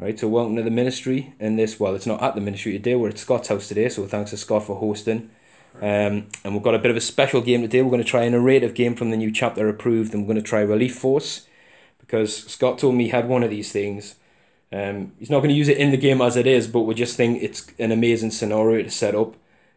Right, so welcome to the ministry. And this, well, it's not at the ministry today, we're at Scott's house today, so thanks to Scott for hosting. And we've got a bit of a special game today. We're going to try a narrative game from the new chapter approved, and we're going to try Relief Force, because Scott told me he had one of these things. He's not going to use it in the game as it is, but we just think it's an amazing scenario to set up.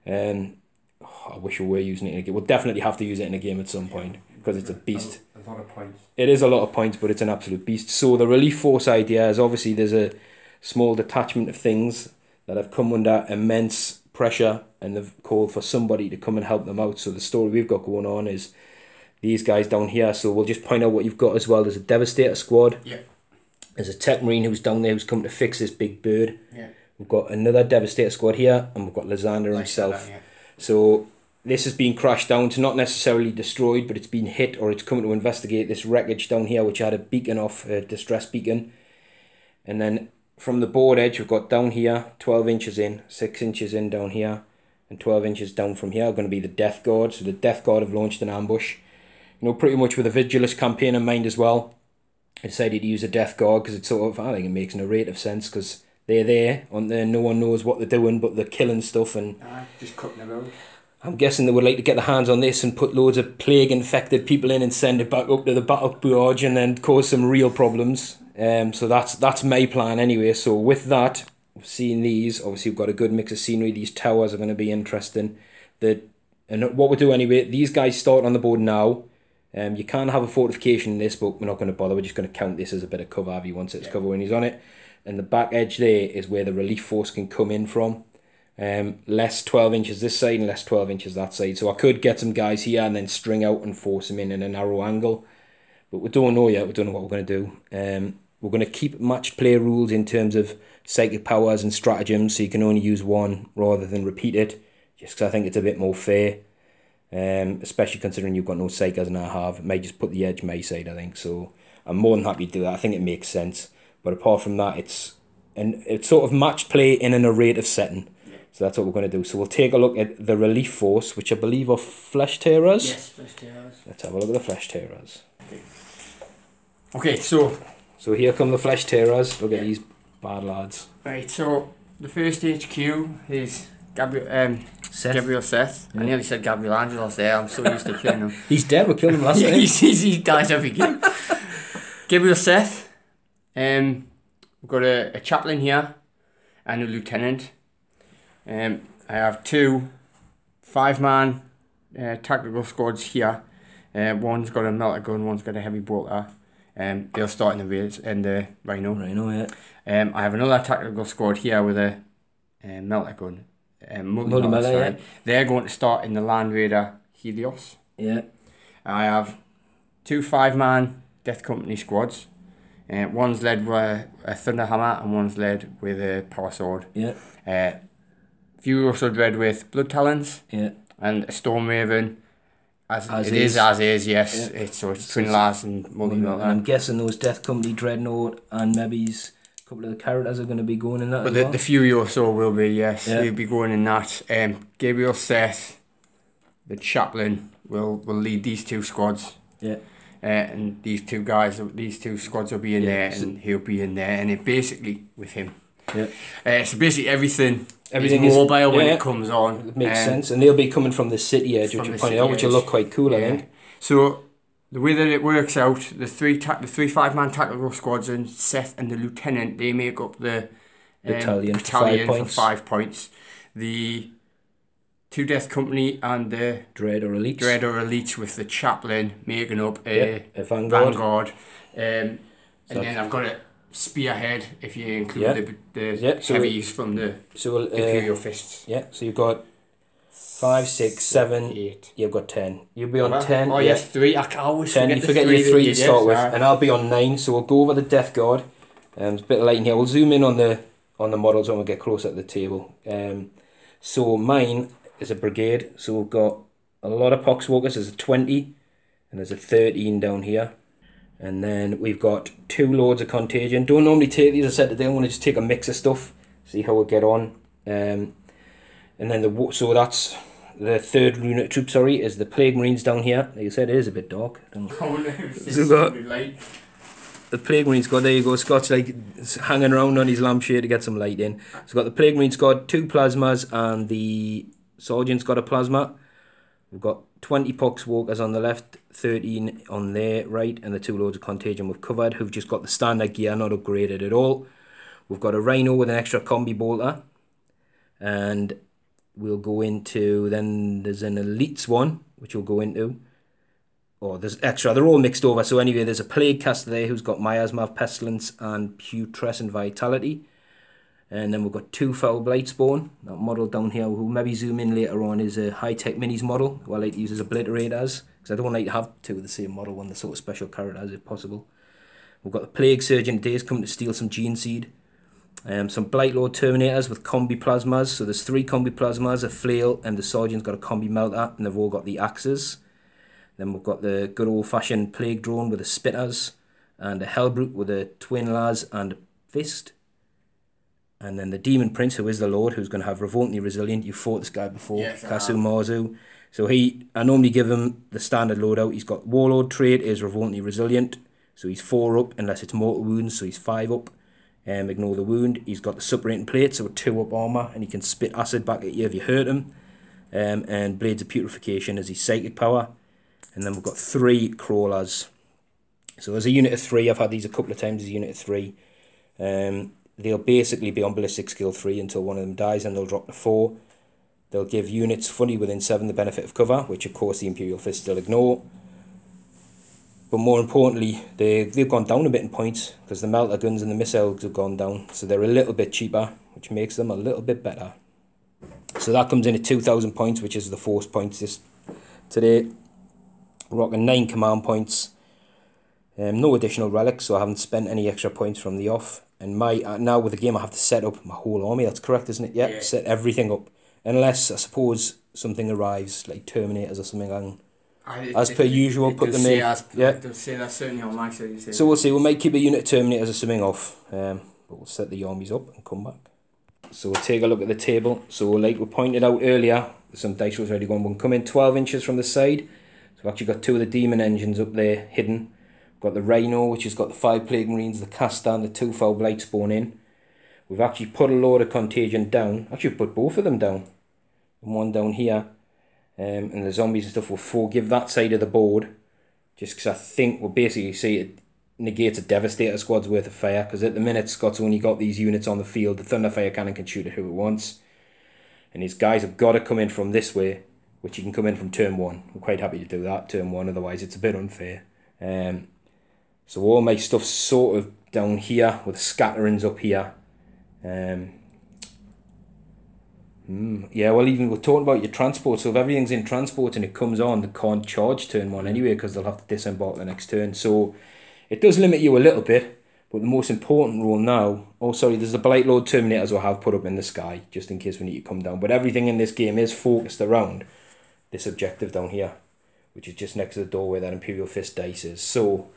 I wish we were using it in a game. We'll definitely have to use it in a game at some point, because it's a beast. A lot of points. It is a lot of points, but it's an absolute beast. So the Relief Force idea is, obviously there's a small detachment of things that have come under immense pressure, and they've called for somebody to come and help them out. So the story we've got going on is these guys down here. So we'll just point out what you've got as well. There's a Devastator squad. Yeah. There's a Tech Marine who's down there who's come to fix this big bird. Yeah. We've got another Devastator squad here, and we've got Lysander himself. Yeah. So this has been crashed down to not necessarily destroyed, but it's been hit, or it's coming to investigate this wreckage down here, which had a beacon off, a distress beacon. And then from the board edge, we've got down here, 12 inches in, 6 inches in down here, and 12 inches down from here are going to be the Death Guard. So the Death Guard have launched an ambush. You know, pretty much with a Vigilus campaign in mind as well. I decided to use a Death Guard because it's sort of, I think it makes narrative sense, because they're there, on there, no one knows what they're doing, but they're killing stuff, and just cutting them out. I'm guessing they would like to get their hands on this and put loads of plague-infected people in and send it back up to the battle barge and then cause some real problems. So that's my plan anyway. So with that, seeing these, obviously we've got a good mix of scenery. These towers are going to be interesting. And what we do anyway, these guys start on the board now. You can have a fortification in this, but we're not going to bother. We're just going to count this as a bit of cover if he wants its cover when he's on it. And the back edge there is where the Relief Force can come in from. Less 12 inches this side and less 12 inches that side. So I could get some guys here and then string out and force them in a narrow angle. But we don't know yet. We don't know what we're going to do. We're going to keep matched play rules in terms of psychic powers and stratagems, so you can only use one rather than repeat it, just because I think it's a bit more fair. Especially considering you've got no psychers and I have. It may just put the edge my side, I think. So I'm more than happy to do that. I think it makes sense. But apart from that, it's sort of matched play in a narrative setting. So that's what we're going to do. So we'll take a look at the Relief Force, which I believe are Flesh Tearers. Yes, Flesh Tearers. Let's have a look at the Flesh Tearers. Okay, so here come the Flesh Tearers. Look at these bad lads. Right, so the first HQ is Gabriel Seth. Yeah. I nearly said Gabriel Angelos there. I'm so used to playing him. He's dead. We killed him last night. He dies every game. Gabriel Seth. We've got a chaplain here and a lieutenant. I have two 5-man tactical squads here. One's got a melter gun, one's got a heavy bolter. They'll start in the Rails and the Rhino. Yeah. I have another tactical squad here with a melter gun. Multi-melter, yeah. They're going to start in the Land Raider Helios. Yeah. I have two 5-man Death Company squads. One's led with a Thunderhammer and one's led with a Power Sword. Yeah. Few also dread with Blood Talons. Yeah. And a Storm Raven. As is, yes. Yeah. It's Twin Lars and multi-melter. I'm guessing those Death Company Dreadnought and maybe a couple of the characters are going to be going in that. But the Fury also will be, yes. Yeah. They'll be going in that. Gabriel Seth, the chaplain, will lead these two squads. Yeah. And these two squads will be in there, and he'll be in there, and it basically with him. Yeah. So basically everything is mobile when it comes on. It makes sense, and they'll be coming from the city edge, which you pointed out, which will look quite cool, I think. So the way that it works out, the three 5-man tactical squads and Seth and the lieutenant, they make up the battalion for 5 points. The 2 Death Company and the Dread or Elites with the chaplain making up a vanguard. And then I've got a spearhead if you include the heavies from the Imperial Fists. Yeah, so you've got 5, 6, 7, 8. You've got 10. You'll be on 10. Oh yes, 3. I always 10. You forget your 3 to start with, and I'll be on 9. So we'll go over the Death Guard. There's a bit of lighting here. We'll zoom in on the models when we get closer to the table. So mine is a brigade. So we've got a lot of Poxwalkers. There's a 20, and there's a 13 down here. And then we've got 2 Lords of Contagion. Don't normally take these, I said today. I want to just take a mix of stuff, see how we get on. And then so that's the 3rd Lunar Troop. Is the Plague Marines down here. Like I said, it is a bit dark. So we've got the Plague Marine squad. There you go. Scott's like hanging around on his lampshade to get some light in. So we've got the Plague Marine squad, 2 plasmas, and the Sergeant's got a plasma. We've got 20 Poxwalkers on the left, 13 on their right, and the 2 loads of Contagion we've covered, who've just got the standard gear, not upgraded at all. We've got a Rhino with an extra combi bolter, and we'll go into, then there's an Elites one, which we'll go into. Oh, there's extra, they're all mixed over. So anyway, there's a Plague Caster there who's got Miasma, Pestilence, and Putrescent Vitality. And then we've got 2 Foul Blightspawn, that model down here, who maybe zoom in later on, is a High-Tech Minis model, who I like to use as Obliterators, because I don't like to have 2 of the same model when they're sort of special characters if possible. We've got the Plague Surgeon Days coming to steal some Gene Seed. Some Blightlord Terminators with combi plasmas. So there's 3 combi plasmas, a flail, and the Sergeant's got a combi melter, and they've all got the axes. Then we've got the good old-fashioned Plague Drone with the spitters, and a Hellbrute with a twin las and a fist. And then the Daemon Prince, who is the Lord, who's going to have Revoltantly Resilient. You fought this guy before, yes, CasuMarzu. So I normally give him the standard loadout. He's got Warlord trait, is Revoltantly Resilient. So he's 4 up, unless it's mortal wounds, so he's 5 up. Ignore the wound. He's got the Suppurating Plate, so 2 up armor, and he can spit acid back at you if you hurt him. And Blades of Putrefaction as his psychic power. And then we've got 3 Crawlers. So as a unit of 3, I've had these a couple of times as a unit of 3. They'll basically be on Ballistic Skill 3 until one of them dies, and they'll drop to 4. They'll give units fully within 7 the benefit of cover, which of course the Imperial Fist still ignore. But more importantly, they've gone down a bit in points because the melter guns and the missiles have gone down. So they're a little bit cheaper, which makes them a little bit better. So that comes in at 2,000 points, which is the force points today. Rocking 9 command points. No additional relics, so I haven't spent any extra points from the off. And now with the game I have to set up my whole army. That's correct, isn't it? Yeah. Set everything up. Unless, I suppose, something arrives, like Terminators or something. As per usual, put them in. So we'll see. We might keep a unit of Terminators or something off. But we'll set the armies up and come back. So we'll take a look at the table. So like we pointed out earlier, some dice rolls already gone. We'll come in 12 inches from the side. So we've actually got 2 of the Demon engines up there hidden. We've got the Rhino, which has got the 5 Plague Marines, the Caster, and the 2 Foul Blightspawn in. We've actually put a load of Contagion down. Actually put both of them down. And one down here. And the zombies and stuff will forgive that side of the board. Just because I think we'll basically see it negates a Devastator squad's worth of fire. Because at the minute, Scott's only got these units on the field. The Thunderfire Cannon can shoot at who it wants. And his guys have got to come in from this way, which he can come in from turn 1. I'm quite happy to do that, turn 1. Otherwise, it's a bit unfair. So all my stuff's sort of down here, with the scatterings up here. Yeah, well, even we're talking about your transport, so if everything's in transport and it comes on, they can't charge turn 1 anyway, because they'll have to disembark the next turn. So it does limit you a little bit, but the most important rule now, there's the Blightlord Terminators I have put up in the sky, just in case we need to come down. But everything in this game is focused around this objective down here, which is just next to the door where that Imperial Fist dice is. So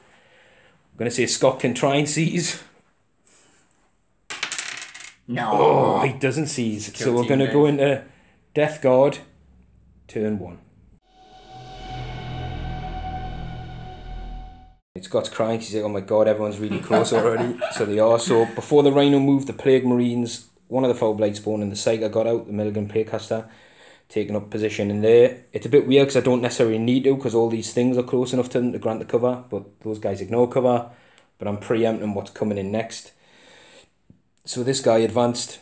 I'm going to say Scott can try and seize. No. Oh, he doesn't seize. So we're going to go into Death Guard, turn 1. Scott's crying. He's like, oh my god, everyone's really close already. So they are. So before the Rhino moved, the Plague Marines, one of the Foul Blightspawn and the Psyker got out, the Milligan Plaguecaster, taking up position in there. It's a bit weird because I don't necessarily need to, because all these things are close enough to them to grant the cover, but those guys ignore cover. But I'm preempting what's coming in next. So this guy advanced.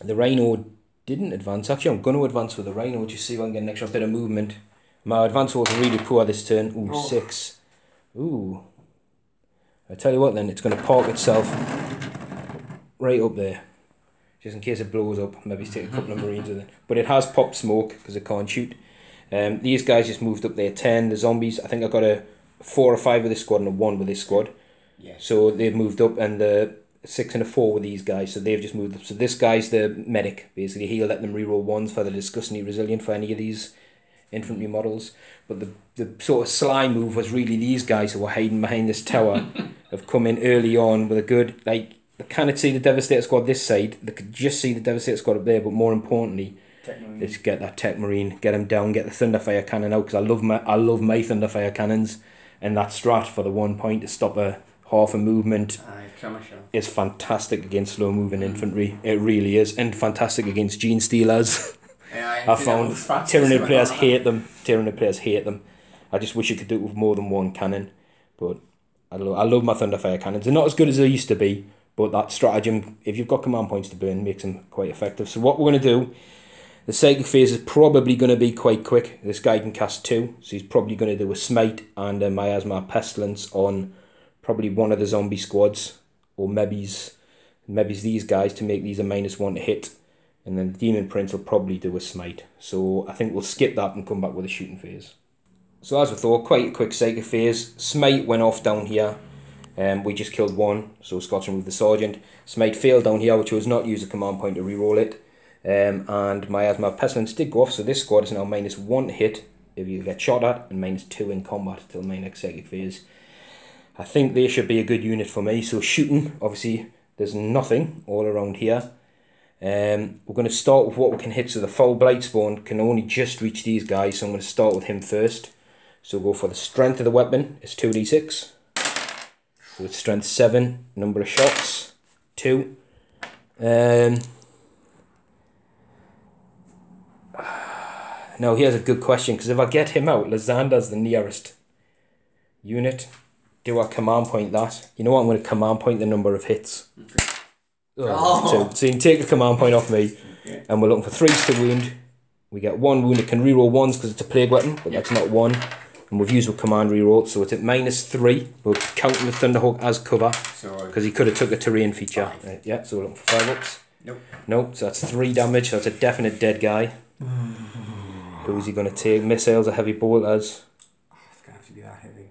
The Rhino didn't advance. Actually, I'm going to advance with the Rhino, just see if I can get an extra bit of movement. My advance was really poor this turn. Ooh, 6. Ooh. I tell you what then, it's going to park itself right up there. Just in case it blows up. Maybe take a couple of Marines with it. But it has popped smoke because it can't shoot. These guys just moved up there. 10. The zombies, I think I got a 4 or 5 with this squad and a 1 with this squad. Yeah. So they've moved up, and the 6 and a 4 with these guys, so they've just moved up. So this guy's the medic, basically. He'll let them reroll 1s for the disgustingly resilient for any of these infantry models. But the sort of sly move was really these guys who were hiding behind this tower have come in early on with a good, like, they cannot see the Devastator squad this side, they could just see the Devastator squad up there, but more importantly, let's get that Tech Marine, get him down, get the Thunderfire Cannon out, because I love my Thunderfire Cannons, and that strat for the 1 point to stop a half a movement. Clamashell is fantastic against slow moving infantry. It really is, and fantastic against gene stealers. I found Tyranid players hate them. Tyranid players hate them. I just wish you could do it with more than one cannon, but I love my Thunderfire cannons. They're not as good as they used to be, but that stratagem, if you've got command points to burn, makes them quite effective. So what we're going to do, the psychic phase is probably going to be quite quick. This guy can cast 2, so he's probably going to do a smite and a miasma pestilence on probably one of the zombie squads, or maybe these guys to make these a -1 to hit, and then the Demon Prince will probably do a smite. So I think we'll skip that and come back with a shooting phase. So as we thought, quite a quick psychic phase. Smite went off down here. We just killed 1, so Scots removed the Sergeant. Smite failed down here, which was not use a command point to reroll it. And Miasma Pestilence did go off, so this squad is now -1 to hit if you get shot at, and -2 in combat till my next psychic phase. I think they should be a good unit for me. So shooting, obviously, there's nothing all around here. We're going to start with what we can hit. So the Foul Blightspawn can only just reach these guys, so I'm going to start with him first. So go for the strength of the weapon. It's 2d6. So it's strength 7. Number of shots 2. Now here's a good question, because if I get him out, Lysander's the nearest unit. Do I command point that? You know what? I'm going to command point the number of hits. Okay. So you can take a command point off me, and we're looking for 3s to wound. We get 1 wound. It can reroll 1s because it's a plague weapon, but that's not 1. And we've used a command reroll, so it's at -3. We're counting the Thunderhawk as cover, because he could have took a terrain feature. Yeah, so we're looking for 5 ups. Nope. So that's 3 damage. So that's a definite dead guy. Who's he going to take? Missiles or heavy bolters? It's going to have to be that heavy.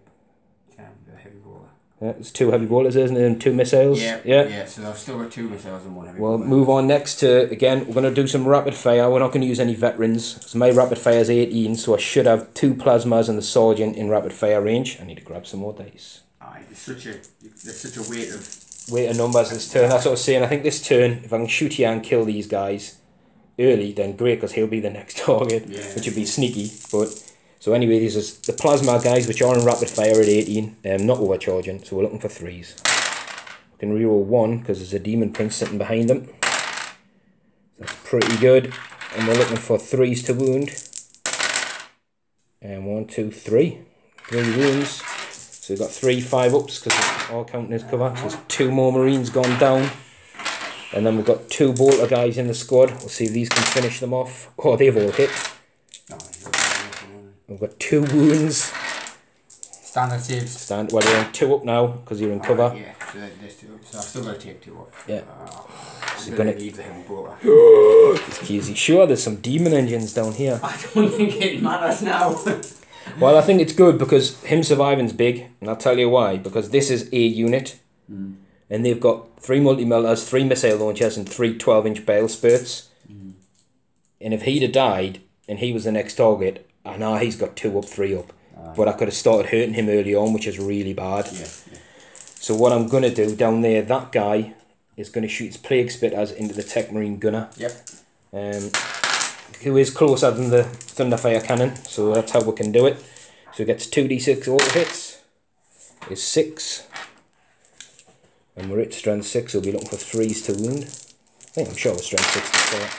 It's going to have to be a heavy bolter. Yeah, there's 2 heavy bolters, isn't it? And 2 missiles. Yeah. So I've still got 2 missiles and 1 heavy bolter. We'll move on next to, again, we're going to do some rapid fire. We're not going to use any veterans. So my rapid fire is 18, so I should have 2 plasmas and the Sergeant in rapid fire range. I need to grab some more dice. There's such a weight of numbers this turn. That's what I was saying. I think this turn, if I can shoot here and kill these guys early, then great, because he'll be the next target, which would be sneaky. But so anyway, these are the plasma guys, which are in rapid fire at 18, not overcharging, so we're looking for 3s. We can reroll 1 because there's a Demon Prince sitting behind them. That's pretty good. And we're looking for 3s to wound. And 1, 2, 3. 3 wounds. So we've got 3 5-ups because it's all counting as cover. So there's 2 more Marines gone down. And then we've got 2 bolter guys in the squad. We'll see if these can finish them off. Oh, they've all hit. We've got 2 wounds. Standard saves. Well, you're on 2 up now because you're in cover. Yeah, so there's 2 up. So I've still got to take 2 up. Yeah. So you're going to leave the heavy bolter. Is he sure there's some demon engines down here? I don't think it matters now. Well, I think it's good because him surviving's big, and I'll tell you why. Because this is a unit. And they've got 3 multi-melters, 3 missile launchers, and 3 12-inch bale spurts. And if he'd have died, and he was the next target, I know he's got 2 up, 3 up. But I could have started hurting him early on, which is really bad. So what I'm going to do down there, that guy is going to shoot his plague spitters into the Tech Marine gunner. Who is closer than the Thunderfire cannon. So that's how we can do it. So he gets 2d6 auto hits. Is 6. And we're at strength 6, so we'll be looking for 3s to wound. I think I'm sure we're strength 6 to start.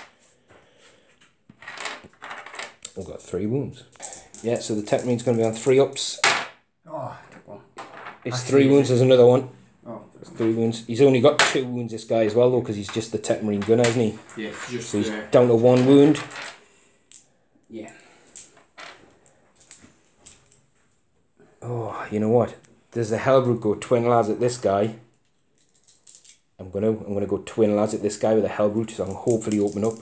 We've got 3 wounds. Yeah, so the Tech Marine's going to be on 3 ups. It's 3 wounds, there's another one. It's 3 wounds. He's only got 2 wounds, this guy, as well, though, because he's just the Tech Marine gunner, isn't he? Yeah, just so he's down to 1 wound. Yeah. Oh, you know what? There's a Hellbrute go twin lads at this guy. I'm gonna go twin lads at this guy with a Hellbrute, so I can hopefully open up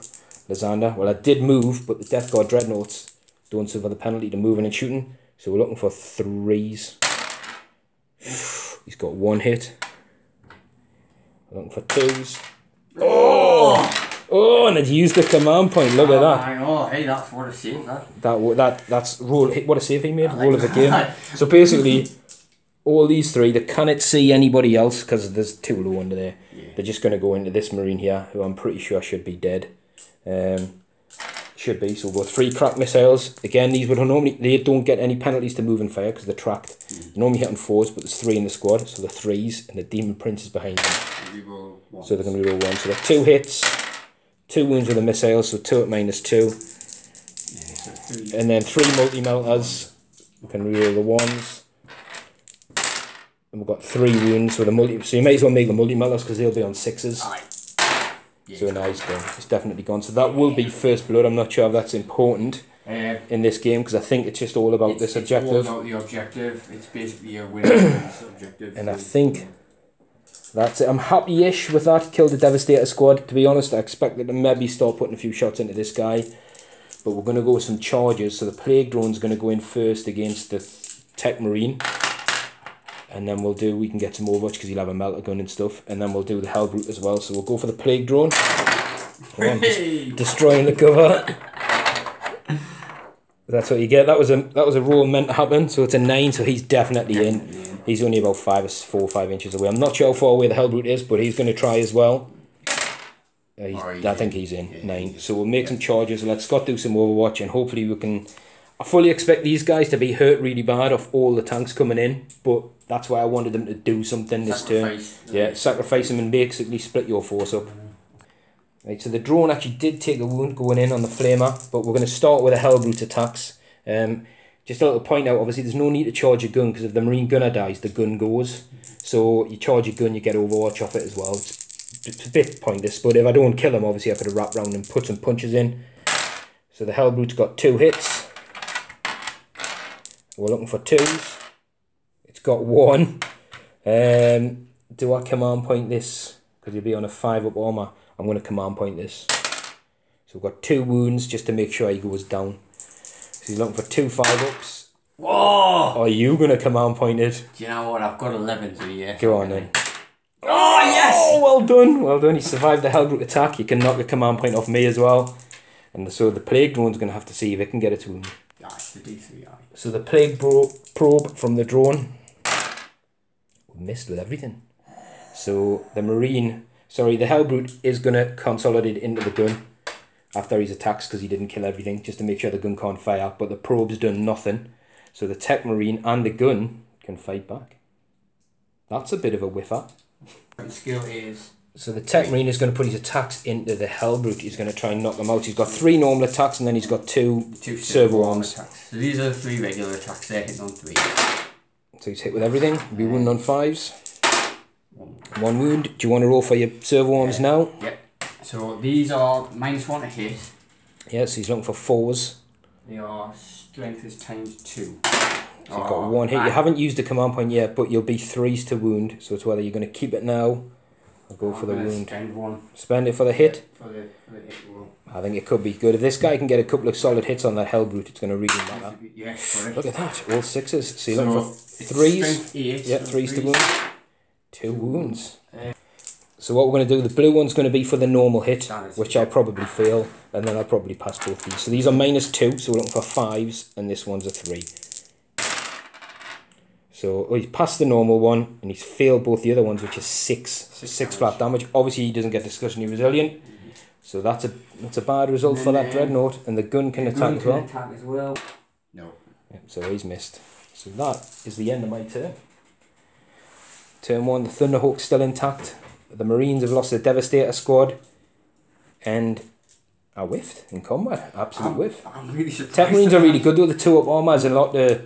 Lysander. Well, I did move, but the Death Guard Dreadnoughts don't suffer the penalty to moving and shooting, so we're looking for 3s. He's got 1 hit. We're looking for 2s. Oh, and it used the command point. Look at that. Oh, hey, that's what a save. That's roll. What a save he made. Roll of the game. So basically, all these 3, they cannot see anybody else because there's 2 low under there. They're just going to go into this Marine here, who I'm pretty sure should be dead. Should be. So we've got 3 crack missiles. Again, these would normally, they don't get any penalties to move and fire because they're tracked. They normally hit on 4s, but there's 3 in the squad, so the 3s, and the Daemon Prince is behind them. So they're going to reroll 1. So they're 2 hits, 2 wounds with the missiles, so 2 at -2. And then 3 multi-melters. We can reroll the 1s. And we've got 3 wounds with a multi. So you may as well make the multi-melters because they'll be on 6s. Yeah, so now he's gone. It's definitely gone. So that will be first blood. I'm not sure if that's important in this game because I think it's just all about this objective. It's all about the objective. It's basically a winner objective. And I think that's it. I'm happy-ish with that. Killed the Devastator squad. To be honest, I expected to maybe start putting a few shots into this guy. But we're going to go with some charges. So the Plague Drone's going to go in first against the Tech Marine. And then we can get some Overwatch because he'll have a melter gun and stuff. And then we'll do the Hellbrute as well. So we'll go for the Plague Drone. Destroying the cover. That's what you get. That was a roll meant to happen. So it's a 9, so he's definitely in. He's only about 4 or 5 inches away. I'm not sure how far away the Hellbrute is, but he's going to try as well. I think he's in 9. So we'll make some charges. Let Scott do some Overwatch and hopefully we can... I fully expect these guys to be hurt really bad off all the tanks coming in, but that's why I wanted them to do something this turn. Yeah, sacrifice them and basically split your force up. Right, so the drone actually did take a wound going in on the flamer, but we're going to start with a Hellbrute attacks. Just a little point out, obviously there's no need to charge a gun because if the Marine gunner dies, the gun goes. So you charge a gun, you get Overwatch off it as well. It's a bit pointless, but if I don't kill him, obviously I could have wrapped around and put some punches in. So the Hellbrute's got 2 hits. We're looking for 2s. It's got 1. Do I command point this? Because he'll be on a 5-up armour. I'm going to command point this. So we've got 2 wounds just to make sure he goes down. So he's looking for 2 5-ups. Whoa! Are you going to command point it? Do you know what? I've got 11, so yeah. Go on then. Oh, yes! Oh, well done. Well done. He survived the Hellbrute attack. You can knock a command point off me as well. And so the Plague Drone's going to have to see if it can get it to him. That's the D3. So the Plague Probe from the drone. We missed with everything. So the Hellbrute is going to consolidate into the gun after his attacks because he didn't kill everything, just to make sure the gun can't fire. But the probe's done nothing. So the Tech Marine and the gun can fight back. That's a bit of a whiffer. The skill is... So the Tech Marine is going to put his attacks into the Hellbrute. He's going to try and knock them out. He's got 3 normal attacks and then he's got 2 servo arms. Attacks. So these are the 3 regular attacks. They're hitting on 3. So he's hit with everything. He'll be wounded on 5s. 1 wound. Do you want to roll for your servo arms now? Yep. So these are -1 to hit. Yeah, so he's looking for 4s. They are strength is ×2. So you've got 1 hit. You haven't used the command point yet, but you'll be 3s to wound. So it's whether you're going to keep it now or go for the wound. Spend 1. Spend it for the hit? For the hit roll. I think it could be good. If this guy can get a couple of solid hits on that Hellbrute, it's going to really matter. Yes, correct. Look at that. All 6s. So you're looking for 3s. Yeah, 3s to wound. 2 wounds. So what we're going to do, the blue one's going to be for the normal hit, which I'll probably fail, and then I'll probably pass both these. So these are -2, so we're looking for 5s, and this one's a 3. So he's passed the normal one, and he's failed both the other ones, which is 6 flat damage. Obviously he doesn't get discussionary resilient, so that's a bad result for that Dreadnought, and the gun can attack as well. No. Yeah, so he's missed. So that is the end of my turn. Turn 1, the Thunderhawk's still intact. The Marines have lost the Devastator squad, and I whiffed in combat. Absolute whiff. I'm really surprised. Tech Marines are really good though. The 2-up armor has a lot to...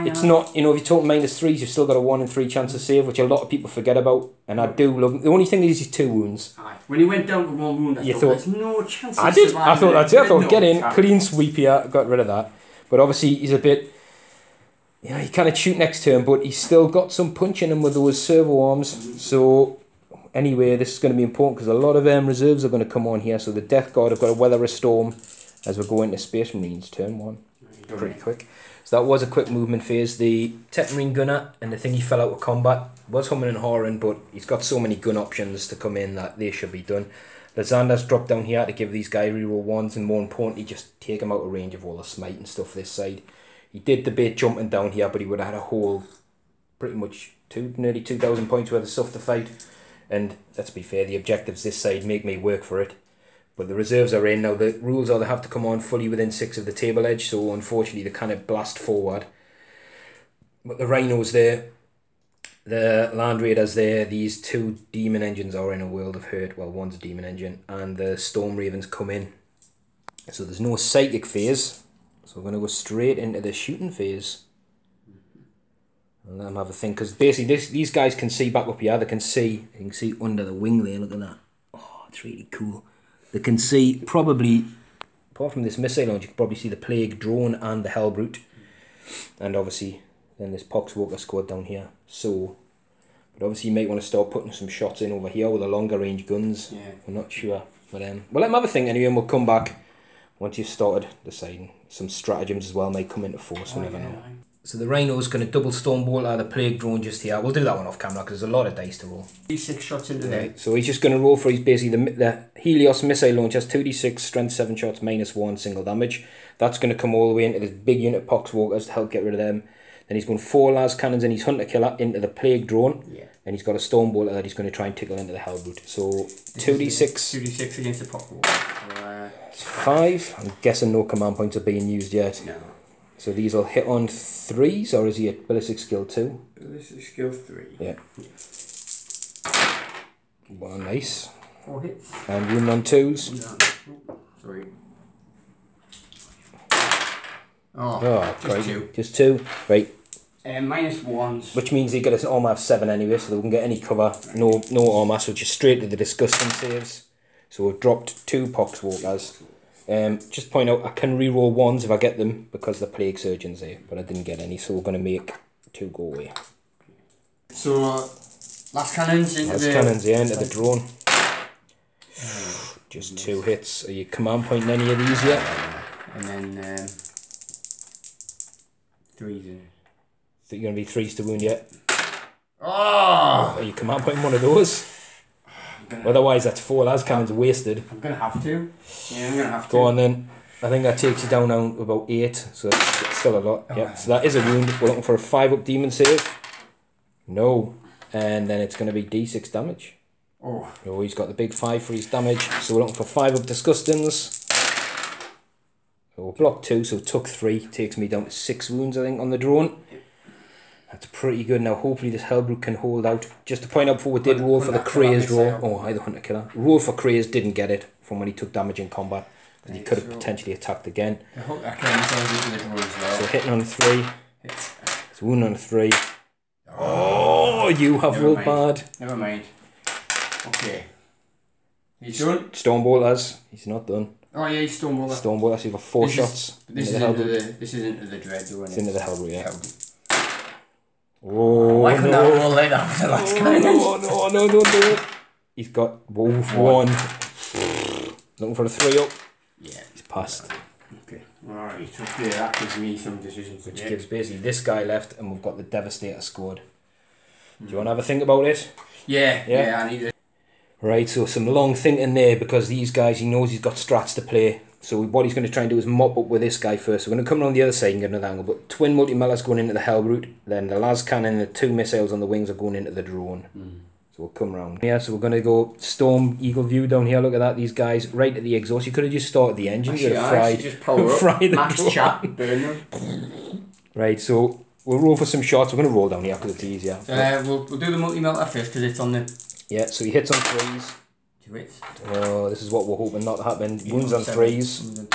It's not, you know, if you talk -3s, you've still got a 1 in 3 chance of save, which a lot of people forget about, and I do love... The only thing is 2 wounds. When he went down to 1 wound, I thought there's no chance of surviving. I thought that's it. I thought, get in, clean sweep here, got rid of that. But obviously he's a bit... You know, he can't shoot next turn, but he's still got some punch in him with those servo arms, so... Anyway, this is going to be important because a lot of reserves are going to come on here. So the Death Guard have got to weather a storm as we go into Space Marines turn 1. Pretty quick. So that was a quick movement phase. The Tech Marine Gunner and the thing he fell out of combat was humming and hawing, but he's got so many gun options to come in that they should be done. Lysander's dropped down here to give these guys reroll 1s and more importantly just take him out of range of all the smite and stuff this side. He did debate jumping down here, but he would have had a whole pretty much nearly 2,000 points worth of stuff to fight. And let's be fair, the objectives this side make me work for it. But the reserves are in. Now the rules are they have to come on fully within 6 of the table edge, so unfortunately they kind of blast forward. But the Rhinos there, the Land Raiders there, these 2 Demon Engines are in a world of hurt. Well, one's a Demon Engine, and the Storm Ravens come in. So there's no Psychic phase, so we're going to go straight into the shooting phase. And let them have a think, because basically these guys can see back up here, they can see, you can see under the wing there, look at that. Oh, it's really cool. They can see probably, apart from this missile launch, you can probably see the Plague Drone and the Hellbrute. And obviously, then this Poxwalker squad down here. So, but obviously you might want to start putting some shots in over here with the longer range guns. Yeah. I'm not sure. But well, let them have a think anyway, and we'll come back once you've started deciding. Some stratagems as well may come into force, we never know. So the Rhino's going to double Stormbolt out of the Plague Drone just here. We'll do that one off camera because there's a lot of dice to roll. 6 shots into there. So he's just going to roll for his basically the Helios missile launch has 2d6, strength 7 shots, -1 single damage. That's going to come all the way into this big unit of Poxwalkers to help get rid of them. Then he's going 4 las cannons and his Hunter Killer into the Plague Drone. Yeah. And he's got a Stormbolt that he's going to try and tickle into the Hellbrute. So 2d6. 2d6 against the Poxwalker. It's 5. I'm guessing no command points are being used yet. No. So these will hit on 3s, or is he at ballistic skill 2? Ballistic skill 3. Yeah. Well, nice. 4 hits. And wound on 2s. Sorry. Oh, just great. 2. Just 2. Right. -1s. Which means they get us armor of 7 anyway, so they won't get any cover. No armor, so just straight to the disgusting saves. So we've dropped 2 Poxwalkers. Just point out, I can reroll 1s if I get them because the Plague Surgeon's there, but I didn't get any, so we're going to make 2 go away. So, last cannons into into the drone. Just 2 hits. Are you command pointing any of these yet? And then 3s in. So you're going to be 3s to wound yet? Oh! Are you command pointing one of those? Otherwise that's 4 las cannons wasted. I'm going to have to. Yeah, I'm going to have to. Go on then. I think that takes you down now to about 8, so it's still a lot. Yeah, so that is a wound. We're looking for a 5-up demon save. No. And then it's going to be d6 damage. Oh, he's got the big 5 for his damage. So we're looking for 5-up disgustings. So block 2, so took 3. Takes me down to 6 wounds, I think, on the drone. That's pretty good. Now hopefully this Hellbrute can hold out. Just to point out before we did roll for the Crazed roll. Oh, hi, the Hunter Killer. Roll for Crazed, didn't get it from when he took damage in combat. Because he could have potentially attacked again. So hitting on 3. It's wound on 3. Oh, you have rolled bad. Never mind. Okay. He's done. Stormbolters. He's not done. Oh yeah, he's Stormbolter. Stormbolters, you've got 4 shots. This is into the Dread though, it's into the Hellbrute, yeah. Oh, why couldn't that roll like that for the last cannon? No. He's got 1. Looking for a 3-up. Yeah. He's passed. Okay. Alright, okay, that gives me some decisions. Which gives basically this guy left and we've got the Devastator squad. Do you want to have a think about it? Yeah, I need it. Right, so some long thinking there because these guys, he knows he's got strats to play. So what he's going to try and do is mop up with this guy first. So we're going to come around the other side and get another angle. But twin multi-millers going into the Hellbrute. Then the las cannon and the 2 missiles on the wings are going into the drone. So we'll come around. Yeah, so we're going to go Storm Eagle View down here. Look at that. These guys right at the exhaust. You could have just started the engine. You could have fried, just power up, max chat, burn them. Right, so we'll roll for some shots. We're going to roll down here because it's easier. We'll do the multi-melter first because it's on the... Yeah, so he hits on 3s. 2 hits. Oh, this is what we're hoping not to happen. Wounds on 3s.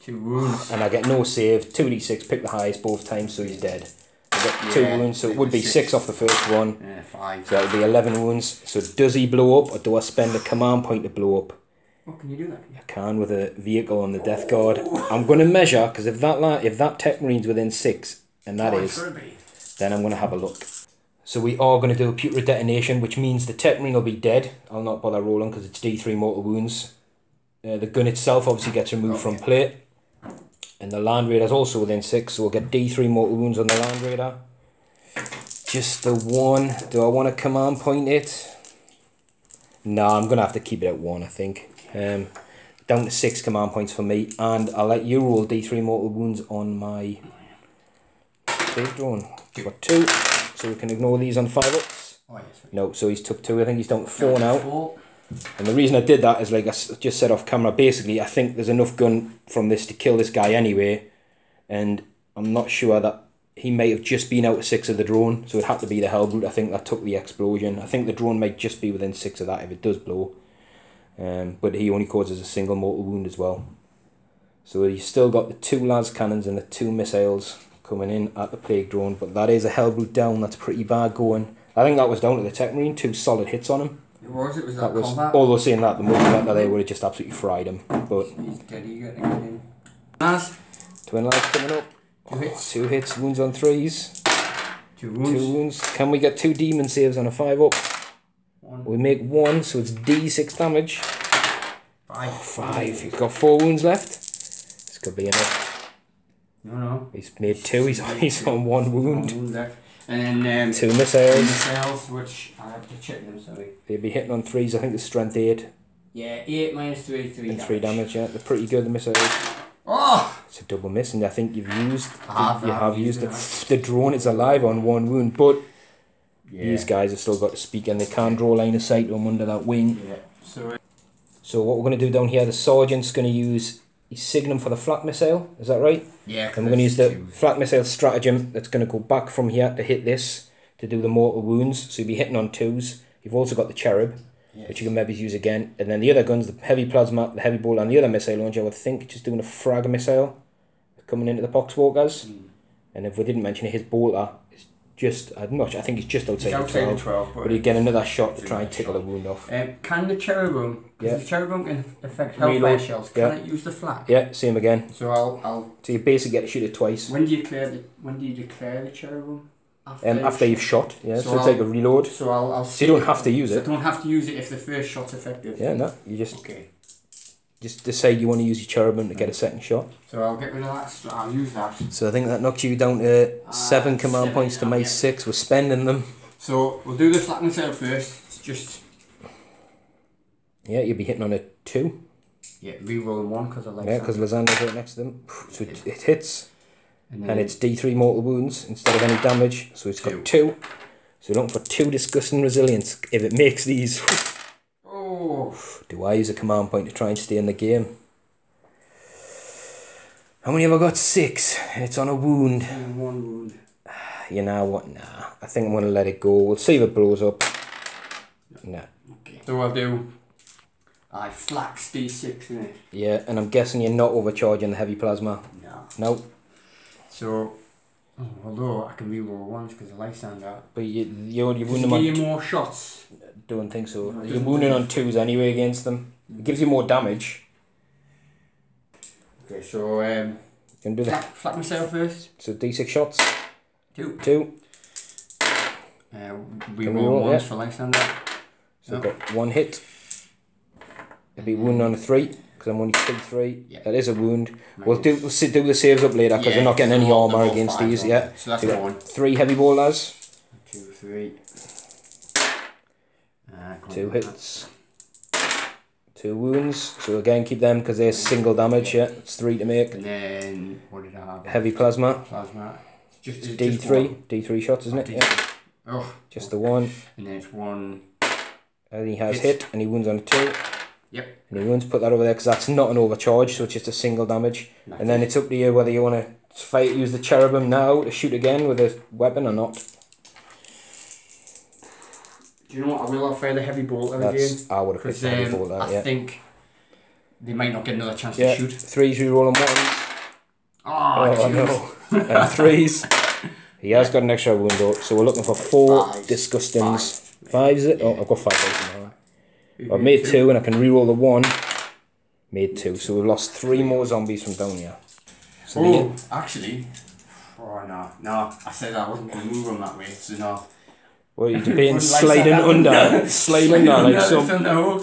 2 wounds. And I get no save. 2d6, pick the highest both times, so he's dead. I get 2 wounds, so it would be 6 off the first one. Yeah, 5. So that would be 11 wounds. So does he blow up, or do I spend a command point to blow up? Oh, can you do that? I can with a vehicle on the Death Guard. I'm going to measure, because if that Tech Marine's within 6, and that is, then I'm going to have a look. So we are going to do a putrid detonation, which means the Tech Marine will be dead. I'll not bother rolling because it's D3 mortal wounds. The gun itself obviously gets removed from plate. And the Land Raider is also within 6, so we'll get D3 mortal wounds on the Land Raider. Just the 1. Do I want to command point it? No, I'm going to have to keep it at 1, I think. Down to 6 command points for me. And I'll let you roll D3 mortal wounds on my big drone. For 2. So we can ignore these on 5-ups. Oh, yes. No, so he's took 2. I think he's down to 4 now. 4. And the reason I did that is, like I just said off camera, basically I think there's enough gun from this to kill this guy anyway, and I'm not sure that he may have just been out of 6 of the drone, so it had to be the Hellbrute, I think, that took the explosion. I think the drone might just be within 6 of that if it does blow, but he only causes a single mortal wound as well. So you've still got the 2 las cannons and the 2 missiles coming in at the plague drone, but that is a Hellbrute down. That's pretty bad going. I think that was down to the Tech Marine, 2 solid hits on him. It was that combat? Although saying that, the multi-vector there would have just absolutely fried him. But he's dead eager to get in. Las. Twin lads coming up. 2 hits. 2 hits, wounds on 3s. 2 wounds. 2 wounds. Can we get 2 demon saves on a 5-up? 1. We make 1, so it's D6 damage. 5. He's got 4 wounds left. This could be enough. No. He's made 2. He's on 1 wound. 1 wound left. And then 2 missiles. 2 missiles, which I have to check them, sorry. They'd be hitting on 3s. I think the strength 8. Yeah, 8 minus 3, 3 and damage. 3 damage, yeah. They're pretty good, the missiles. Oh! It's a double miss, and I think you've used... You have used it. The drone is alive on 1 wound, but these guys have still got to speak, and they can draw line of sight to him under that wing. Yeah. So what we're going to do down here, the sergeant's going to use his signum for the flak missile, is that right? Yeah. And we're going to use the flak missile stratagem that's going to go back from here to hit this, to do the mortal wounds, so you'll be hitting on 2s. You've also got the cherub, which you can maybe use again. And then the other guns, the heavy plasma, the heavy bolt, and the other missile launcher, I would think just doing a frag missile coming into the poxwalkers. And if we didn't mention it, his bolter is just, I think he's just outside the 12, but he'd get another shot to try and tickle the wound off. Can the cherubim, because the cherubim can affect hellfire shells, can it use the flak? Yeah, same again. So I'll. So you basically get to shoot it twice. When do you declare the cherubim? After you've shot, yeah. So it's I'll, like a reload. So I'll. So you don't have to use it. So I don't have to use it if the first shot's effective. Yeah, no. You just decide you want to use your cherubim to get a second shot. So I'll get rid of that. So I'll use that. So I think that knocks you down to 7 command points to my 6. We're spending them. So we'll do the flak missile first. It's just. Yeah, you'll be hitting on a 2. Yeah, rerolling 1 because I like. Yeah, because Lysander's right next to them. So it hits. And it's D3 mortal wounds instead of any damage, so it's got 2. So we're looking for 2 disgusting resilience. If it makes these, do I use a command point to try and stay in the game? How many have I got? 6. It's on a wound. 1 wound. You know what? Nah. I think I'm going to let it go. We'll see if it blows up. Nah. Okay. So I'll do. I flax D6 in it. Yeah, and I'm guessing you're not overcharging the heavy plasma. No. No. So, although I can reroll 1s because I Lysander. But you wound them on... Give you more shots. Don't think so. No, you're wounding on 2s anyway against them. It gives you more damage. Okay, so you can do that. Flak myself first. So D6 shots. 2. Reroll 1s for Lysander. So I've got 1 hit. It'll be wound on a 3. Because I'm only 3. Yeah. That is a wound. We'll do the saves up later because we're not getting any armour against these. Yeah. So that's 1. 3 heavy ballers. 2, 3. 2 hits. 2 wounds. So again, keep them because they're single damage. Yeah, it's 3 to make. And then what did I have? Heavy plasma. It's D3. D3 shots, isn't it? Yeah. Oh. Just the 1. And then it's 1. And he has hit and he wounds on a 2. Yep. And he wounds, put that over there because that's not an overcharge, so it's just a single damage. And then it's up to you whether you want to use the cherubim now to shoot again with a weapon or not. Do you know what? I will fire the heavy bolter again. I would have picked the heavy bolter. I think they might not get another chance to shoot. 3s rerolling 1s. Oh no. And 3s. He has got an extra wound though, so we're looking for 4 disgustings. 5 is it? Yeah. Oh, I've got 5 out now. I've made 2 and I can reroll the 1. Made 2, so we've lost 3 more zombies from down here. So actually, no, I said I wasn't going to move them that way, so no. Well, you're being sliding under, sliding under like some... No.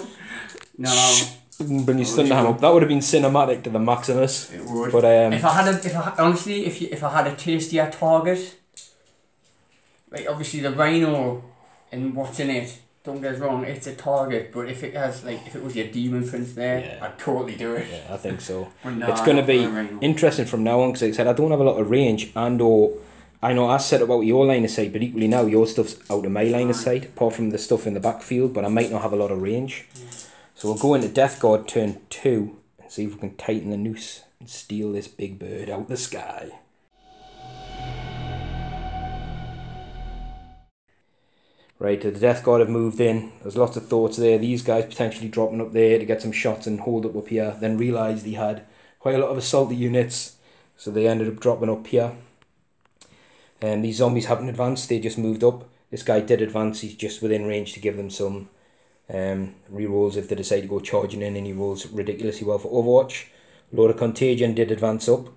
Bring your Thunderhawk up. That would have been cinematic to the Maximus. It would. But if I had a tastier target, like obviously the Rhino and what's in it. Don't get us wrong, it's a target, but if it was your Daemon Prince there, I'd totally do it. Yeah, I think so. No, it's going to be interesting from now on because like I said, I don't have a lot of range I know I set up out your line of sight, but equally now your stuff's out of my line of sight, apart from the stuff in the backfield, but I might not have a lot of range. So we'll go into Death Guard turn 2 and see if we can tighten the noose and steal this big bird out the sky. Right, the Death Guard have moved in. There's lots of thoughts there. These guys potentially dropping up there to get some shots and hold up here. Then realised he had quite a lot of assaulty units, so they ended up dropping up here. And these zombies haven't advanced, they just moved up. This guy did advance, he's just within range to give them some rerolls if they decide to go charging in, and he rolls ridiculously well for Overwatch. Lord of Contagion did advance up.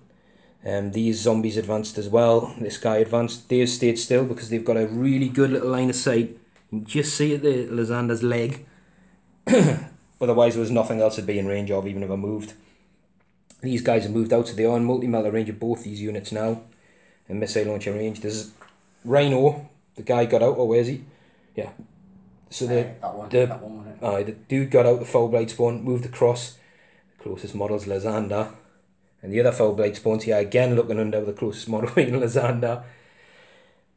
These zombies advanced as well. This guy advanced. They've stayed still because they've got a really good little line of sight. You can just see it there, Lysander's leg. Otherwise there was nothing else to be in range of, even if I moved. These guys have moved out, so they are in multi-melter range of both these units now. And missile launcher range. There's Rhino. The guy got out, or where is he? Yeah. So the dude got out the foul blade spawn, moved across. The closest model's Lysander. And the other foul blade spawns here again, looking under the closest model being Lysander.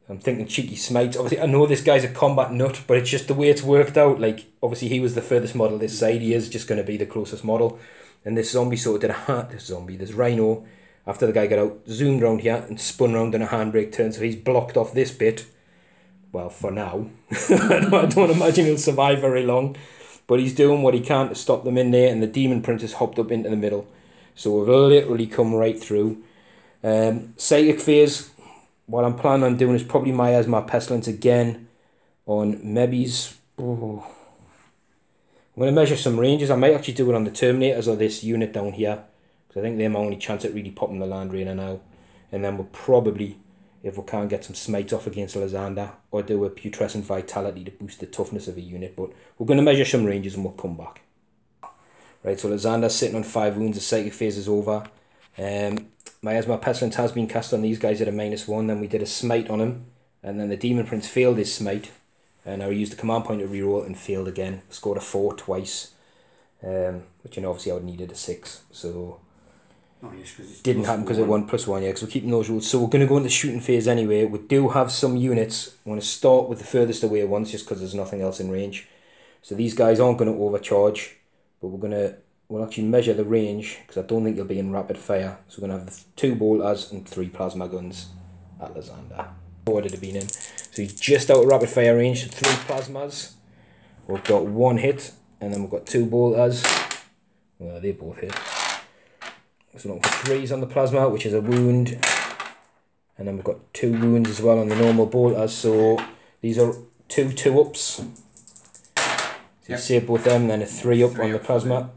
I'm thinking cheeky smite. Obviously, I know this guy's a combat nut, but it's just the way it's worked out. Like, obviously, he was the furthest model this side. He is just going to be the closest model. And this zombie sort of did this Rhino, after the guy got out, zoomed round here and spun round in a handbrake turn. So he's blocked off this bit. Well, for now. I don't imagine he'll survive very long. But he's doing what he can to stop them in there. And the Daemon Prince has hopped up into the middle. So we've literally come right through. Psychic Phase, what I'm planning on doing is probably my Pestilence again on Mebby's. Oh. I'm going to measure some ranges. I might actually do it on the Terminators or this unit down here, because I think they're my only chance at really popping the Land Raider now. And then we'll probably, if we can, get some smites off against Lysander, or do a Putrescent Vitality to boost the toughness of a unit. But we're going to measure some ranges and we'll come back. Right, so Lysander's sitting on 5 wounds, the Psychic Phase is over. My Pestilence has been cast on these guys at a -1, then we did a smite on him, and then the Daemon Prince failed his smite, and I used the command point to reroll and failed again. Scored a 4 twice, which, you know, obviously I would needed a 6, so didn't happen because it won +1, yeah, because we're keeping those rules. So we're going to go into shooting phase anyway. We do have some units. I want to start with the furthest away ones, just because there's nothing else in range. So these guys aren't going to overcharge. But we'll actually measure the range, because I don't think you'll be in rapid fire. So we're going to have 2 bolters and 3 plasma guns at Lysander. What would it have been in? So he's just out of rapid fire range, so 3 plasmas. We've got 1 hit, and then we've got 2 bolters. Well, they both hit. So we've got 3s on the plasma, which is a wound. And then we've got 2 wounds as well on the normal bolters. So these are 2 2-ups. So you save both them, and then a 3-up on the plasma.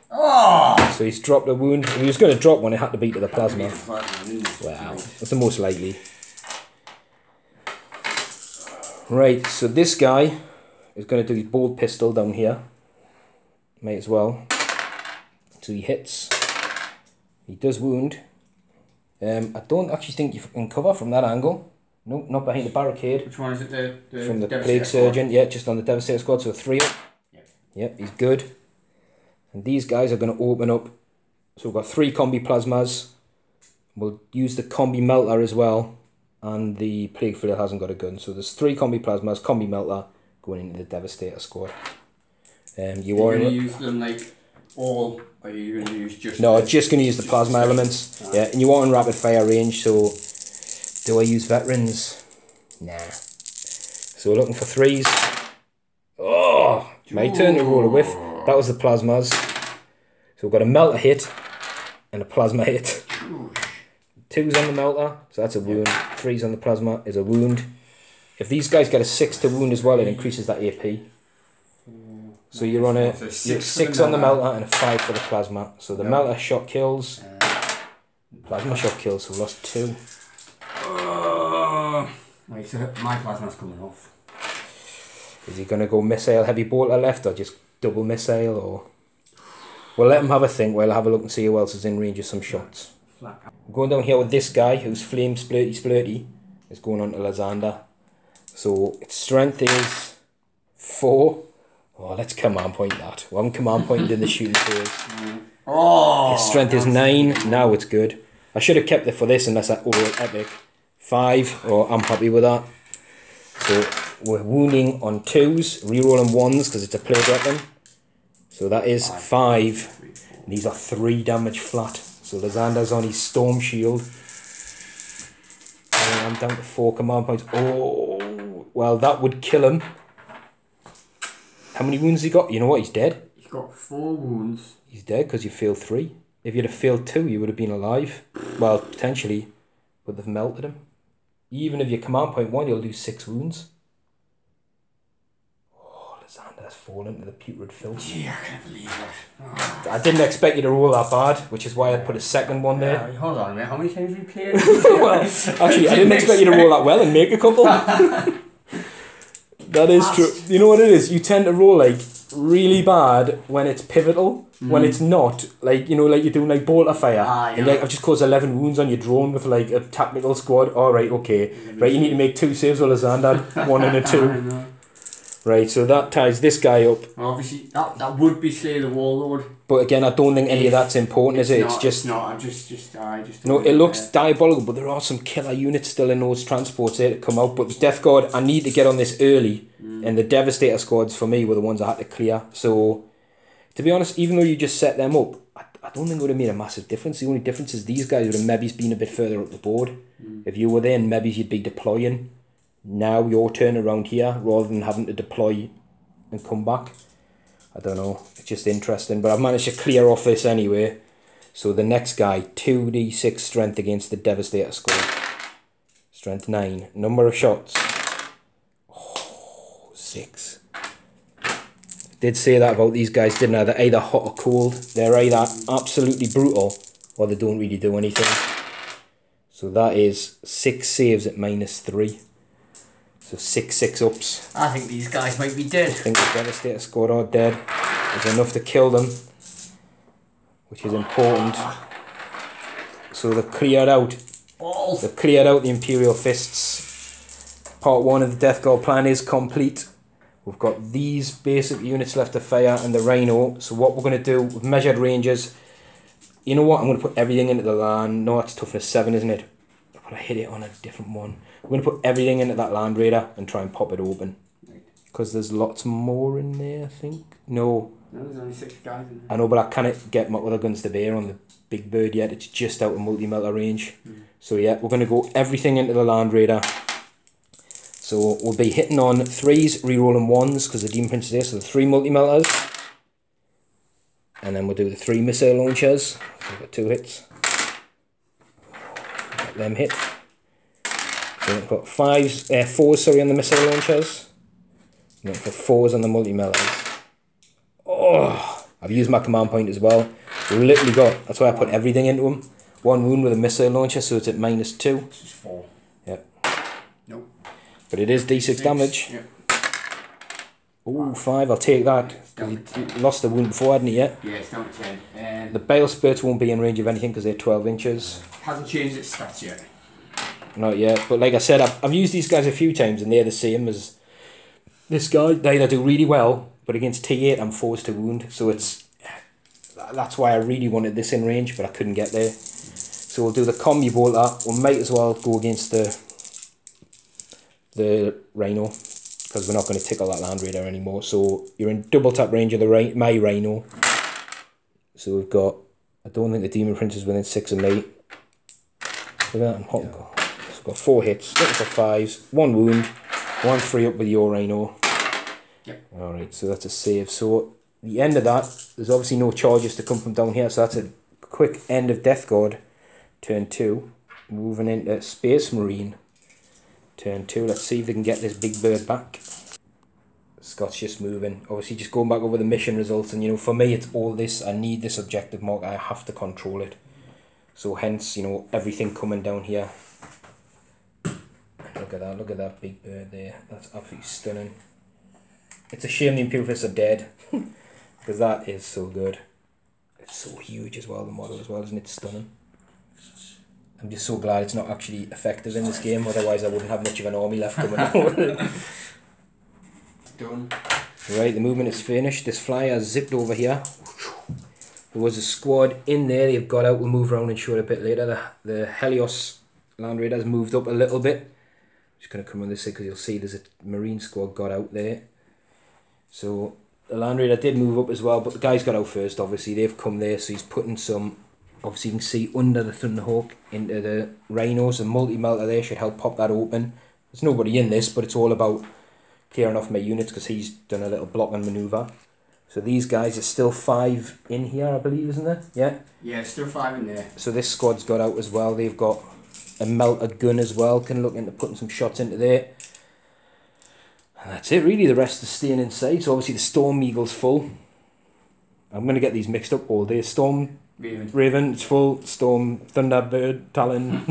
Oh! So he's dropped a wound. He was going to drop one, it had to be to the plasma. Wow, that's the most likely. Right, so this guy is going to do his bolt pistol down here. Might as well. So he hits. He does wound. I don't actually think you can cover from that angle. Nope, not behind the barricade. Which one is it? From the Plague Surgeon, yeah, just on the Devastator squad, so 3-up. Yep, he's good. And these guys are going to open up. So we've got 3 combi plasmas. We'll use the combi melter as well. And the Plague Flail hasn't got a gun. So there's 3 combi plasmas, combi melter, going into the Devastator squad. You are going to use them like all, or are you going to use just... No, just going to use the plasma elements. Right. Yeah, and you are in rapid fire range, so... Do I use veterans? Nah. So we're looking for 3s. Oh! My turn to roll a whiff. That was the plasmas. So we've got a melter hit and a plasma hit. 2s on the melter, so that's a wound. 3s on the plasma is a wound. If these guys get a 6 to wound as well, it increases that AP. So you're on a 6 on the melter and a 5 for the plasma. So the melter shot kills. Plasma shot kills, so we lost 2. Right, so my plasma's coming off. Is he going to go missile heavy bolter left, or just double missile, or... We'll let him have a think while I have a look and see who else is in range of some shots. I'm going down here with this guy who's flame splurty. Is going on to Lysander. So its strength is 4. Oh, let's command point that. We haven't command pointed in the shooting phase. Oh, its strength is 9. Now it's good. I should have kept it for this unless I roll epic. 5. Oh, I'm happy with that. So we're wounding on 2s, rerolling 1s because it's a plague weapon. So that is 5. And these are 3 damage flat. So Lysander's on his Storm Shield. And I'm down to 4 command points. Oh, well, that would kill him. How many wounds he got? You know what? He's dead. He's got 4 wounds. He's dead because you failed 3. If you'd have failed 2, you would have been alive. Well, potentially, but they've melted him. Even if you command point 1, you'll lose 6 wounds. Oh, Lysander's fallen into the putrid filth. Yeah, I can't believe that. Oh. I didn't expect you to roll that bad, which is why I put a second one there. Hold on a minute, how many times have you played? Well, actually, I didn't expect you to roll that well and make a couple. That is true. You know what it is? You tend to roll like really bad when it's pivotal. When it's not, like, you know, like you're doing like bolter fire. And like, I've just caused 11 wounds on your drone with like a tactical squad. Alright, okay. Right, you need to make 2 saves with Lysander. 1 and a 2. Right, so that ties this guy up. Obviously, that would be Slay the Warlord. But again, I don't think any of that's important, is it? It's just... No, I just No, it looks diabolical, but there are some killer units still in those transports there to come out. But the Death Guard, I need to get on this early. And the Devastator squads, for me, were the ones I had to clear. So... To be honest, even though you just set them up, I don't think it would have made a massive difference. The only difference is these guys would have maybe been a bit further up the board. If you were there, maybe you'd be deploying. Now your turn around here, rather than having to deploy and come back. I don't know. It's just interesting. But I've managed to clear off this anyway. So the next guy, 2d6 strength against the Devastator squad. Strength 9. Number of shots. Oh, 6. Did say that about these guys, didn't I? They're either hot or cold. They're either absolutely brutal or they don't really do anything. So that is 6 saves at -3. So 6 6-ups. I think these guys might be dead. I think the Devastator squad are dead. There's enough to kill them, which is important. So they've cleared out. Balls. They've cleared out the Imperial Fists. Part 1 of the Death Guard plan is complete. We've got these basic units left to fire and the Rhino. So what we're going to do, we've measured ranges. You know what? I'm going to put everything into the land. No, it's toughness 7, isn't it? I'm going to hit it on a different one. We're going to put everything into that Land Raider and try and pop it open. Because there's lots more in there, I think. No. No, there's only 6 guys in there. I know, but I can't get my other guns to bear on the big bird yet. It's just out of multi-melter range. So yeah, we're going to go everything into the Land Raider. So we'll be hitting on 3s, rerolling 1s because the Daemon Prince is there, so the 3 multi-melters. And then we'll do the 3 missile launchers. So we've got 2 hits. Let them hit. So we've got 4s on the missile launchers. And then we've got 4s on the multi-melters. Oh, I've used my command point as well. So we've literally got, that's why I put everything into them. 1 wound with a missile launcher, so it's at -2. This is 4. Yep. Nope. But it is D6 damage. Yep. Ooh, 5, I'll take that. He lost the wound before, hadn't he, yet? Yeah, it's down to 10. The Bale Spurts won't be in range of anything because they're 12 inches. Hasn't changed its stats yet. Not yet, but like I said, I've used these guys a few times and they're the same as this guy. They either do really well, but against T8 I'm forced to wound. So that's why I really wanted this in range, but I couldn't get there. So we'll do the combi bolter. We might as well go against the Rhino, because we're not going to tickle that Land Raider anymore. So you're in double tap range of my Rhino. So we've got, I don't think the Daemon Prince is within 6 of me. Look at that, I'm hot. So we've got 4 hits, looking for 5s, 1 wound, 1 free up with your Rhino. Yep. Alright, so that's a save. So the end of that, there's obviously no charges to come from down here, so that's a quick end of Death Guard. Turn 2, moving into Space Marine. Turn 2, let's see if they can get this big bird back. Scott's just moving, obviously just going back over the mission results, and you know, for me it's all this, I need this objective mark, I have to control it. So hence, you know, everything coming down here. Look at that big bird there, that's absolutely stunning. It's a shame the Imperial Fists are dead, because that is so good. It's so huge as well, the model as well, isn't it? Stunning. I'm just so glad it's not actually effective in this game, otherwise I wouldn't have much of an army left coming out. Done. Right, the movement is finished. This flyer has zipped over here. There was a squad in there, they've got out, we'll move around and show it a bit later. The Helios Land Raiders moved up a little bit. Just going to come on this side because you'll see there's a Marine squad got out there. So The Land Raider did move up as well, but the guys got out first, obviously. They've come there, so he's putting some... Obviously, you can see under the Thunderhawk into the Rhinos. A multi-melter there should help pop that open. There's nobody in this, but it's all about clearing off my units because he's done a little blocking manoeuvre. So these guys, are still 5 in here, I believe, isn't there? Yeah? Yeah, still 5 in there. So this squad's got out as well. They've got a melter gun as well. Can look into putting some shots into there. And that's it, really. The rest is staying inside. So obviously the Storm Eagle's full. I'm going to get these mixed up all day. Storm Raven, it's full. Storm Thunderbird, Talon.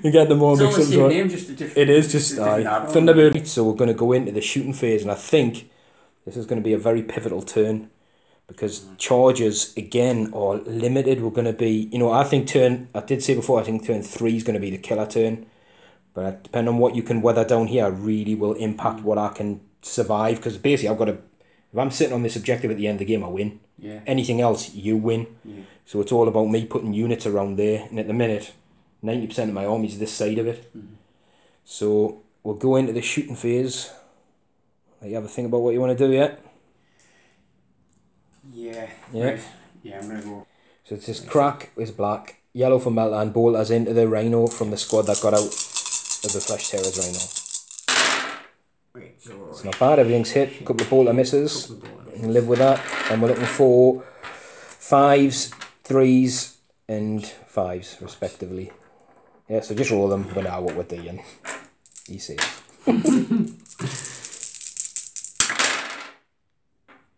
You get them all it's mixed up. It's all the same name, just a different... It is just Thunderbird. So we're going to go into the shooting phase, and I think this is going to be a very pivotal turn because charges, again, are limited. We're going to be, you know, I think I did say before, I think turn 3 is going to be the killer turn. But depending on what you can weather down here, really will impact what I can survive. Because basically, I've got to, if I'm sitting on this objective at the end of the game, I win. Yeah. Anything else, you win. Yeah. So it's all about me putting units around there. And at the minute, 90% of my army is this side of it. Mm-hmm. So we'll go into the shooting phase. You have a think about what you want to do yet? Yeah. Yeah. Right. Yeah, I'm gonna go. So it's just crack is black, yellow for melter, and bolters into the Rhino from the squad that got out of the Flesh Terrors Rhino. Wait, so it's not bad, everything's hit, a couple of bolter misses. And live with that. And we're looking for 5s, 3s, and 5s respectively. Yeah, so just roll them. We know what we're doing. You see it.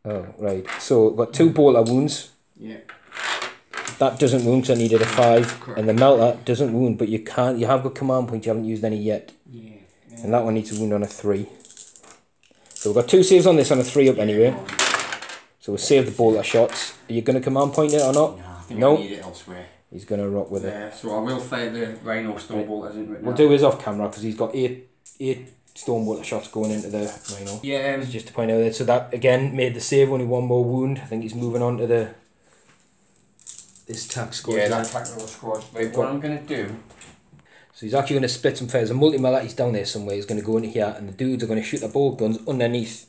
Oh, right. So we've got 2 bolter wounds. Yeah. That doesn't wound because I needed a 5. Correct. And the melter doesn't wound, but you have got command points, you haven't used any yet. Yeah. And that one needs a wound on a 3. So we've got 2 saves on this on a 3 up anyway. So we'll save the bolter shots. Are you going to command point it or not? No, I think I need it elsewhere. He's going to rock with it. Yeah, so I will fire the Rhino Storm Bolters into it now. We'll do his off camera because he's got 8 Storm Bolter shots going into the Rhino. Yeah. Just to point out that. So that again made the save, only 1 more wound. I think he's moving on to this tack squad. Yeah, that tactical squad. Wait, what I'm going to do... So he's actually going to split some fires. A multi-melter, he's down there somewhere. He's going to go into here and the dudes are going to shoot their bolt guns underneath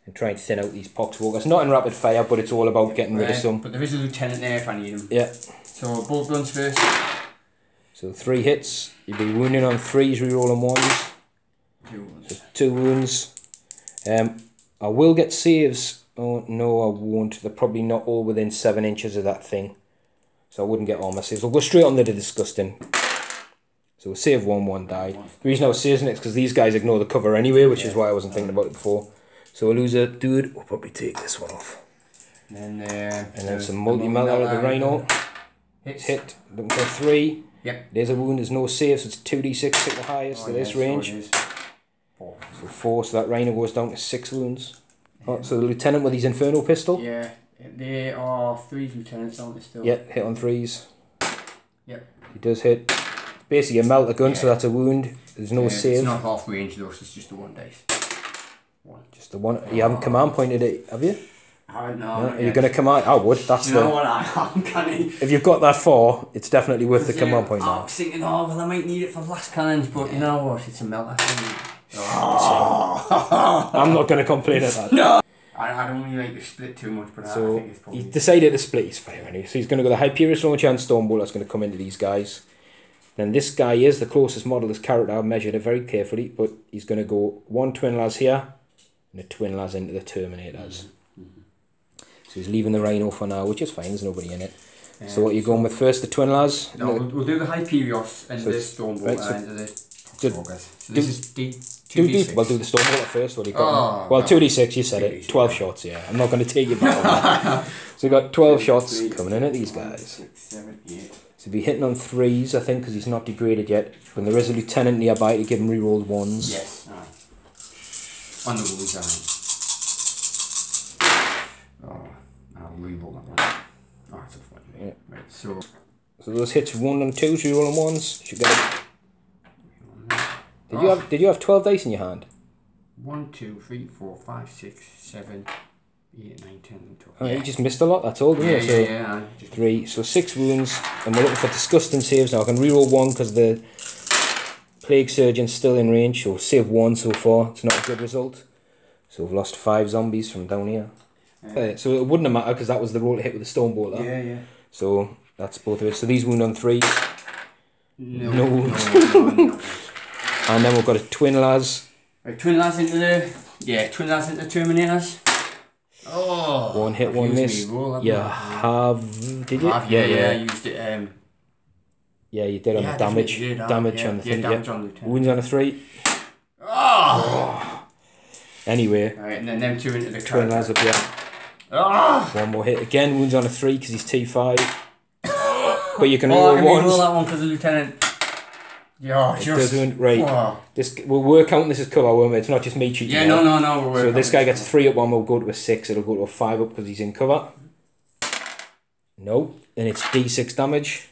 and try and thin out these poxwalkers. Not in rapid fire, but it's all about getting rid of some. But there is a lieutenant there if I need him. Yeah. So bolt guns first. So 3 hits. You'll be wounding on 3s, rerolling 1s. 2 wounds. So 2 wounds. I will get saves. Oh no, I won't. They're probably not all within 7 inches of that thing. So I wouldn't get all my saves. We'll go straight on to the disgusting. So we'll save 1 died. The reason I was saving it is because these guys ignore the cover anyway, which is why I wasn't thinking about it before. So we'll lose a dude. We'll probably take this one off. And then some multi-melter of the Rhino. Hit. Looking for 3. Yep. There's a wound. There's no save, so it's 2d6 at the highest to this range. So 4. So that Rhino goes down to 6 wounds. Oh, so the lieutenant with his Inferno pistol. Yeah. There are 3 lieutenants, aren't there still? Yeah, hit on 3s. Yep. He does hit. Basically a melter gun, so that's a wound. There's no save. It's not half range though, so it's just a 1 dice. 1. Just the 1. You haven't command pointed it, have you? I don't know. No? Are you going to command? I would. That's you know what I'm canny. If you've got that 4, it's definitely worth the command point now. I was thinking, well, I might need it for blast cannons, but you know what? It's a melter. I'm not going to complain at that. No. I don't really like to split too much, but so I think it's probably... He decided to split his fire anyway. So he's going to go the Hyperius Launcher and Stormbolt. That's going to come into these guys. Then this guy is the closest model, this character. I've measured it very carefully, but he's going to go 1 twin las here and a twin las into the Terminators. So he's leaving the Rhino for now, which is fine, there's nobody in it. So what are you going with first, the twin las? No, we'll do the Hyperios and the Stormbolt and the Poxwalkers. So this is D2D6. We'll do the Stormbolt first, what do you got? Well, 2d6, you said it. 12 shots, yeah. I'm not going to take you back on that. So we've got 12 shots coming in at these guys. 6, 7, 8. So he'll be hitting on 3s, I think, because he's not degraded yet. When there is a lieutenant nearby to give him rerolled 1s. Yes, on the wounds, I'll reroll that one. Oh, it's a funny. Yeah. Right, so those hits 1 and 2s, rerolling 1s. Should get it. Did you have 12 dice in your hand? 1, 2, 3, 4, 5, 6, 7, 8, 9, 10, and 12. Oh, you just missed a lot, that's all, didn't you? Yeah. 3, so 6 wounds, and we're looking for disgusting saves now. I can reroll 1 because the Plague Surgeon's still in range, so save 1 so far, it's not a good result. So we've lost 5 zombies from down here. So it wouldn't have mattered because that was the roll to hit with the stone bolter. Yeah, yeah. So that's both of it. So these wound on 3. No. And then we've got a twin las. Right, twin las into the Terminators. Oh. One hit, one miss. Did you? Yeah, I used it. Yeah, you did on the damage. Damage on the thing. Damage on the wounds on a 3. Oh. Anyway. Right, and then them 2 into the twin las up here. Oh. One more hit again. Wounds on a 3 because he's T5. But you can roll ones. Roll that one because the lieutenant. Yeah, right. Wow. We're counting this as cover, won't we? It's not just me cheating. Yeah, no. So this guy gets a 3 up one, we'll go to a 6, it'll go to a 5 up because he's in cover. No, and it's D6 damage.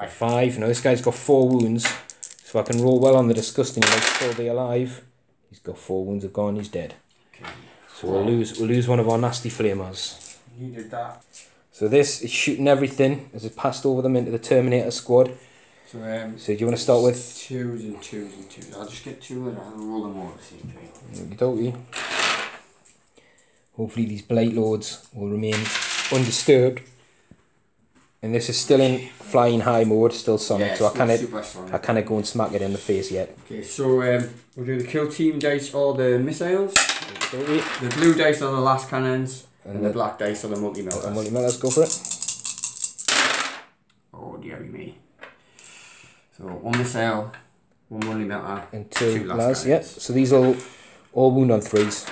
5. Now this guy's got 4 wounds, so if I can roll well on the disgusting, he'll still be alive. He's got 4 wounds, have gone, he's dead. Okay. So we'll lose one of our nasty flamers. You did that. So this is shooting everything as it passed over them into the Terminator squad. So do you want to start with 2s and 2s and 2s? I'll just get 2 and I'll roll them all the same thing. Hopefully these Blight Lords will remain undisturbed. And this is still in flying high mode, still Sonic, so I can't go and smack it in the face yet. Okay, so we'll do the kill team dice or the missiles. The blue dice are the last cannons, and the black dice are the multi-melters. Let's go for it. Oh dearie me. So 1 missile, 1 multi-melter, and 2 las. Yeah, so these are all wound on 3s.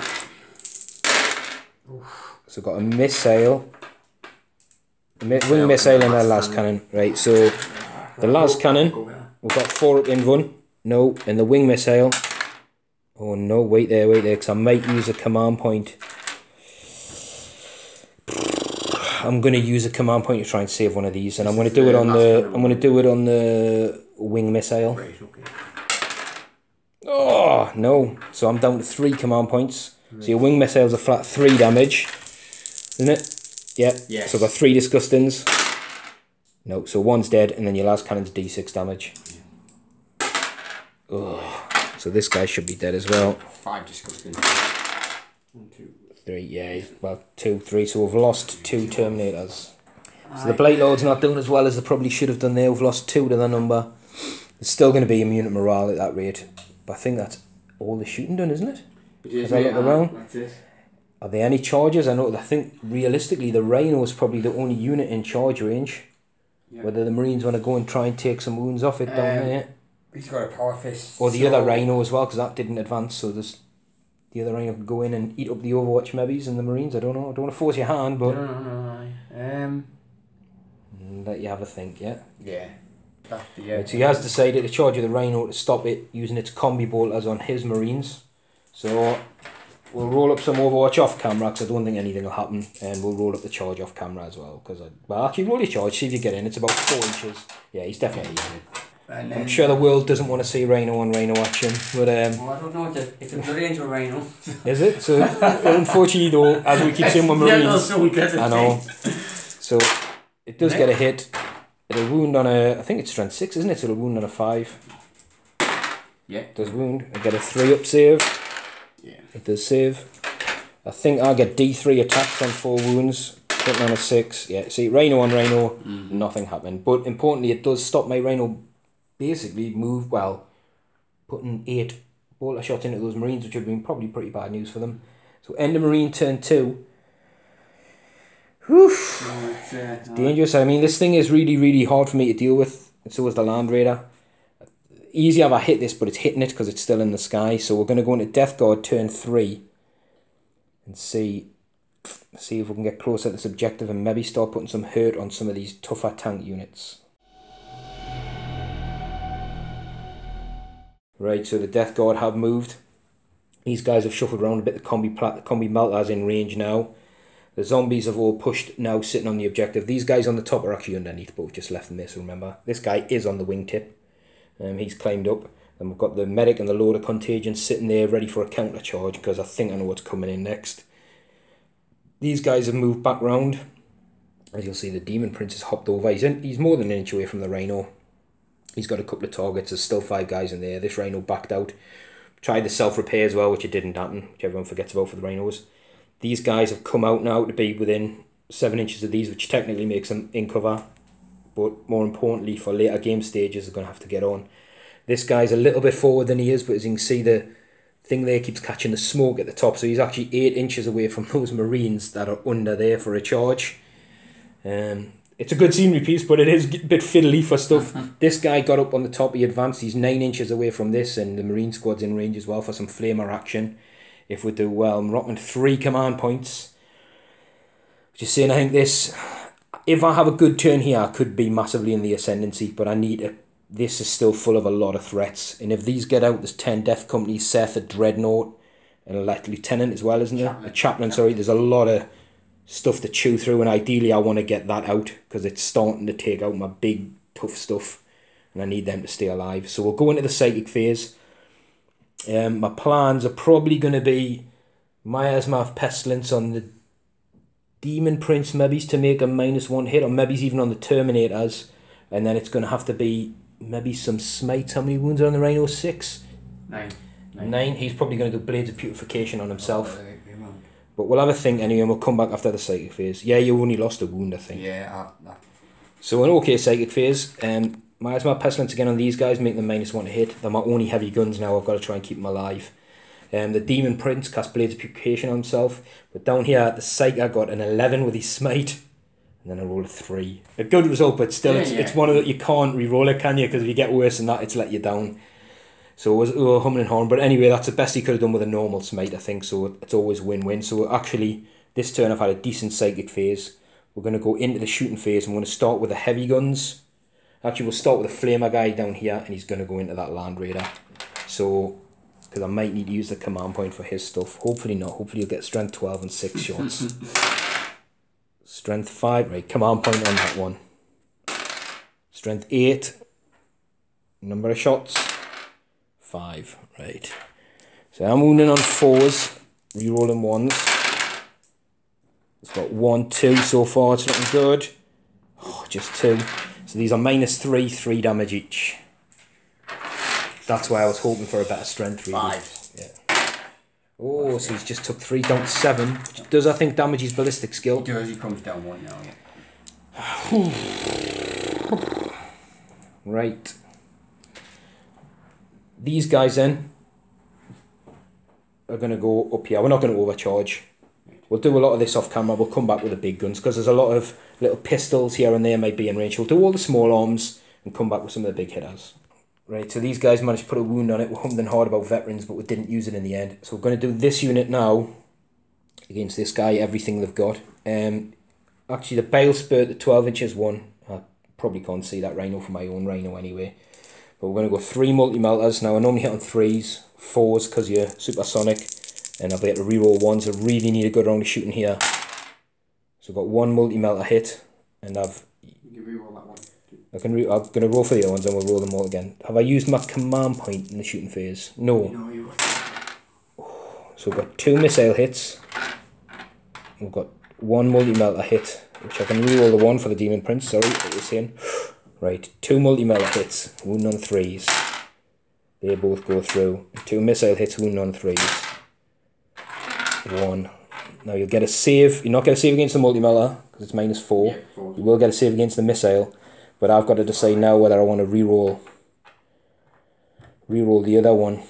So got a missile. Wing missile and a las cannon, right? So the las cannon, we've got 4 up in run, no, and the wing missile. Oh no! Wait there, because I might use a command point. I'm going to use a command point to try and save one of these, and I'm going to do it on the wing missile. Right, okay. Oh no! So I'm down to 3 command points. Right. So your wing missile's a flat 3 damage, isn't it? Yeah. Yes. So I've got 3 disgustings. No, so 1's dead, and then your last cannon's D6 damage. Oh, so this guy should be dead as well. 5 disgustings. 1, 2, 3. Yeah, well, 2, 3. So we've lost 2 Terminators. So the Blight Lord's not doing as well as they probably should have done there. We've lost 2 to their number. It's still going to be immune to morale at that rate. But I think that's all the shooting done, isn't it? As I look around. That's it. Are there any charges? I think realistically the Rhino is probably the only unit in charge range. Yeah. Whether the Marines want to go and try and take some wounds off it down there. He's got a power fist. Or the other Rhino as well, because that didn't advance, so there's the other Rhino could go in and eat up the Overwatch maybes and the Marines. I don't know. I don't want to force your hand, but No. Let you have a think, yeah? Yeah. Right, so he has decided to charge the Rhino to stop it using its combi bolters on his Marines. So we'll roll up some Overwatch off camera because I don't think anything will happen, and we'll roll up the charge off camera as well. Well, actually, roll your charge, see if you get in. It's about 4 inches. Yeah, he's definitely in. And I'm sure the world doesn't want to see Rhino on Rhino action, but well, I don't know if it's a range of Rhino. Is it? So unfortunately, though, as we keep saying with Marines, I know. So it does get a hit. It'll wound on I think it's strength 6, isn't it? So it'll wound on a 5. Yeah. It does wound. I get a 3 up save. Yeah. It does save. I think I'll get D3 attacks on 4 wounds. Hitting on a 6. Yeah, see, Rhino on Rhino, nothing happened. But importantly, it does stop my Rhino basically putting 8 bolter shots into those Marines, which have been probably pretty bad news for them. So end of Marine turn 2. Whew. It's dangerous. I mean, this thing is really, really hard for me to deal with, and so is the Land Raider. Easy if I hit this, but it's hitting it because it's still in the sky. So we're going to go into Death Guard turn 3 and see if we can get closer to this objective and maybe start putting some hurt on some of these tougher tank units. Right, so the Death Guard have moved. These guys have shuffled around a bit. The combi melters in range now. The zombies have all pushed now, sitting on the objective. These guys on the top are actually underneath, but we've just left them there, so remember. This guy is on the wingtip. He's climbed up. And we've got the medic and the load of contagion sitting there ready for a counter charge, because I think I know what's coming in next. These guys have moved back round. As you'll see, the Daemon Prince has hopped over. He's more than an inch away from the Rhino. He's got a couple of targets. There's still 5 guys in there. This Rhino backed out. Tried the self-repair as well, which it didn't happen, which everyone forgets about for the Rhinos. These guys have come out now to be within 7 inches of these, which technically makes them in cover. But more importantly, for later game stages, they're going to have to get on. This guy's a little bit forward than he is, but as you can see, the thing there keeps catching the smoke at the top. So he's actually 8 inches away from those Marines that are under there for a charge. It's a good scenery piece, but it is a bit fiddly for stuff. This guy got up on the top, he advanced, he's 9 inches away from this, and the Marine squad's in range as well for some flamer action. If we do well, I'm rocking 3 command points. Just saying, I think this, if I have a good turn here, I could be massively in the ascendancy, but I need to, this is still full of a lot of threats. And if these get out, there's 10 death companies, Seth, a dreadnought, and a lieutenant as well, isn't there? A chaplain, sorry. There's a lot of stuff to chew through, and ideally I want to get that out because it's starting to take out my big tough stuff and I need them to stay alive. So we'll go into the psychic phase. My plans are probably going to be Miasma Pestilence on the Daemon Prince maybe to make a -1 hit, or maybe even on the Terminators, and then it's going to have to be maybe some smites. How many wounds are on the Rhino? 6? 9. He's probably going to do Blades of Putrefaction on himself. But we'll have a think anyway, and we'll come back after the psychic phase. Yeah, you only lost a wound, I think. Yeah. So an okay psychic phase. Miasma Pestilence again on these guys, make them -1 to hit. They're my only heavy guns now. I've got to try and keep them alive. The Daemon Prince cast Blades of Putrefaction on himself. But down here at the psych, I got an 11 with his smite. And then I rolled a 3. A good result, but still, it's one of the, you can't re-roll it, can you? Because if you get worse than that, it's let you down. So it was humming and hawing. But anyway, that's the best he could have done with a normal smite, I think. So it's always win-win. So actually, this turn I've had a decent psychic phase. We're going to go into the shooting phase. I'm going to start with the heavy guns. Actually, we'll start with a flamer guy down here, and he's going to go into that Land Raider. So, because I might need to use the command point for his stuff. Hopefully not. Hopefully he'll get strength 12 and 6 shots. Strength 5. Right, command point on that one. Strength 8. Number of shots. 5. Right. So I'm wounding on 4s. Rerolling 1s. It's got 1, 2 so far. It's looking good. Oh, just 2. So these are -3, 3 damage each. That's why I was hoping for a better strength, really. 5. Yeah. Oh, so he's just took 3 down to 7, which does, I think, damage his ballistic skill. He does, he comes down 1 now, yeah. Right. These guys then are going to go up here. We're not going to overcharge. We'll do a lot of this off camera. We'll come back with the big guns because there's a lot of little pistols here and there might be in range. We'll do all the small arms and come back with some of the big hitters. Right, so these guys managed to put a wound on it. We're humming hard about veterans, but we didn't use it in the end. So we're going to do this unit now against this guy, everything they've got. Actually, the Bale Spurt, the 12 inches one. I probably can't see that Rhino for my own Rhino anyway. But we're going to go 3 multi-melters. Now I normally hit on 3s, 4s because you're supersonic. And I'll be able to reroll 1s. I really need a good round of shooting here. So I've got 1 multi-melter hit. And I've... You can reroll that one. I'm going to roll for the other ones and we'll roll them all again. Have I used my command point in the shooting phase? No. No, you So we've got 2 missile hits. We've got 1 multi-melter hit. Which I can reroll the 1 for the Daemon Prince. Sorry, what you're saying. Right, 2 multi-melter hits, wound on 3s. They both go through. 2 missile hits, wound on 3s. 1. Now you'll get a save. You're not going to save against the multi-melter because it's -4. Yeah, 4. You will get a save against the missile, but I've got to decide now whether I want to reroll the other one.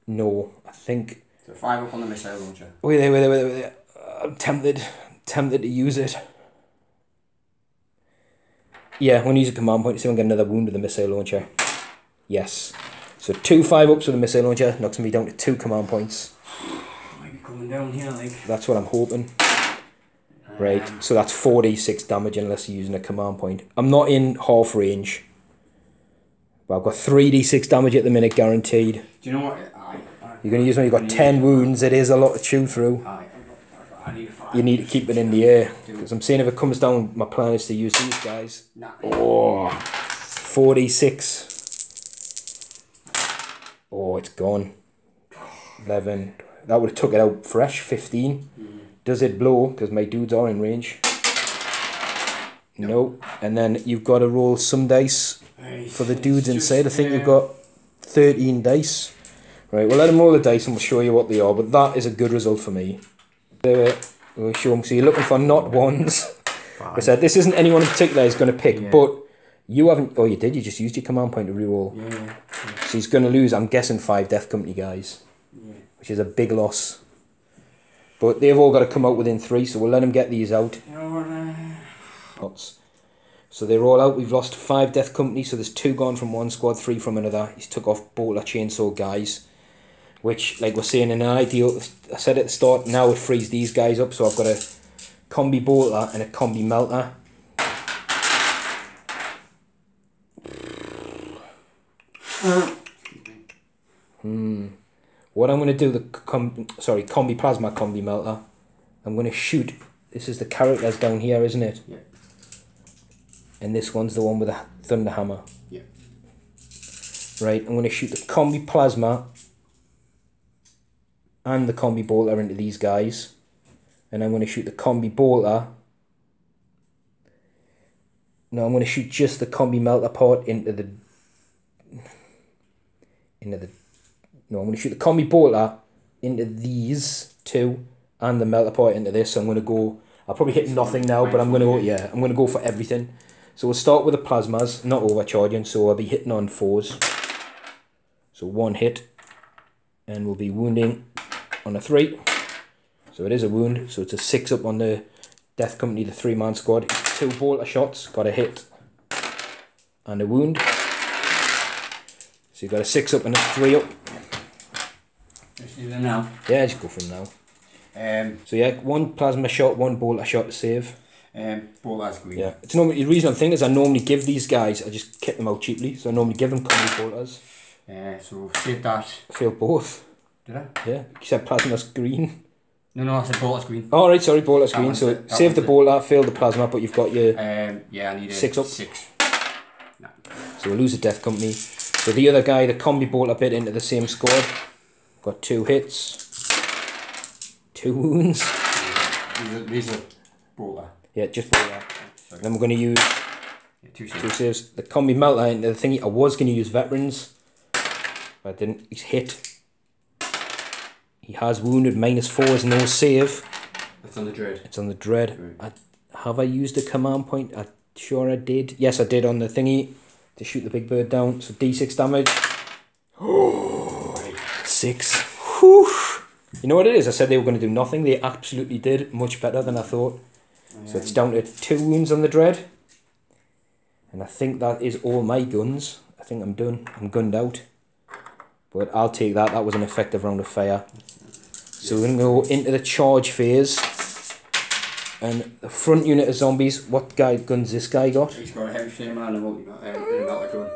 No, I think. So 5 up on the missile launcher. Wait there. I'm tempted to use it. Yeah, I'm going to use a command point to see if I can get another wound with the missile launcher. Yes. So 2 5-ups with the missile launcher knocks me down to 2 command points. Might be coming down here, like. That's what I'm hoping. Right, so that's 46 damage unless you're using a command point. I'm not in half range. But I've got 3d6 damage at the minute guaranteed. Do you know what? You're going to use when you've got 10 wounds. It is a lot to chew through. I need a 5. You need to keep it in the air. Because I'm saying if it comes down, my plan is to use these guys. Nah. Oh, 46. Oh, it's gone. 11. That would have took it out fresh. 15. Does it blow? Because my dudes are in range. No. And then you've got to roll some dice for the dudes inside. I think you've got 13 dice. Right, we'll let them roll the dice and we'll show you what they are, but that is a good result for me. We'll show them. So you're looking for not ones. Like I said, this isn't anyone in particular is going to pick, but you haven't... Oh, you did? You just used your command point to reroll. Yeah. So he's going to lose, I'm guessing, 5 Death Company guys, which is a big loss. But they've all got to come out within 3, so we'll let them get these out. So they're all out. We've lost 5 Death Company, so there's 2 gone from one squad, 3 from another. He's took off Bolter Chainsaw guys, which, like we're saying, in an ideal... I said at the start, now it frees these guys up, so I've got a Combi Bolter and a Combi Melter. What I'm going to do, the Combi Plasma Combi Melter, I'm going to shoot... This is the characters down here, isn't it? Yeah. And this one's the one with the Thunder Hammer. Yeah. Right, I'm going to shoot the Combi Plasma and the Combi Bolter into these guys. And I'm going to shoot the Combi Bolter. No, I'm going to shoot just the Combi Melter part into the... No, I'm going to shoot the Combi Bolter into these 2 and the Melter part into this. So I'm going to go... I'll probably hit nothing now, but I'm going to go... Yeah, I'm going to go for everything. So we'll start with the Plasmas, not overcharging, so I'll be hitting on 4s. So 1 hit, and we'll be wounding on a 3. So it is a wound, so it's a 6 up on the Death Company, the 3-man squad. 2 bolter shots, got a hit, and a wound. So you've got a 6 up and a 3 up. Let's do that now. Yeah, just go from now. So yeah, 1 plasma shot, 1 bolter shot to save. Bolter's green. Yeah, it's normally, the reason I'm thinking is I normally give these guys, I just kit them out cheaply, so I normally give them Combi Bolters. So save that. I failed both. Did I? Yeah, you said plasma's green. No, I said bolter's green. Oh right, sorry, bolter's green. So save the bolter, fail the plasma, but you've got your yeah, I need a 6 up. 6. No. So we'll lose a Death Company. So the other guy, the Combi Bolter bit into the same squad. Got 2 hits, 2 wounds. These are bolter. Yeah, just bolter. And then we're going to use 2 2 saves. The Combi Melter into the thingy. I was going to use veterans, but I didn't. He's hit. He has wounded, -4 is no save. It's on the dread. It's on the dread. Right. Have I used a command point? I'm sure I did. Yes, I did on the thingy to shoot the big bird down. So D6 damage. Oh, 6. Whew. You know what it is? I said they were going to do nothing. They absolutely did. Much better than I thought. So it's down to 2 wounds on the dread. And I think that is all my guns. I think I'm done. I'm gunned out. But I'll take that. That was an effective round of fire. So we're going to go into the charge phase. And the front unit of zombies, what guns this guy got? He's got a heavy flamer and a melter gun.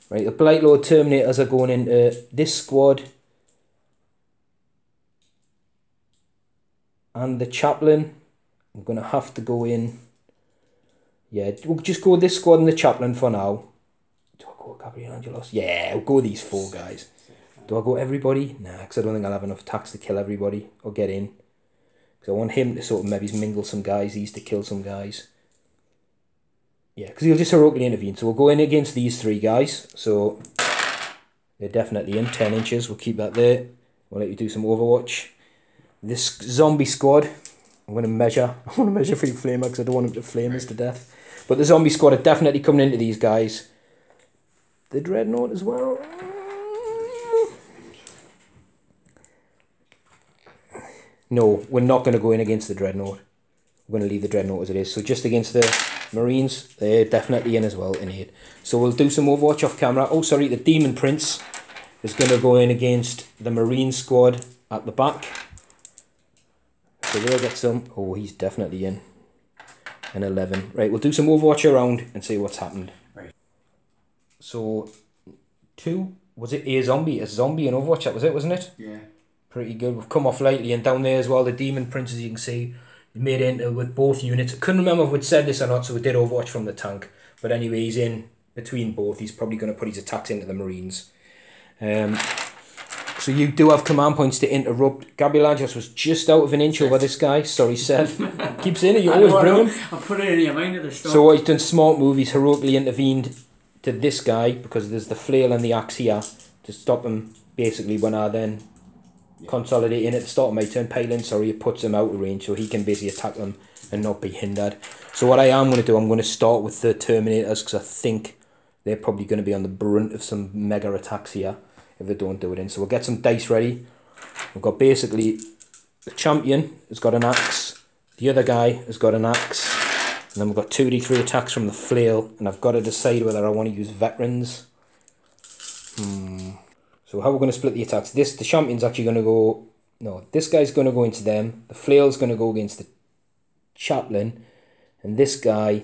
Right, the Blight Lord Terminators are going into this squad. And the Chaplain, I'm going to have to go in. Yeah, we'll just go this squad and the Chaplain for now. Do I go Gabriel Angelos? Yeah, I'll go these 4 guys. Do I go everybody? Nah, because I don't think I'll have enough attacks to kill everybody or get in. Because I want him to sort of maybe mingle some guys, these to kill some guys. Yeah, because he'll just heroically intervene. So we'll go in against these 3 guys. So they're definitely in 10 inches. We'll keep that there. We'll let you do some Overwatch. This zombie squad, I'm going to measure. I want to measure for your flamer because I don't want him to flame us to death. But the zombie squad are definitely coming into these guys. The Dreadnought as well. No, we're not going to go in against the Dreadnought. We're going to leave the Dreadnought as it is. So just against the Marines, they're definitely in as well, in 8. So we'll do some Overwatch off camera. Oh, sorry, the Daemon Prince is going to go in against the Marine squad at the back. So they'll get some. Oh, he's definitely in. An 11. Right, we'll do some Overwatch around and see what's happened. Right. So, 2, was it a zombie in Overwatch? That was it, wasn't it? Yeah. Pretty good. We've come off lightly, and down there as well, the Daemon Prince, as you can see, made into with both units. I couldn't remember if we'd said this or not, so we did Overwatch from the tank. But anyway, he's in between both. He's probably going to put his attacks into the Marines. So you do have command points to interrupt. Gabriel Angelos was just out of an inch over this guy. Sorry, Seth. Keep saying it, you always bring him. I'll put it in your mind at the start. So what he's done, smart move, he's heroically intervened to this guy, because there's the flail and the axe here, to stop him basically when I then consolidate in at the start of my turn. Pile in, sorry, it puts him out of range, so he can basically attack them and not be hindered. So what I am going to do, I'm going to start with the Terminators because I think they're probably going to be on the brunt of some mega attacks here if they don't do it in. So we'll get some dice ready. We've got basically the champion has got an axe, the other guy has got an axe, and then we've got 2d3 attacks from the flail, and I've got to decide whether I want to use veterans. So how we're going to split the attacks. The champion's actually going to go... No, this guy's going to go into them. The flail's going to go against the chaplain. And this guy...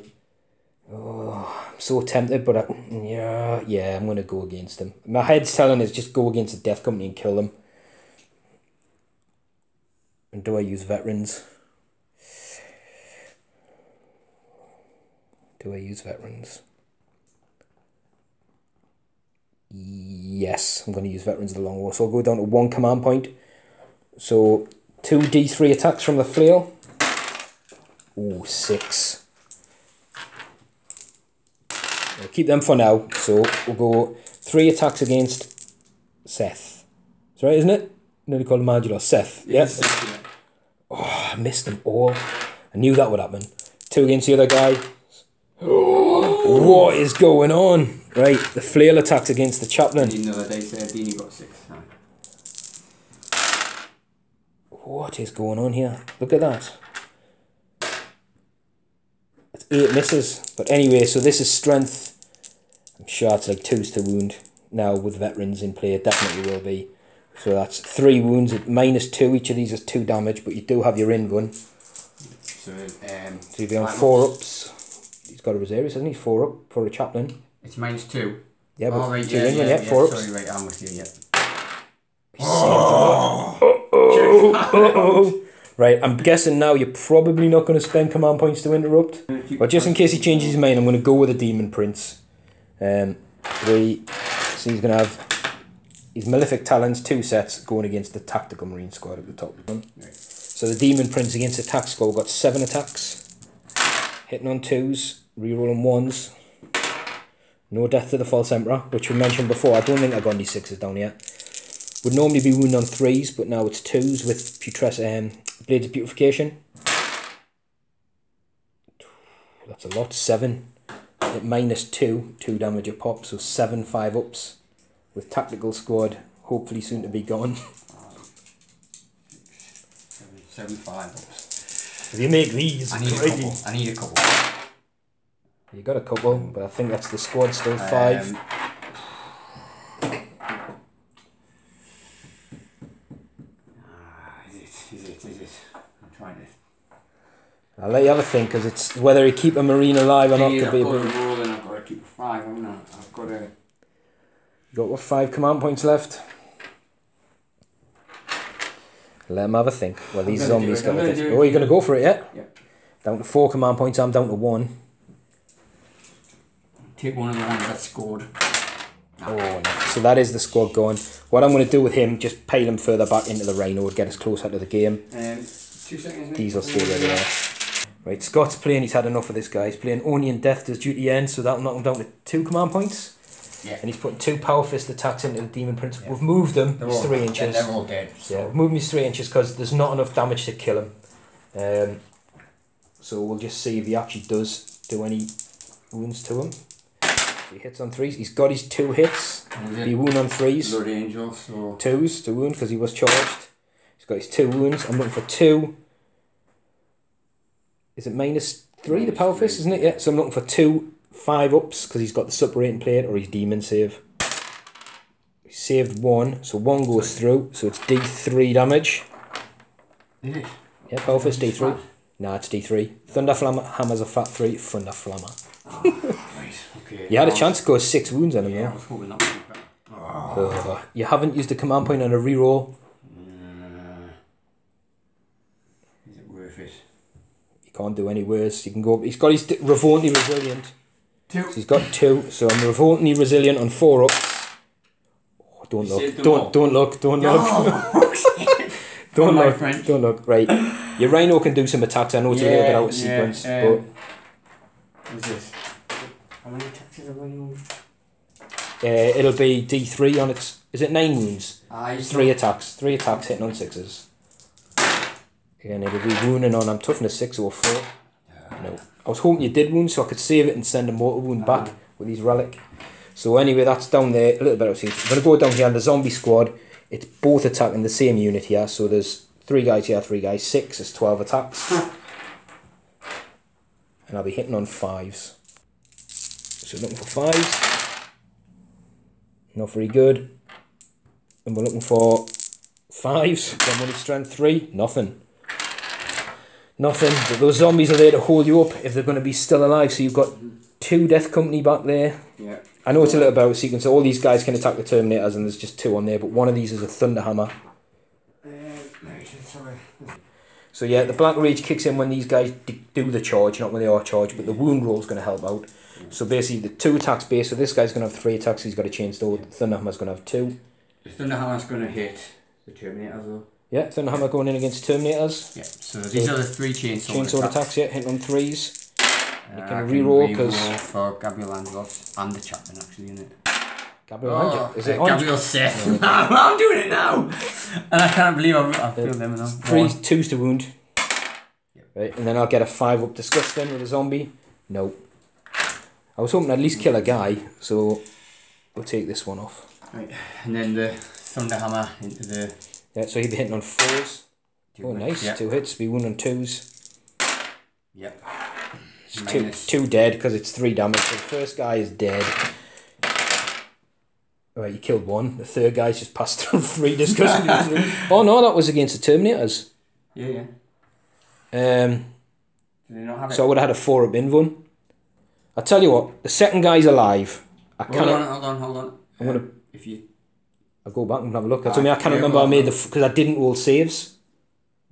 Oh, I'm so tempted, but yeah, I'm going to go against him. My head's telling us just go against the Death Company and kill them. And do I use veterans? Do I use veterans? Yes, I'm going to use veterans of the long war. So I'll go down to 1 command point. So 2d3 attacks from the flail. Ooh, 6. I'll keep them for now. So we'll go 3 attacks against Seth. That's right, isn't it? Nearly called him Angelo. Seth. Yes. Yeah. Oh, I missed them all. I knew that would happen. 2 against the other guy. What is going on? Right, the flail attacks against the chaplain. Another day said Dean, you got 6. What is going on here? Look at that. That's 8 misses. But anyway, so this is strength. I'm sure it's like 2s to wound. Now with veterans in play, it definitely will be. So that's 3 wounds at -2. Each of these is 2 damage, but you do have your in-gun. So you'll be on 4 ups. He's got a reservist, hasn't he? 4 up for a chaplain. It's -2. Yeah, but right, 4 ups. Sorry, right, I'm with you, yeah. Right, I'm guessing now you're probably not going to spend command points to interrupt. But just in case he changes his mind, I'm going to go with the Daemon Prince. 3. So he's going to have his Malefic Talons, 2 sets, going against the Tactical Marine squad at the top. Right. So the Daemon Prince against the attack squad got 7 attacks. Hitting on 2s, rerolling 1s. No death to the False Emperor, which we mentioned before. I don't think I've got any 6s down yet. Would normally be wound on 3s, but now it's 2s with Blades of Putrefaction. That's a lot. 7 at -2, 2 damage a pop, so 7 5 ups with Tactical Squad, hopefully soon to be gone. 7 5 ups. If you make these, I need a couple. You got a couple, but I think that's the squad still 5. Is it? I'm trying to. I'll let you have a think, because it's whether you keep a Marine alive or not. I've got to roll and I've got to keep 5, haven't I? I've got to. You got what, 5 command points left? Let him have a think. Well, these zombies got it. Oh, you're going to go for it, yeah? Yeah. Down to 4 command points, I'm down to 1. Take one of the ones that scored. Oh, no. So that is the squad going. What I'm going to do with him, just pile him further back into the Rhino, get us closer to the game. 2 seconds. These will stay where they are. Right, Scott's playing, he's had enough of this guy. He's playing Oni and Death does duty end, so that'll knock him down to 2 command points. Yeah. And he's putting 2 Power Fist attacks into the Demon Prince. Yeah. We've moved them 3 inches. They're all dead. So. Yeah, we've moved them 3 inches because there's not enough damage to kill him. So we'll just see if he actually does do any wounds to him. He hits on 3s. He's got his 2 hits. He wound on 3s. Blood Angel, so 2s to wound because he was charged. He's got his 2 wounds. I'm looking for 2. Is it -3 the Power Fist, isn't it? Yeah. So I'm looking for 2 5 ups because he's got the suppurating plate or his demon save. He saved 1, so 1 goes through. So it's D3 damage. Is it? Yeah, Power Fist D3. Nah, it's D3. Thunder Hammer's a fat 3. Thunder Flammer. Oh, right, okay. You had a chance to go 6 wounds on him, yeah. though. I was hoping that would be better. You haven't used a command point on a reroll. Is it worth it? You can't do any worse. You can go. He's got his Revoltantly Resilient. 2. So he's got 2. So I'm Revoltantly Resilient on 4 ups. Oh, don't look. Don't look. Don't look. Don't look. Don't look. Right. Your Rhino can do some attacks. I know it's a little bit out of sequence, but. What is this? How many attacks is a Rhino? It'll be D3 on its... Is it 9 wounds? 3 attacks. 3 attacks hitting on 6s. Again, it'll be wounding on... I'm toughness 6 or 4. No. I was hoping you did wound so I could save it and send a mortal wound back with his relic. So anyway, that's down there. A little bit of things. I'm going to go down here on the zombie squad. It's both attacking the same unit here. So there's 3 guys here, 3 guys. 6 is 12 attacks. And I'll be hitting on 5s. So looking for 5s. Not very good. And we're looking for 5s. Got money strength 3. Nothing. Nothing. But those zombies are there to hold you up if they're going to be still alive. So you've got 2 death company back there. Yeah. I know it's a little bit out of sequence. So all these guys can attack the Terminators and there's just 2 on there. But one of these is a Thunderhammer. So yeah, the Black Rage kicks in when these guys do the charge, not when they are charged. But the wound roll is going to help out. So basically the 2 attacks base. So this guy's going to have 3 attacks. So he's got a chainsaw. The Thunderhammer's going to have 2. The Thunderhammer's going to hit the Terminators though. Yeah, Thunderhammer going in against Terminators. Yeah, so these are the 3 chainsaw attacks. Yeah, hitting on 3s. You can reroll because for Gabriel and the chaplain actually in it. Gabriel is it Gabriel Seth? No, I'm doing it now, and I can't believe I feel them now. 2s to wound. Yep. Right, and then I'll get a 5 up disgusting with a zombie. No. I was hoping to at least kill a guy, so we'll take this one off. Right, and then the Thunderhammer into the... Yeah, so he'll be hitting on 4s. Oh, nice. Yep. 2 hits. Be wounding on 2s. Yep. Two dead because it's 3 damage. So the first guy is dead. Alright, you killed 1. The third guy's just passed through 3 disgusting. Oh no, that was against the Terminators. Yeah. Did they not have it? So I would have had a 4 up invuln. I'll tell you what, the second guy's alive. Hold on. I'm gonna... If you... I'll go back and have a look. I can't remember I made the... Because I didn't roll saves.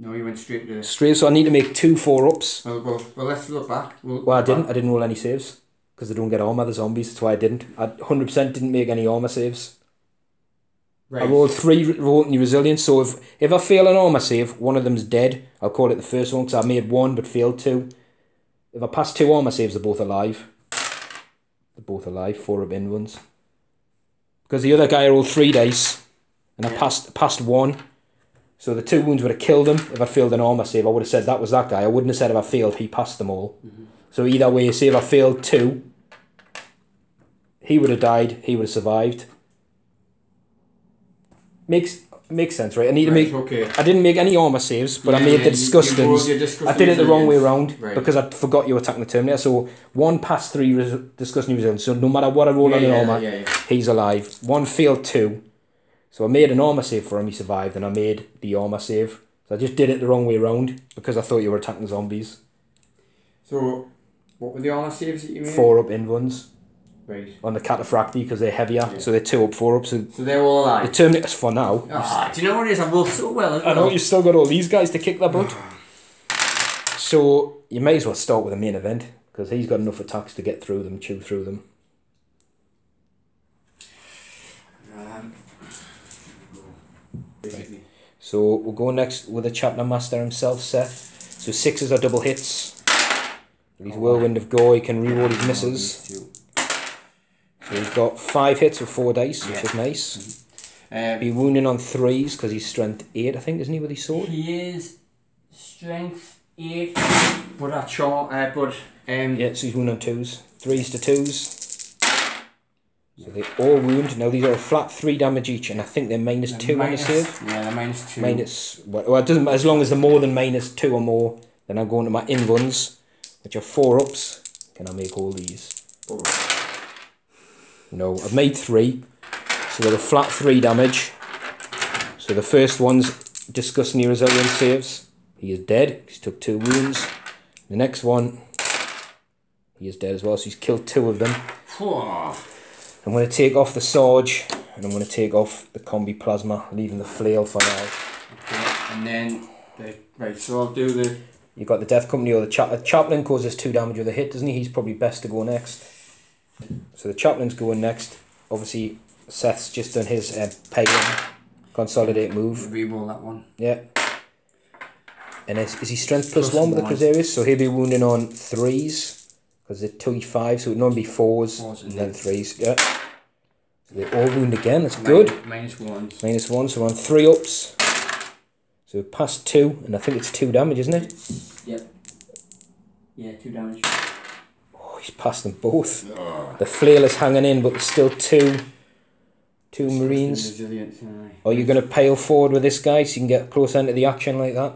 No, you went straight to... Straight, so I need to make 2 4-ups. Well, let's look back. I didn't roll any saves. Because they don't get armour, the zombies, that's why I didn't. I 100% didn't make any armour saves. Right. I rolled 3 revolting resilience, so if I fail an armour save, one of them's dead. I'll call it the first one, because I made 1 but failed 2. If I pass 2 armour saves, they're both alive. They're both alive, 4 up invulns. Because the other guy rolled 3 dice, and I passed 1. So the 2 wounds would have killed him. If I failed an armour save, I would have said that was that guy. I wouldn't have said if I failed, he passed them all. So either way, say if I failed 2, he would have died, he would have survived. Makes sense, right? I need to make... Okay. I didn't make any armour saves, but I made the disgustings. I did it the wrong way around because I forgot you were attacking the Terminator. So 1 passed 3 disgusting resilience. So no matter what I roll on an armour, he's alive. 1 failed 2. So I made an armour save for him, he survived, and I made the armour save. So I just did it the wrong way around because I thought you were attacking zombies. So, what were the armour saves that you made? 4 up invulns. Right. On the cataphracti because they're heavier, so they're 2 up, 4 up. So they're all alive? The Terminators for now. Do you know what it is? I rolled so well. I know, you've still got all these guys to kick their butt. So you may as well start with the main event because he's got enough attacks to get through them, chew through them. Right. So we'll go next with the Chapter Master himself, Seth. So 6s are double hits. He's Whirlwind of Gore, he can reroll his misses. So he's got 5 hits with 4 dice, which is nice. Be wounding on 3s because he's strength 8, I think, isn't he, with his sword? He is strength 8, but yeah, so he's wounding on 2s. 3s to 2s. So they all wound. Now these are a flat 3 damage each, and I think they're -2 on the save. Yeah, they're -2. Well, it doesn't. As long as they're more than -2 or more, then I'm going to my invulns, which are 4 ups. Can I make all these? No, I've made 3. So they're a flat 3 damage. So the first one's disgustingly resilient saves. He is dead. He's took 2 wounds. The next one, he is dead as well. So he's killed 2 of them. I'm going to take off the Sarge, and I'm going to take off the Combi Plasma, leaving the Flail for now. Okay, and then, right, so I'll do the... You've got the Death Company or the Chaplain causes 2 damage with a hit, doesn't he? He's probably best to go next. So the Chaplain's going next. Obviously, Seth's just done his pagan consolidate move. Reroll that one. Yeah. And is he strength +1 with the Crusaders? So he'll be wounding on 3s. Because they're 2e5, so it would normally be 4s and then 3s. Yeah. So they all wound again, that's good. -1. -1, so we're on 3 ups. So we're past 2, and I think it's 2 damage, isn't it? Yep. Yeah, 2 damage. Oh, he's passed them both. The flail is hanging in, but there's still two Marines. Are you going to pale forward with this guy so you can get closer into the action like that?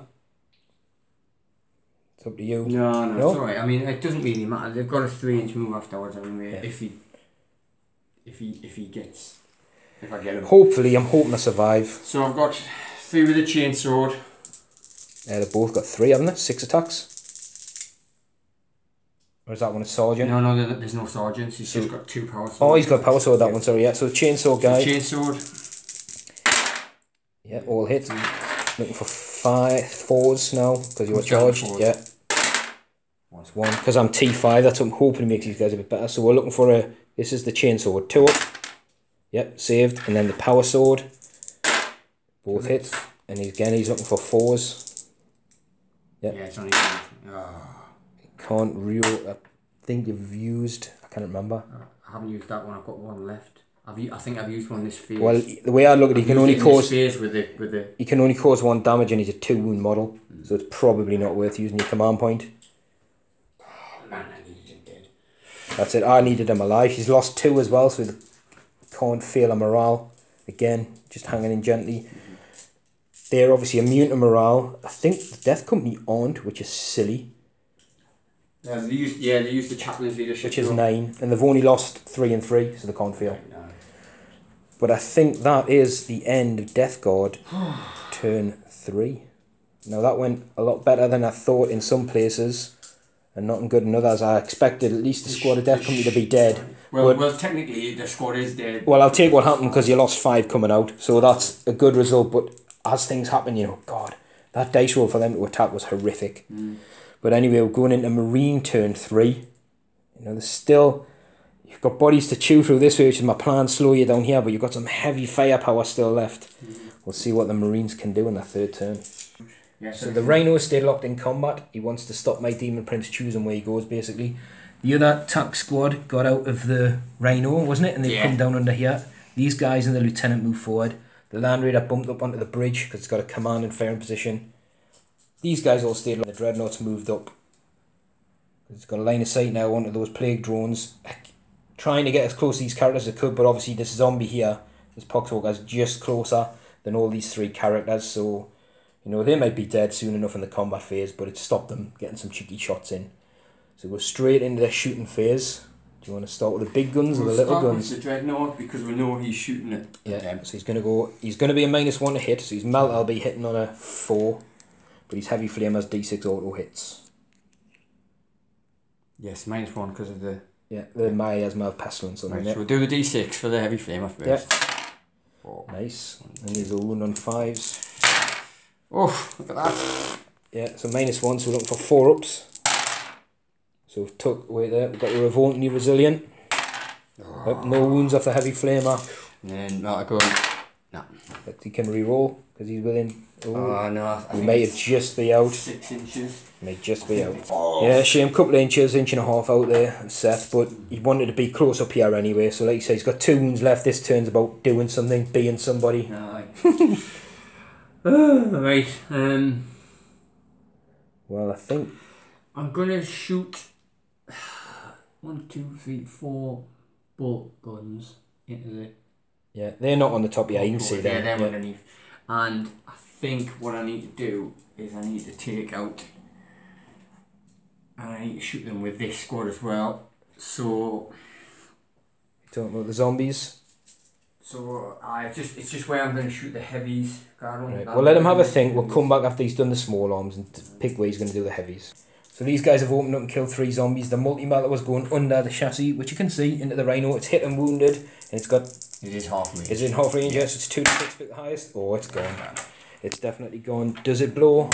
It's up to you. No, it's alright. I mean, it doesn't really matter. They've got a 3-inch move afterwards anyway. Yeah. If I get him. Hopefully, I'm hoping to survive. So I've got 3 with a chainsword. Yeah, they've both got 3, haven't they? 6 attacks. Or is that one a sergeant? No, there's no sergeants. He's just got 2 power swords. Oh, he's got a power sword, that one, sorry, yeah. So chainsaw guy. So chainsword. Yeah, all hit. Looking for 4s now, because you were charged. Yeah. That's 1. Because I'm T5, that's what I'm hoping to make these guys a bit better. So we're looking for a... This is the chainsaw. 2 up. Yep, saved. And then the power sword. Both hit. And he's looking for 4s. Yep. Yeah, it's only... Can't reroll. I think you've used... I can't remember. I haven't used that one. I've got 1 left. I think I've used 1 this phase. Well, the way I look at it, he can only cause... He can only cause 1 damage and he's a 2 wound model. So it's probably not worth using your command point. Oh man, I needed him dead. That's it. I needed him alive. He's lost 2 as well, so he can't feel a morale. Again, just hanging in gently. They're obviously immune to morale. I think the Death Company aren't, which is silly. Yeah, they used the chaplain's leadership. Which is 9, and they've only lost 3 and 3, so they can't feel. Right, no. But I think that is the end of Death Guard turn 3. Now that went a lot better than I thought in some places, and not good in others. I expected at least the squad of Death Company to be dead. Well, technically the squad is dead. Well, I'll take what happened because you lost 5 coming out, so that's a good result. But as things happen, you know, God, that dice roll for them to attack was horrific. But anyway, we're going into Marine turn 3. You know, there's still... You've got bodies to chew through this way, which is my plan, slow you down here, but you've got some heavy firepower still left. We'll see what the Marines can do in their 3rd turn. Yeah, so the Rhino stayed locked in combat. He wants to stop my Demon Prince choosing where he goes, basically. The other attack squad got out of the Rhino, wasn't it? And they come down under here. These guys and the Lieutenant move forward. The Land Raider bumped up onto the bridge because it's got a command and firing position. These guys all stayed. The Dreadnoughts moved up. It's got a line of sight now onto those plague drones. Trying to get as close to these characters as I could, but obviously this zombie here, this Poxhawk, is just closer than all these 3 characters. So, you know, they might be dead soon enough in the combat phase, but it stopped them getting some cheeky shots in. So go straight into the shooting phase. Do you want to start with the big guns or the little guns? With the Dreadnought, because we know he's shooting it. Yeah, so he's going to be a -1 to hit, so his melt I'll be hitting on a 4. But his heavy flame has D6 auto hits. Yes, -1 because of the... Yeah, the miasma of pestilence on right, it. so we'll do the D6 for the heavy flame first. Yeah. 4. Nice. And he's a wound on 5s. Oh, look at that. Yeah, so -1, so we're looking for 4 ups. So we've took away there. We've got your Revolt and your Resilient. No wounds off the heavy flamer. And then not going. No. But he can re-roll because he's within. Oh no. He may just be out. 6 inches. May just be out. Yeah, shame, couple of inches, 1.5 out there, Seth, but he wanted to be close up here anyway. So like you say, he's got 2 wounds left. This turn's about doing something, being somebody. Right. Well, I think I'm gonna shoot 1, 2, 3, 4 bolt guns into the... Yeah, they're not on the top yet, you can see them. Yeah, they're underneath. And I think what I need to do is I need to take out... And I need to shoot them with this squad as well. So... You're talking about the zombies? So it's just where I'm going to shoot the heavies. Right. We'll let him have a think. We'll come back after he's done the small arms and pick where he's going to do the heavies. So these guys have opened up and killed 3 zombies. The multi-melter was going under the chassis, which you can see, into the Rhino. It's hit and wounded, and it's got... It is half range. It's in half range, yes. It's 2 to 6 bit the highest. Oh, it's gone. It's definitely gone. Does it blow?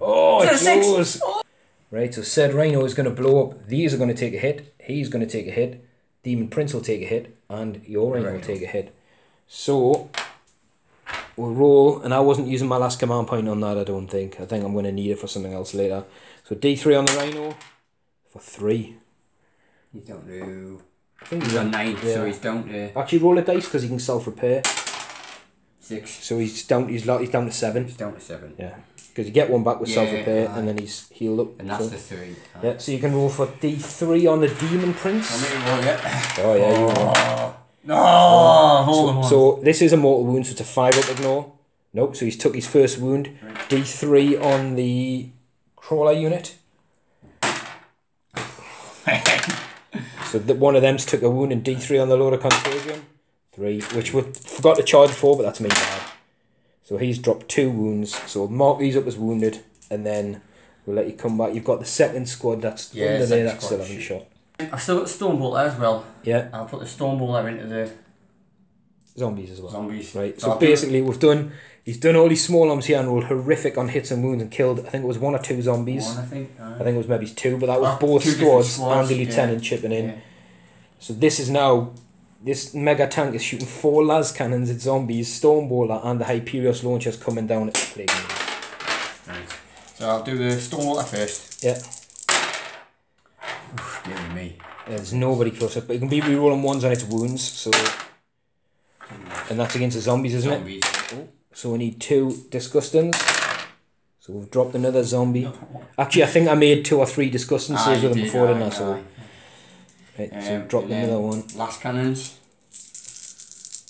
Oh, it blows! Oh. Right, so said Rhino is going to blow up. These are going to take a hit. He's going to take a hit. Demon Prince will take a hit. And your Rhino will take a hit. So... we'll roll, and I wasn't using my last command point on that, I don't think. I think I'm going to need it for something else later. So D3 on the Rhino for 3. You don't know. I think He's on 9, yeah. so he's down to... Actually, roll a dice because he can self-repair. 6. So he's down to 7. He's down to 7. Yeah. Because you get one back with self-repair, aye. and then he's healed up. And that's so. the 3. Yeah, so you can roll for D3 on the Daemon Prince. I'll make it roll, yeah. Oh, yeah, you roll. No! Hold on. So this is a mortal wound, so it's a 5 up ignore. Nope, so he's took his first wound. Right. D3 on the crawler unit. So one of them's took a wound, and D3 on the Lord of Contagion. 3, which we forgot to charge for, but that's me bad. So he's dropped 2 wounds. So we'll mark these up as wounded, and then we'll let you come back. You've got the second squad that's under there, that's still having a shot. I've still got Stormbolter as well. Yeah. I'll put the Stormbolter into the... Zombies as well. Zombies. Right, so basically he's done all these small arms here and rolled horrific on hits and wounds and killed, I think it was 1 or 2 zombies. 1, I think. I think it was maybe 2, but that was both 2 squads and the yeah. lieutenant chipping in. Yeah. So this is now, this mega tank is shooting 4 las cannons at zombies, Stormbolter and the Hyperios launchers coming down at the plague. Right. So I'll do the Stormbolter first. Yeah. Oof, give me. There's nobody close up, but you can be re-rolling 1s on its wounds, so... And that's against the zombies, isn't it? Oh, so we need 2 disgustings. So we've dropped another zombie. Actually, I think I made 2 or 3 disgusting saves with them before, didn't I? So, right, so dropped another one. Last cannons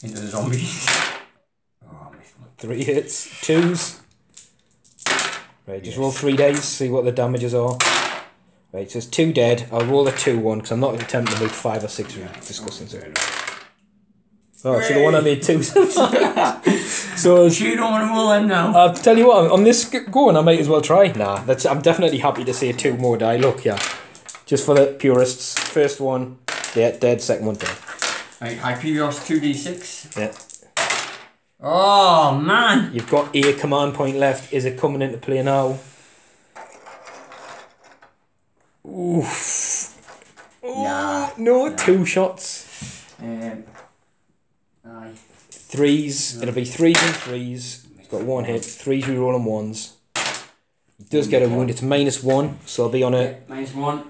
into the zombies. Oh, I missed one. 3 hits, 2s. Right, just roll 3 dice, see what the damages are. Right, so it's 2 dead. I'll roll a 2-1 because I'm not attempting to make 5 or 6 disgusting saves. Oh, so the one I made 2. So you don't want to roll them now. I'll tell you what, on this going I might as well try. Nah, I'm definitely happy to see 2 more die. Look, yeah. Just for the purists. First one, yeah, dead, second one dead. Right, Hyperios 2d6. Yeah. Oh man! You've got a command point left. Is it coming into play now? Oof. Oh, nah, no, nah. 2 shots. Aye. 3s, no. It'll be 3s and 3s. He's got 1 hit, 3s re-rolling 1s. He does get a wound, it's -1, so I'll be on a... Yeah, -1.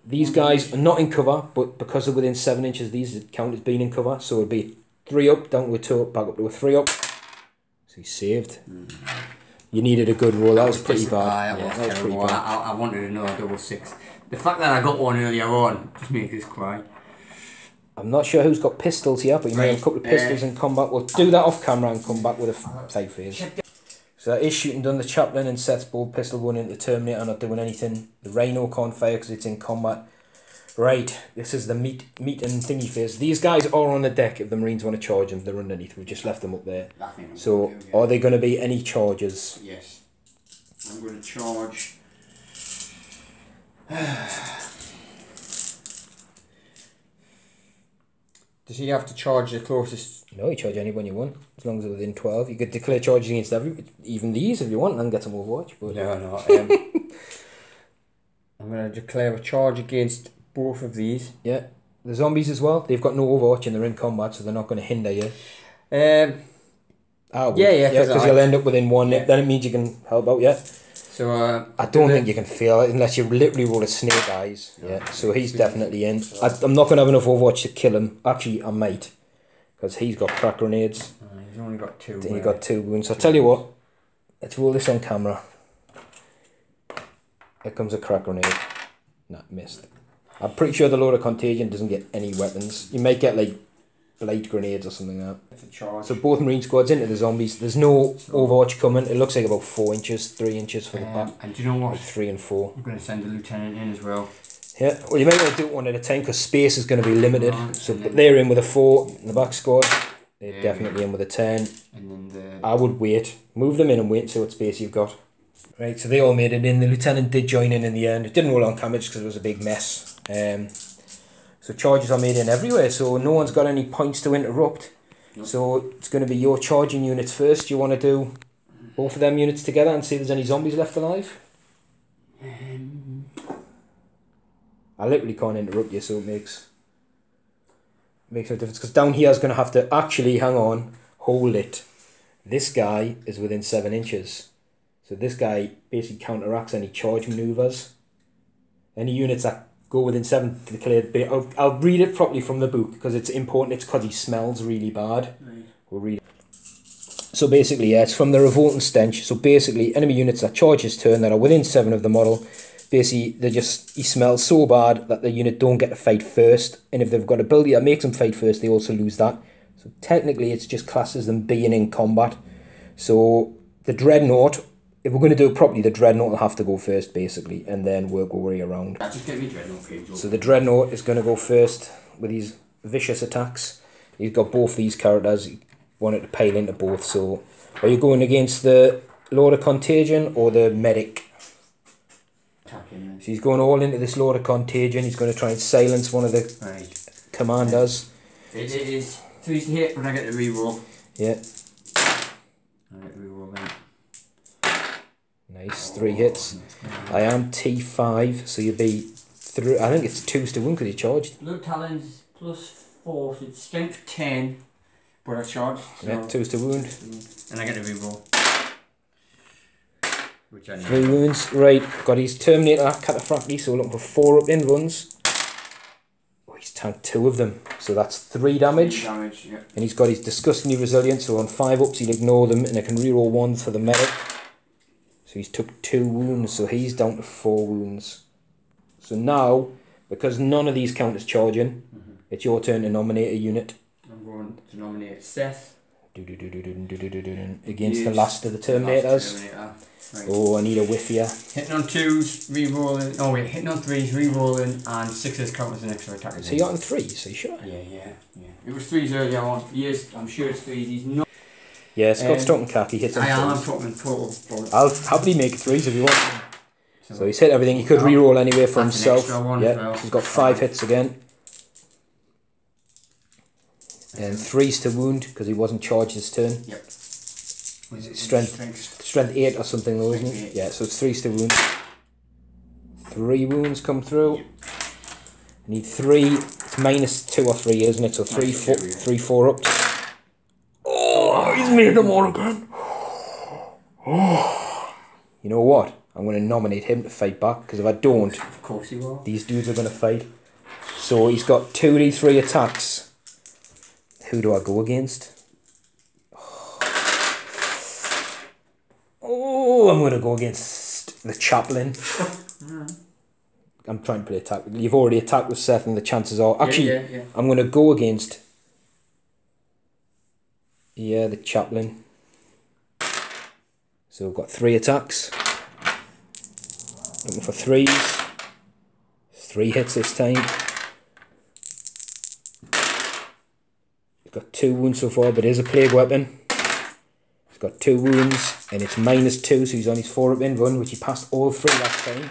These guys are not in cover, but because they're within 7 inches, these count as being in cover, so it'll be 3 up, down to a 2 up, back up to a 3 up. So he's saved. You needed a good roll, that was pretty bad. That was terrible. I wanted another double 6. The fact that I got one earlier on just makes us cry. I'm not sure who's got pistols here, but you may have a couple of pistols in combat. We'll do that off camera and come back with a 5 phase. So that is shooting done. The chaplain and Seth's bold pistol going into the Terminator, not doing anything. The Rhino can't fire because it's in combat. Right, this is the meat and thingy phase. These guys are on the deck if the Marines want to charge them. They're underneath. We've just left them up there. So are there going to be any charges? Yes. I'm going to charge... Does he have to charge the closest? No, you charge anyone you want, as long as they're within 12. You could declare charges against even these if you want, and get some Overwatch. But No. I'm going to declare a charge against both of these. Yeah, the zombies as well. They've got no Overwatch and they're in combat, so they're not going to hinder you. Yeah, because you'll end up within 1. Yeah. Then it means you can help out. Yeah. So I don't think you can fail it unless you literally roll a snake eyes. Yeah, so he's definitely in. I'm not going to have enough Overwatch to kill him. Actually, I might, because he's got crack grenades. He's only got 2. Then he's got 2 wounds. So I'll tell you what, let's roll this on camera. Here comes a crack grenade. Nah, missed. I'm pretty sure the Lord of Contagion doesn't get any weapons. You might get like blade grenades or something like that. It's a charge. So both Marine squads into the zombies. There's no Overwatch coming. It looks like about 4 inches, 3 inches for the back. And do you know what? Like 3 and 4. I'm going to send the lieutenant in as well. Yeah, well you might want to do it one at a time because space is going to be limited. So they're in with a 4 in the back squad. They're definitely in with a 10. And then I would wait. Move them in and wait and see what space you've got. Right, so they all made it in. The lieutenant did join in the end. It didn't roll on damage because it was a big mess. So charges are made in everywhere, so no one's got any points to interrupt. Nope. So it's going to be your charging units first. You want to do both of them units together and see if there's any zombies left alive? I literally can't interrupt you, so it makes no difference. Because down here is going to have to actually, hang on, hold it. This guy is within 7 inches. So this guy basically counteracts any charge manoeuvres. Any units that go within 7 to declare. I'll read it properly from the book because it's important. It's because he smells really bad. Right. We'll read it. So basically, yeah, it's from the revolting stench. So basically, enemy units that charge his turn that are within 7 of the model, basically, he smells so bad that the unit don't get to fight first. And if they've got ability that makes them fight first, they also lose that. So technically, it's just classes them being in combat. So the Dreadnought, if we're going to do it properly, the Dreadnought will have to go first, basically, and then work our way around. Just get me Dreadnought page. So the Dreadnought is going to go first with these vicious attacks. He's got both these characters. He wanted to pile into both. So are you going against the Lord of Contagion or the Medic? Attacking. So he's going all into this Lord of Contagion. He's going to try and silence one of the commanders. It is 3 to hit when I get the reroll. Yeah. I get the reroll then. Nice, 3 hits. I am T5, so you'll be through. I think it's 2s to wound because he charged. Blood Talons +4, so it's strength 10, but I charged. So yeah, 2s to wound. And I get a reroll. Which I need. 3 wounds. Right, got his Terminator Cataphracti, so we're looking for 4 up in runs. Oh, he's tanked 2 of them, so that's 3 damage. 3 damage, yeah. And he's got his Disgustingly Resilient, so on 5 ups he'll ignore them, and I can reroll 1 for the medic. So he's took 2 wounds, so he's down to 4 wounds. So now, because none of these count as charging, it's your turn to nominate a unit. I'm going to nominate Seth. Against the last of the Terminators. Right. Oh, I need a whiff here. Hitting on 2s, re-rolling. Oh wait, hitting on 3s, re-rolling, and 6s count as an extra attack. So you're on 3s, are you sure? Yeah. It was 3s earlier on. Yes, I'm sure it's 3s. He's not. Yeah, Scott's talking khaki, hits on 3s. I am talking total. I'll happily make 3s if you want. So he's hit everything. He could re-roll anyway for himself. Yeah, he's got 5 hits again. And 3s to wound because he wasn't charged his turn. Yep. Was it strength 8 or something though, isn't it? Yeah, so it's 3s to wound. 3 wounds come through. Yep. Need 3. It's -2 or 3, isn't it? So 3, 4 up. Oh, he's made them all again. Oh. You know what? I'm going to nominate him to fight back because if I don't, of course he will. These dudes are going to fight. So he's got 2d3 attacks. Who do I go against? Oh, I'm going to go against the Chaplain. I'm trying to play attack. You've already attacked with Seth and the chances are... Actually, yeah. I'm going to go against... Yeah, the Chaplain. So we've got 3 attacks. Looking for 3s. 3 hits this time. He's got 2 wounds so far, but it is a plague weapon. He's got 2 wounds, and it's -2, so he's on his 4 up in run, which he passed all 3 last time.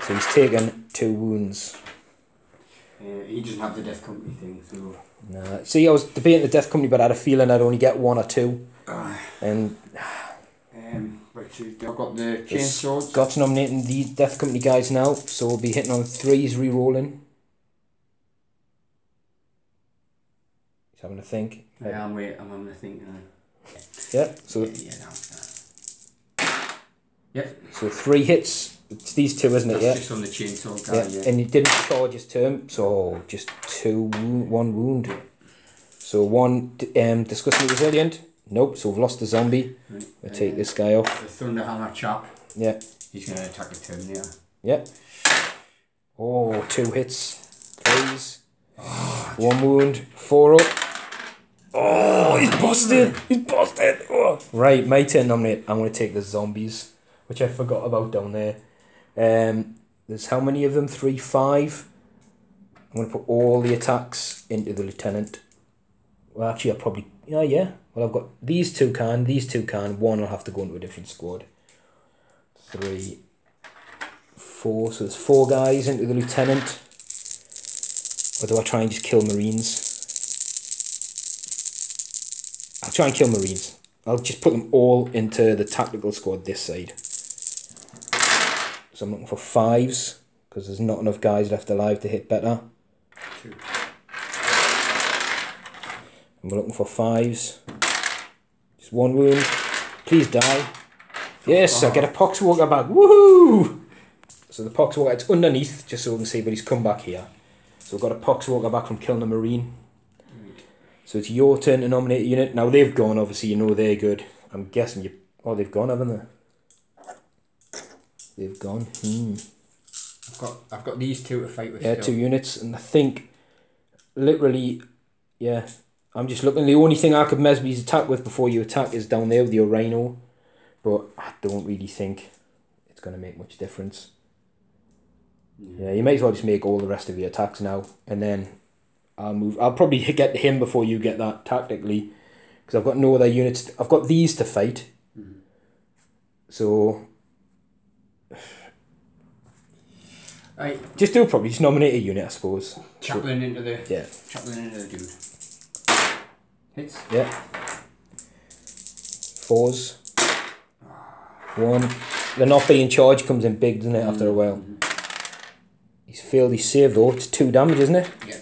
So he's taken 2 wounds. He doesn't have the Death Company thing, so... Nah. See, I was debating the Death Company, but I had a feeling I'd only get 1 or 2. And... I've got the chain swords. Scott's nominating the Death Company guys now, so we'll be hitting on 3s, re-rolling. He's having a think. Yeah, I'm having a think now. Yeah, so... Yep. So 3 hits. It's these 2, isn't it? That's just on the chainsaw guy, yeah. And he didn't charge his turn, so just 1 wound. So 1 Disgustingly Resilient. Nope, so we've lost the zombie. Right. We'll take this guy off. The Thunderhammer chap. Yeah. He's going to attack the Terminator. Yeah. Oh, 2 hits. 3s. 1 wound. 4 up. Oh, he's busted. He's busted. Oh. Right, my turn nominate. I'm going to take the zombies, which I forgot about down there. There's how many of them? 3, 5. I'm going to put all the attacks into the lieutenant. Well, actually, I'll probably... Yeah. Well, I've got these 2 can, 1 will have to go into a different squad. 3, 4, so there's 4 guys into the lieutenant. Or do I try and just kill Marines? I'll try and kill Marines. I'll just put them all into the tactical squad this side. So I'm looking for 5s, because there's not enough guys left alive to hit better. 2. And we're looking for 5s. Just 1 wound. Please die. Yes, I get a Poxwalker back. Woohoo! So the Poxwalker, it's underneath, just so we can see, but he's come back here. So we've got a Poxwalker back from killing a Marine. So it's your turn to nominate a unit. Now they've gone, obviously, you know they're good. I'm guessing you... Oh, they've gone, haven't they? They've gone. I've got these two to fight with. Yeah, still. 2 units, and I think, literally, yeah, I'm just looking. The only thing I could Mesby's attack with before you attack is down there with your Rhino, but I don't really think it's going to make much difference. Yeah, you may as well just make all the rest of your attacks now, and then I'll move. I'll probably get to him before you get that tactically, because I've got no other units. I've got these to fight, so just probably just nominate a unit, I suppose. Chaplain into the dude. Hits. Yeah. 4s. 1. The not being charged comes in big, doesn't it? After a while. He's failed his save though. It's 2 damage, isn't it? Yeah.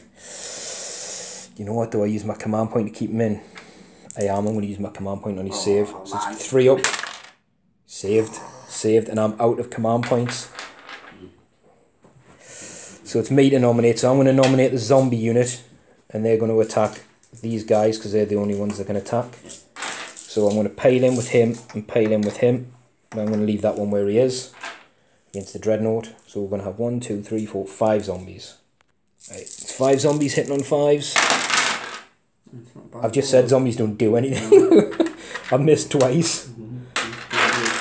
You know what? Do I use my command point to keep him in? I am. I'm going to use my command point on his save. So it's 3 up. Saved, and I'm out of command points. So it's me to nominate. So I'm going to nominate the zombie unit, and they're going to attack these guys because they're the only ones that can attack. So I'm going to pile in with him and pile in with him. And I'm going to leave that one where he is against the Dreadnought. So we're going to have 1, 2, 3, 4, 5 zombies. Right, it's 5 zombies hitting on 5s. I've just said zombies don't do anything. I've missed twice.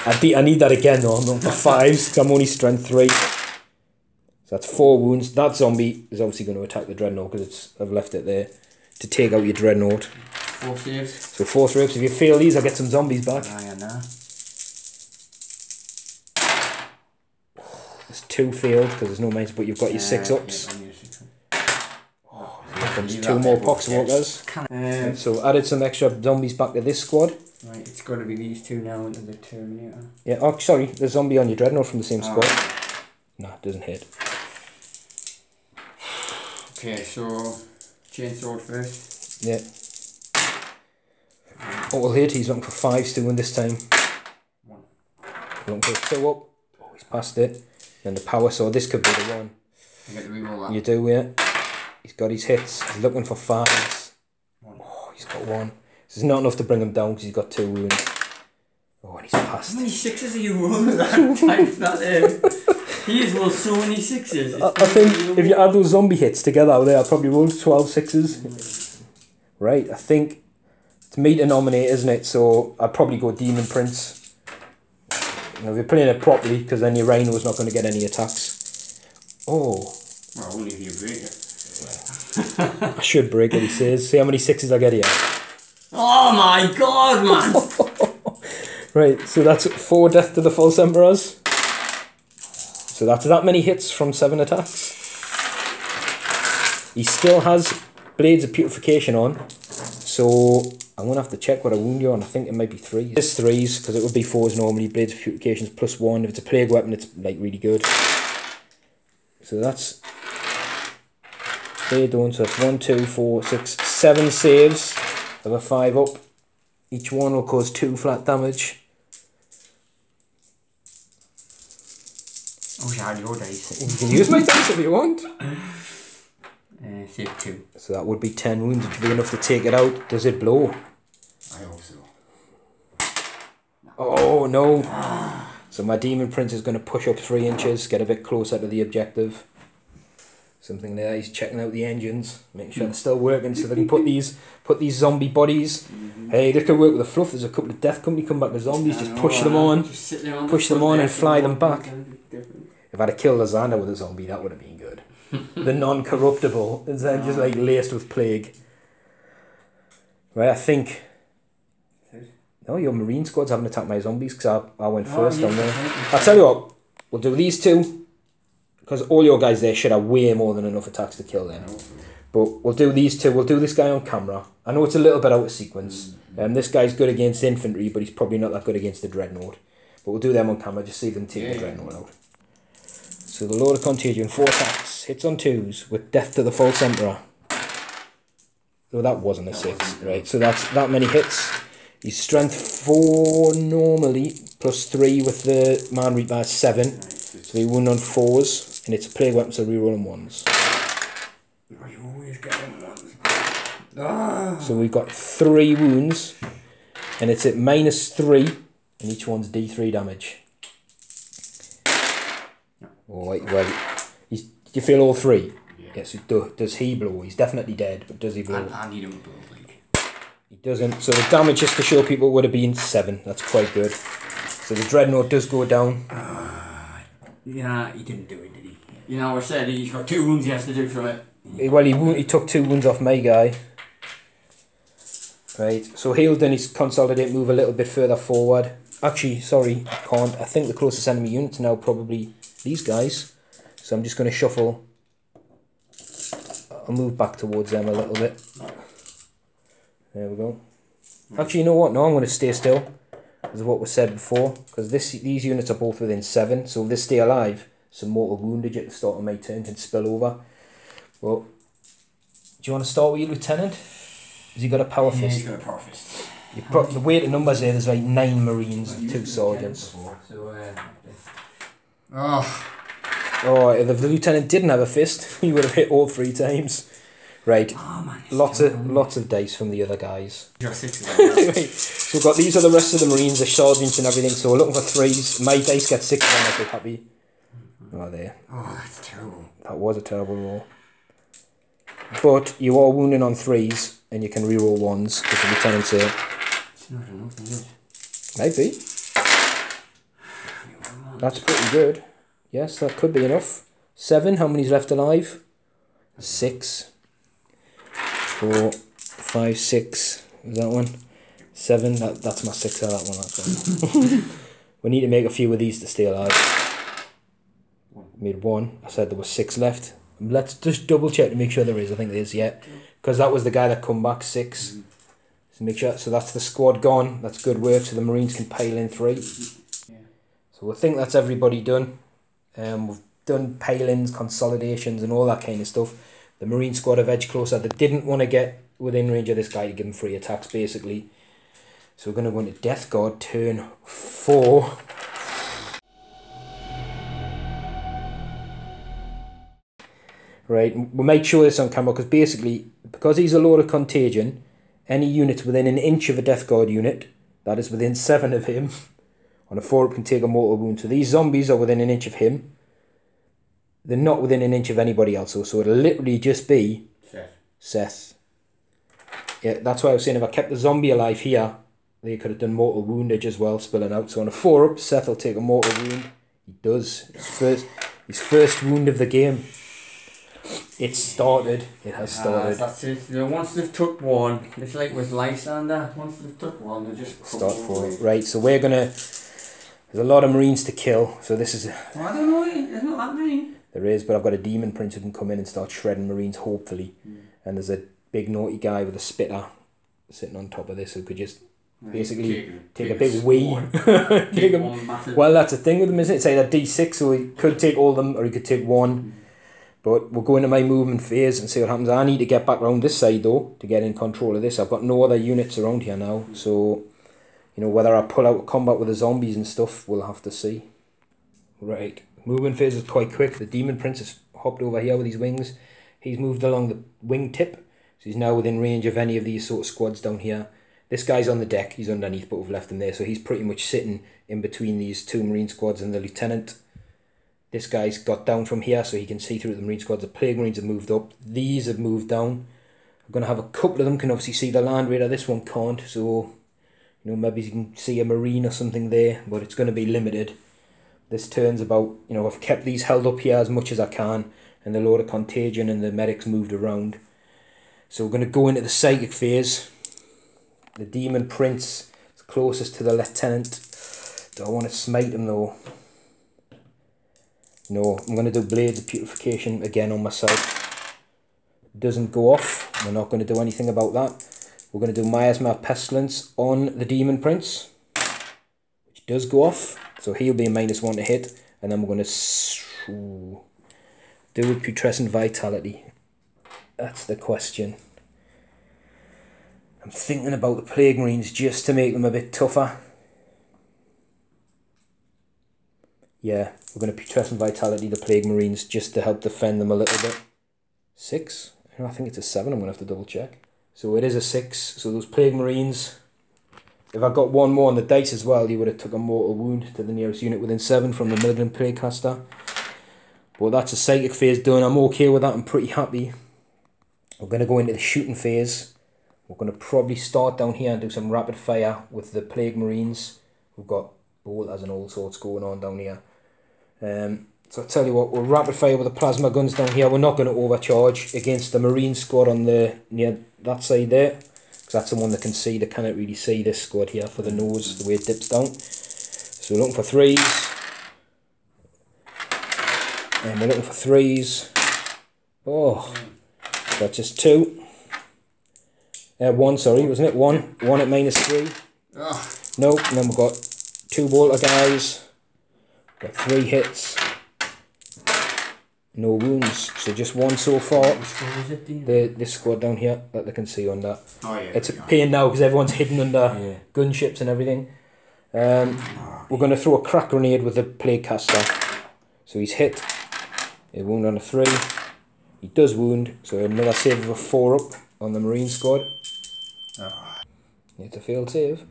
I need that again though. I'm not for 5s because I'm only strength 3. So that's 4 wounds. That zombie is obviously going to attack the Dreadnought because I've left it there to take out your Dreadnought. 4 saves. So 4 throws. If you fail these, I'll get some zombies back. Yeah, nah. There's 2 failed because there's no mains, but you've got your 6 ups. Here comes 2 more Poxwalkers. So added some extra zombies back to this squad. Right, it's got to be these 2 now into the Terminator. Yeah, oh sorry, there's zombie on your Dreadnought from the same squad. No, it doesn't hit. Okay, so chainsword first. Yeah. Oh, well, hit. He's looking for 5s doing this time. 1. Looking for 2 up. Oh, he's passed it. Then the power sword. This could be the one. You get to reroll that. You do, yeah. He's got his hits. He's looking for 5s. 1. Oh, he's got 1. This is not enough to bring him down because he's got 2 wounds. Oh, and he's passed. How many 6s are you rolling that time? He has rolled so many 6s. I think if you add those zombie hits together there, I'll probably roll 12 6s. Right, I think it's me to nominate, isn't it? So I'd probably go Daemon Prince. You know, if you're playing it properly, because then your Rhino's not going to get any attacks. Oh. Well, only if you break it. I should break it, he says. See how many 6s I get here. Oh my god, man! Right, so that's 4 death to the false emperors. So that's that many hits from 7 attacks. He still has Blades of Putrefaction on. So I'm going to have to check what I wound you on. I think it might be 3. It's 3s because it would be 4s normally. Blades of Putrefaction is +1. If it's a plague weapon, it's like really good. So that's... They're done. So that's 1, 2, 4, 6, 7 saves of a 5 up. Each one will cause 2 flat damage. Oh, yeah, your dice. You can use my dice if you want. Save 2. So that would be 10 wounds, which would be enough to take it out. Does it blow? I hope so. Oh no. So my Daemon Prince is going to push up 3 inches, get a bit closer to the objective. Something there. He's checking out the engines, making sure they're still working, so they can put these zombie bodies. Hey, this could work with the fluff. There's a couple of Death Company come back as zombies. Just push them on, push them on, and fly them back. If I'd have killed Lysander with a zombie, that would have been good. The non-corruptible is then just like laced with plague. Right, I think. No, your Marine squads haven't attacked my zombies because I went first on there. I'll tell you what, we'll do these 2. Because all your guys there should have way more than enough attacks to kill them. But we'll do these 2. We'll do this guy on camera. I know it's a little bit out of sequence. This guy's good against infantry, but he's probably not that good against the Dreadnought. But we'll do them on camera, just see them take the Dreadnought out. So the Lord of Contagion, 4 attacks. Hits on 2s with death to the false emperor. So that wasn't a 6. Right, so that's that many hits. He's strength 4 normally, +3 with the Man Reaper 7. So they wound on 4s, and it's a plague weapon, so rerolling 1s. You always get them ones. Ah. So we've got 3 wounds, and it's at -3, and each one's D3 damage. Oh, wait. Do you feel all 3? Yeah. Yes, does he blow? He's definitely dead, but does he blow? I need him to blow, like. He doesn't. So the damage, just to show people, would have been 7. That's quite good. So the Dreadnought does go down. Yeah, he didn't do it, did he? You know, I said he's got 2 wounds he has to do from it. Well, he took 2 wounds off my guy. Right, so he'll then he's consolidate, move a little bit further forward. Actually, sorry, I can't. I think the closest enemy unit's now probably these guys. So I'm just going to shuffle. I'll move back towards them a little bit. There we go. Actually, you know what? No, I'm going to stay still. As what was said before. Because these units are both within 7. So if they stay alive, some mortal woundage at the start of my turn can spill over. Well, do you want to start with your lieutenant? Has he got a power fist? Yeah, he's got a power fist. The weight of numbers there, there's like 9 marines and 2 sergeants. Oh, if the lieutenant didn't have a fist, he would have hit all 3 times. Right, lots of dice from the other guys. You're 6 of them. Right. So we've got these are the rest of the marines, the sergeants and everything. So we're looking for 3s. My dice get 6 of them, I'll be happy. Oh, there. Oh, that's terrible. That was a terrible roll. But you are wounding on 3s, and you can reroll 1s, because the lieutenant's here. It's not enough, is it? Might be. That's pretty good. Yes, that could be enough. 7, how many's left alive? 6. 4, 5, 6. Is that one? 7, that's my 6 of that one. That's one. We need to make a few of these to stay alive. Made 1. I said there was 6 left. Let's just double check to make sure there is. I think there is, yeah. Because that was the guy that come back 6. So make sure. So that's the squad gone. That's good work. So the Marines can pile in 3. Yeah. So I think that's everybody done. We've done pile-ins, consolidations and all that kind of stuff. The Marine squad have edged closer. They didn't want to get within range of this guy to give him free attacks, basically. So we're going to go into Death Guard turn 4. Right, we'll make sure this on camera, because basically, because he's a Lord of Contagion, any unit within an inch of a Death Guard unit, that is within 7 of him, on a 4 can take a mortal wound. So these zombies are within an inch of him. They're not within an inch of anybody else, so it'll literally just be Seth. Yeah, that's why I was saying if I kept the zombie alive here, they could have done mortal woundage as well, spilling out. So on a 4 up, Seth will take a mortal wound. He does. His first wound of the game. It started. It has started. That's it. You know, once they've took 1, it's like with Lysander. Once they've took 1, they just start 4. Right, so we're gonna. There's a lot of Marines to kill, so this is. Well, I don't know. There's not that many. There is, but I've got a Daemon Prince who can come in and start shredding Marines, hopefully. And there's a big naughty guy with a spitter sitting on top of this who could just basically take a big wee. Well, that's the thing with him, isn't it? It's either D6, so he could take all of them, or he could take 1. But we'll go into my movement phase and see what happens. I need to get back around this side, though, to get in control of this. I've got no other units around here now, so, you know, whether I pull out combat with the zombies and stuff, we'll have to see. Right, movement phase is quite quick. The Daemon Prince has hopped over here with his wings. He's moved along the wing tip, so he's now within range of any of these sort of squads down here. This guy's on the deck, he's underneath, but we've left him there, so he's pretty much sitting in between these 2 Marine squads and the Lieutenant. This guy's got down from here so he can see through the Marine squads. The Plague Marines have moved up. These have moved down. I'm going to have a couple of them can obviously see the Land Raider. This one can't, so, you know, maybe you can see a Marine or something there, but it's going to be limited. This turn's about, you know, I've kept these held up here as much as I can, and the Lord of Contagion and the medics moved around. So we're going to go into the psychic phase. The Daemon Prince is closest to the Lieutenant. Do I want to smite him though? No, I'm going to do Blades of Purification again on myself. Doesn't go off. We're not going to do anything about that. We're going to do Miasma Pestilence on the Daemon Prince, which does go off. So he'll be a -1 to hit. And then we're going to do with Putrescent Vitality. That's the question. I'm thinking about the Plague Marines just to make them a bit tougher. yeah, we're going to Putrescent Vitality the Plague Marines just to help defend them a little bit. 6? I think it's a 7, I'm going to have to double check. So it is a 6, so those Plague Marines, if I got one more on the dice as well, you would have took a mortal wound to the nearest unit within 7 from the Malignant Plaguecaster. But that's a psychic phase done, I'm okay with that, I'm pretty happy. We're going to go into the shooting phase. We're going to probably start down here and do some rapid fire with the Plague Marines. We've got bolters and all sorts going on down here. So I'll tell you what, we'll rapid fire with the plasma guns down here. We're not going to overcharge against the Marine squad on the near that side there, because that's the one that can see. They cannot really see this squad here for the nose, the way it dips down. So we're looking for 3s. And we're looking for 3s. Oh, that's just 2. 1, sorry, wasn't it? 1. 1 at -3. Oh. Nope, and then we've got 2 bolter guys. Got 3 hits. No wounds, so just 1 so far. Which squad was it? This squad down here that they can see under. Oh yeah. It's a pain now because everyone's hidden under gunships and everything. We're going to throw a crack grenade with the Plaguecaster. So he's hit. He wound on a 3. He does wound, so another save of a 4 up on the Marine squad. Oh. It's a failed save.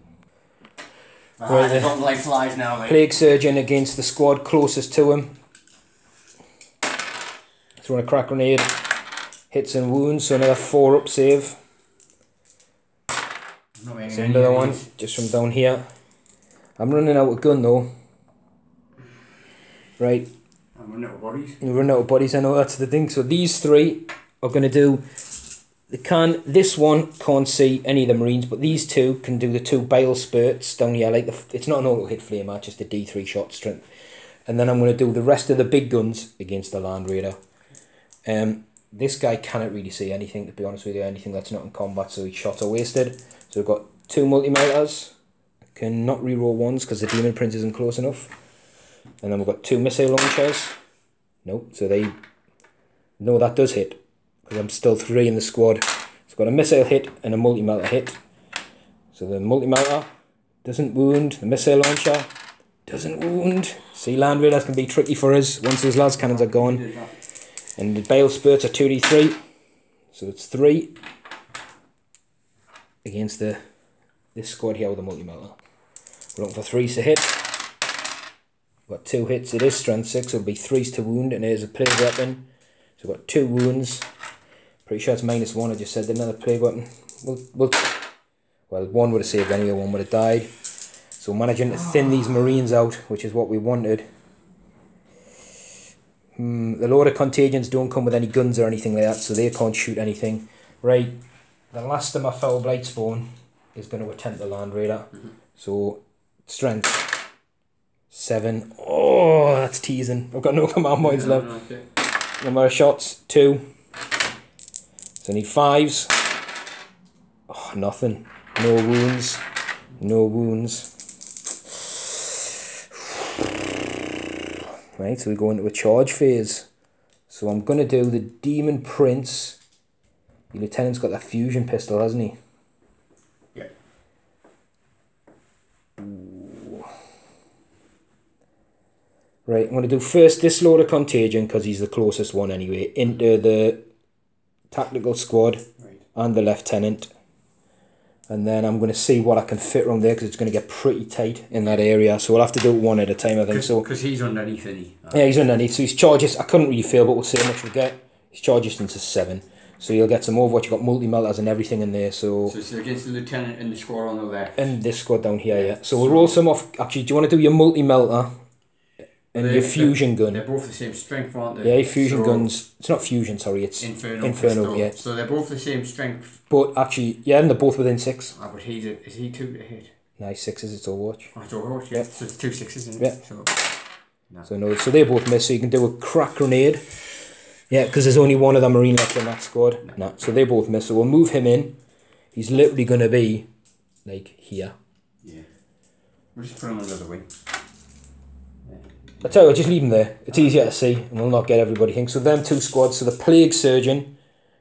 Right, I don't like flies now. Like. Plague Surgeon against the squad closest to him. Throwing a crack grenade. Hits and wounds, so another 4 up save. So another one, just from down here. I'm running out of gun though. Right. I'm running out of bodies. You're running out of bodies, I know, that's the thing. So these 3 are going to do... This one can't see any of the Marines, but these 2 can do the 2 bile spurts down here. Like it's not an auto hit flamer, just a D3 shot strength. And then I'm going to do the rest of the big guns against the Land Raider. This guy cannot really see anything, to be honest with you, anything that's not in combat, so his shots are wasted. So we've got 2 multi-melters. Can not reroll 1s because the Daemon Prince isn't close enough. And then we've got 2 missile launchers. Nope, so they... No, that does hit. Because I'm still 3 in the squad. So I've got a missile hit and a multi-melter hit. So the multi-melter doesn't wound. The missile launcher doesn't wound. See, Land Raiders can be tricky for us once those las cannons are gone. And the bale spurts are 2d3. So it's 3 against this squad here with the multi-melter. We're looking for 3s to hit. We've got 2 hits. It is strength 6, so it'll be 3s to wound, and it is a plague weapon. So we've got 2 wounds. Pretty sure it's -1, I just said, another plague weapon. Well, 1 would have saved anyway, 1 would have died. So managing to thin these Marines out, which is what we wanted. The Lord of Contagions don't come with any guns or anything like that, so they can't shoot anything. Right, the last of my Foul Blight spawn is going to attempt the Land Raider. So, strength 7. Oh, that's teasing. I've got no command points left. Okay. Number of shots 2. So I need 5s. Oh, nothing. No wounds. No wounds. Right, so we go into a charge phase. So I'm going to do the Daemon Prince. The Lieutenant's got that fusion pistol, hasn't he? Yeah. Ooh. Right, I'm going to do first this Lord of Contagion, because he's the closest one anyway, into the tactical squad and the Lieutenant. And then I'm going to see what I can fit around there, because it's going to get pretty tight in that area. So we'll have to do it one at a time, I think. Because he's underneath, isn't he? Yeah, he's underneath. So his charges, I couldn't really feel, but we'll see how much we get. His charge distance is 7. So you'll get some Overwatch. You've got multi-melters and everything in there. So it's against the Lieutenant and the squad on the left. And this squad down here, yeah. So we'll roll some off. Actually, do you want to do your multi-melter and your fusion gun? They're both the same strength, aren't they? Yeah, your fusion guns. It's not fusion, sorry. It's Inferno, yeah. So they're both the same strength. But actually, yeah, and they're both within 6. Ah, but is he 2 to hit? Nice 6s, it's Overwatch. Oh, it's Overwatch, yeah. So it's 2 6s, isn't it? Yeah. So they both miss, so you can do a crack grenade. Yeah, because there's only one of the Marine left in that squad. No. So they both miss, so we'll move him in. He's literally going to be, like, here. Yeah. We'll just put him under the wing. I tell you what, just leave him there. It's easier to see, and we'll not get everybody think. So them 2 squads, so the Plague Surgeon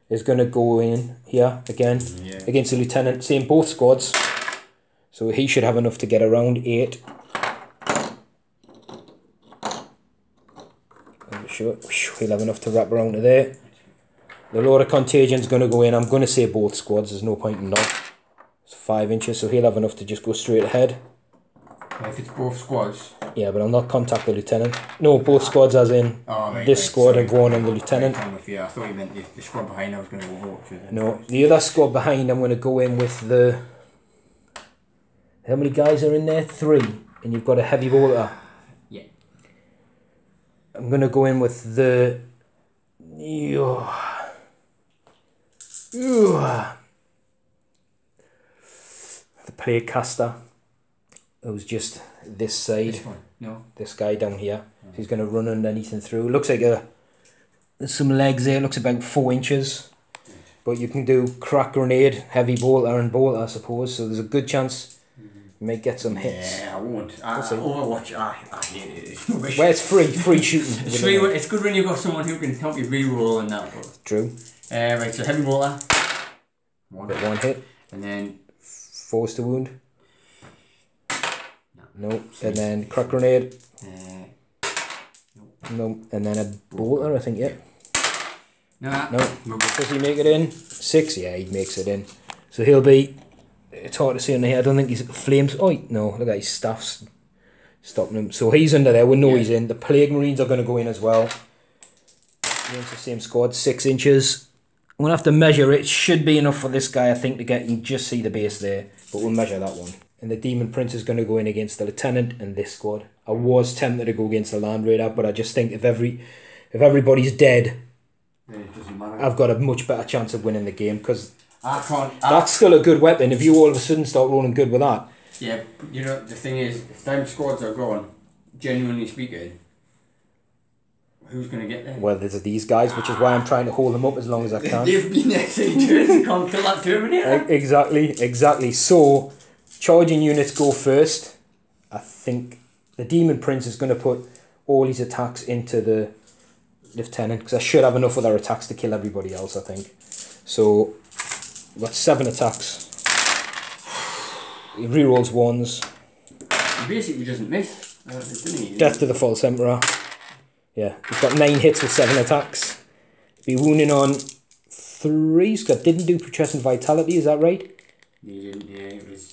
is going to go in here again against the Lieutenant. Same both squads. So he should have enough to get around 8. I'm sure he'll have enough to wrap around to there. The Lord of Contagion's going to go in. I'm going to say both squads. There's no point in not. It's 5 inches, so he'll have enough to just go straight ahead. If it's both squads. Yeah, but I'll not contact the lieutenant. No, both squads as in this squad and go on and the lieutenant. I thought you meant the squad behind I was going to go over. No, the other squad behind I'm going to go in with the... How many guys are in there? 3. And you've got a heavy bolter. Yeah. I'm going to go in with the... The plague caster. Who's just this side. This one? No. This guy down here. So he's going to run underneath and through. Looks like there's some legs there. Looks about 4 inches. But you can do crack grenade, heavy bolter and bolter, I suppose. So there's a good chance you may get some hits. Yeah, I won't. Overwatch, I hate it. Well, it's free shooting. It's good when you've got someone who can help you reroll and that. But. True. Right, so heavy bolter. One hit. And then... Force to wound. No. And then crack grenade. No. And then a bolter, I think, yeah. No. Does he make it in? 6? Yeah, he makes it in. So he'll be... It's hard to see on the here. I don't think he's flames. Oh, no. Look at his staffs stopping him. So he's under there. We know he's in. The Plague Marines are going to go in as well. Against the same squad. 6 inches. We'll have to measure it. It should be enough for this guy, I think, to get... You can just see the base there. But we'll measure that one. And the Daemon Prince is going to go in against the Lieutenant and this squad. I was tempted to go against the Land Raider, but I just think if everybody's dead, it doesn't matter. I've got a much better chance of winning the game, because that's still a good weapon. If you all of a sudden start rolling good with that. Yeah, but you know, the thing is, if them squads are gone, genuinely speaking, who's going to get there? Well, there's these guys, which is why I'm trying to hold them up as long as I can. They've been there 6 turns and can't kill that Terminator. Exactly. So, charging units go first. I think the Daemon Prince is going to put all his attacks into the Lieutenant, because I should have enough other attacks to kill everybody else, I think. So, we've got 7 attacks. He rerolls 1s. He basically doesn't miss. Death to the False Emperor. Yeah, he's got 9 hits with 7 attacks. Be wounding on 3. He's got didn't do Putrescent Vitality, is that right? He didn't, yeah, it was...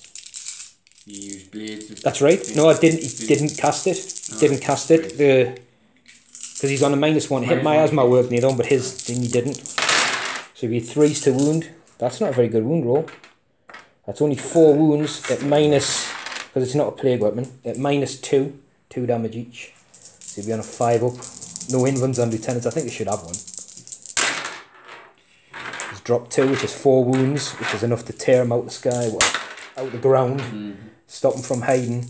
He used blades. That's right. No, I didn't. He didn't cast it. Didn't cast it. Because he's on a -1 hit. My asthma worked near on, but his he didn't. So he had 3s to wound. That's not a very good wound roll. That's only 4 wounds at minus, because it's not a plague weapon, at -2. 2 damage each. So he'll be on a 5 up. No invulns on lieutenants. I think they should have one. He's dropped 2, which is 4 wounds, which is enough to tear him out the sky, out the ground, stop him from hiding. 2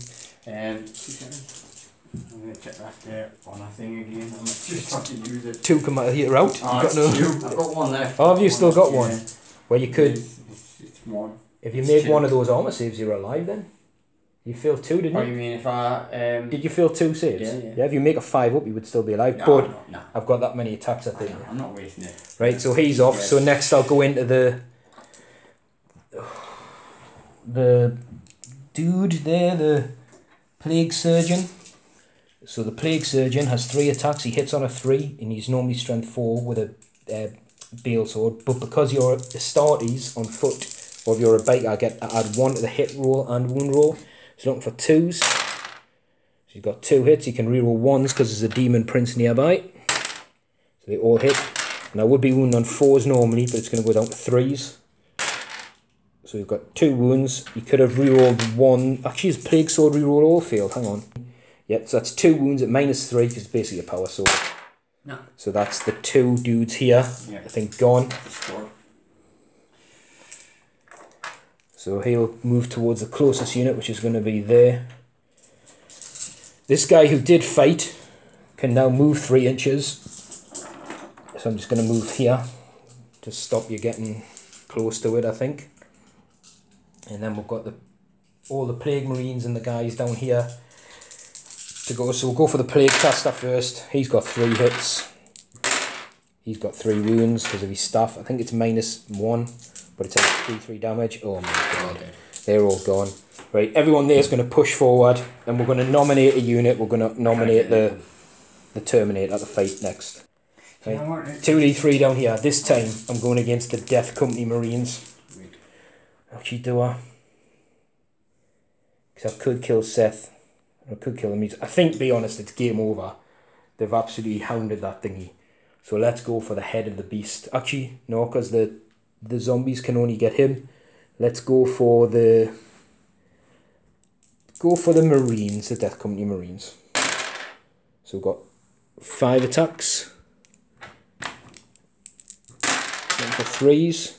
seconds. I'm going to check that there on a thing again. I'm just trying to use it. 2 come out, you're out. Oh, got no. I've got 1 left. Oh, have you still got 1? Well, you could. It's 1. If you made 1 of those armor saves, you're alive then. You failed 2, didn't you? Oh, you mean if I... Did you fail 2 saves? Yeah. If you make a 5 up, you would still be alive. No, but no. I've got that many attacks, I think. I'm not wasting it. Right, so he's off. So next I'll go into the dude there, the Plague Surgeon. So the Plague Surgeon has 3 attacks. He hits on a 3, and he's normally strength 4 with a Bale Sword. But because you're Astartes on foot, or if you're a bike, I add 1 to the hit roll and wound roll. So looking for 2s. So he's got 2 hits. He can reroll 1s because there's a Daemon Prince nearby. So they all hit. And I would be wounded on 4s normally, but it's going to go down to 3s. So we've got 2 wounds. He could have rerolled 1. Actually, his Plague Sword reroll all failed. Hang on. Yep, so that's 2 wounds at -3 because it's basically a power sword. No. So that's the 2 dudes here. Yeah. I think gone. So he'll move towards the closest unit, which is going to be there. This guy who did fight can now move 3 inches. So I'm just going to move here to stop you getting close to it, I think. And then we've got all the Plague Marines and the guys down here to go. So we'll go for the Plague Caster first. He's got 3 hits. He's got 3 wounds because of his staff. I think it's -1, but it's 3 damage. Oh my god. Okay. They're all gone. Right, everyone there is going to push forward, and we're going to nominate a unit. We're going to nominate the Terminator to fight next. Right. I want it. 2d3 down here. This time I'm going against the Death Company Marines. Actually, do I? Because I could kill Seth. I could kill him. I think, to be honest, it's game over. They've absolutely hounded that thingy. So let's go for the head of the beast. Actually, no, because the zombies can only get him. Let's go for the Marines, the Death Company Marines. So we've got 5 attacks. For 3s.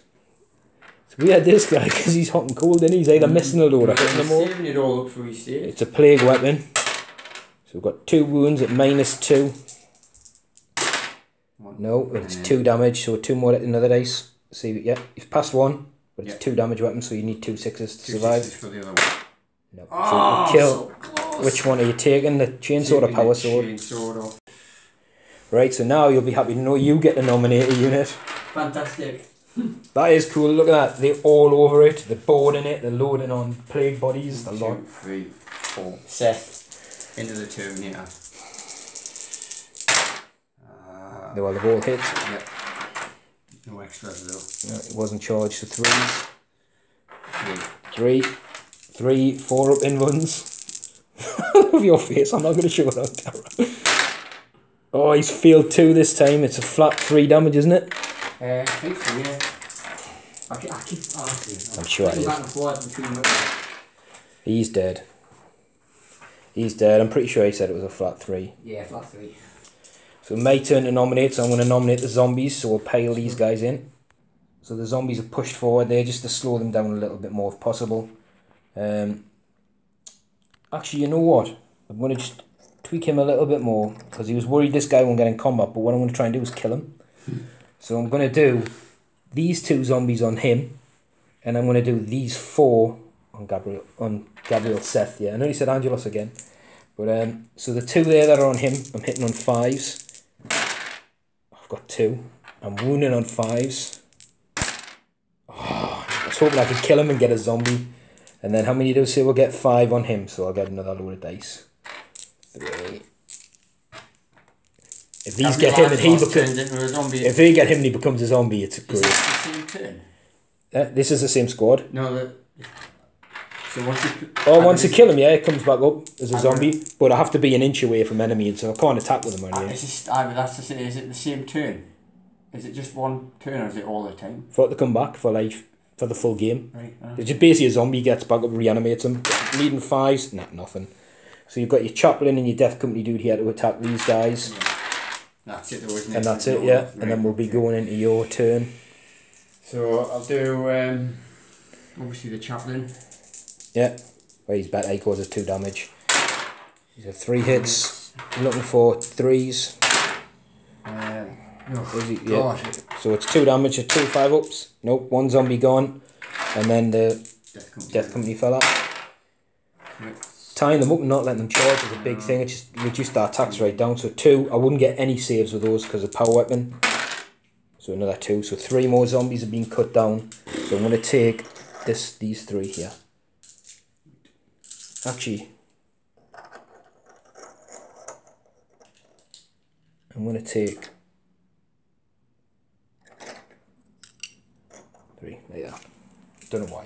It's weird, this guy, because he's hot and cold, and he's either missing a load or hitting them all. Saving it all up for his save. It's a plague weapon. So we've got 2 wounds at -2. No, it's 2 damage, so 2 more at another dice. See, yeah, you've passed 1, but it's 2 damage weapon, so you need 2 6s to survive. 2 6s for the other one. No. Oh, so kill. So close. Which one are you taking? The chainsaw or power sword? Chainsaw off. Right, so now you'll be happy to know you get to nominate a unit. Fantastic. That is cool, look at that. They're all over it, they're boarding it, they're loading on plague bodies. 1, 2, 3, 4. Seth into the Terminator. Well, they've all hit. Yep. No extras though. No, it wasn't charged, so 3s. 3, 4 up in runs. I love your face, I'm not going to show it on camera. Oh, he's failed 2 this time. It's a flat 3 damage, isn't it? I think so, yeah. I keep asking. I'm sure it is. Back and forth between them. He's dead. He's dead. I'm pretty sure he said it was a flat 3. Yeah, flat 3. So my turn to nominate, so I'm going to nominate the zombies, so we'll pile these guys in. So the zombies are pushed forward there just to slow them down a little bit more if possible. Actually, you know what? I'm going to just tweak him a little bit more, because he was worried this guy won't get in combat, but what I'm going to try and do is kill him. So I'm going to do these 2 zombies on him, and I'm going to do these 4 on Gabriel Seth. Yeah, I know he said Angelos again. But so the 2 there that are on him, I'm hitting on 5s. I've got 2. I'm wounding on 5s. Oh, I was hoping I could kill him and get a zombie. And then how many do you say we'll get 5 on him? So I'll get another load of dice. 3. If these get him and he becomes, if they get him and he becomes a zombie, it's great. Is this the same turn? This is the same squad. No, so once you kill him, yeah, it comes back up as a zombie. But I have to be an inch away from enemy, and so I can't attack with him or anything. Is it the same turn? Is it just one turn, or is it all the time? For it to come back for the full game. Right. It's just basically a zombie gets back up, reanimates him. Needing 5s, nothing. So you've got your chaplain and your Death Company dude here to attack these guys. Yeah. That's it though, isn't it? And that's it, yeah. Right. And then we'll be going into your turn. So I'll do obviously the chaplain. Yeah. Well, he's better, he causes 2 damage. These are 3 hits. I'm looking for 3s. Yeah. So it's 2 damage at 2 5-ups. Nope, 1 zombie gone. And then the Death Company fella. Tying them up and not letting them charge is a big thing. It just reduced our attacks right down. So 2, I wouldn't get any saves with those because of power weapon. So another 2. So 3 more zombies are being cut down. So I'm going to take these 3 here. Actually, I'm going to take 3. There you are. Don't know why.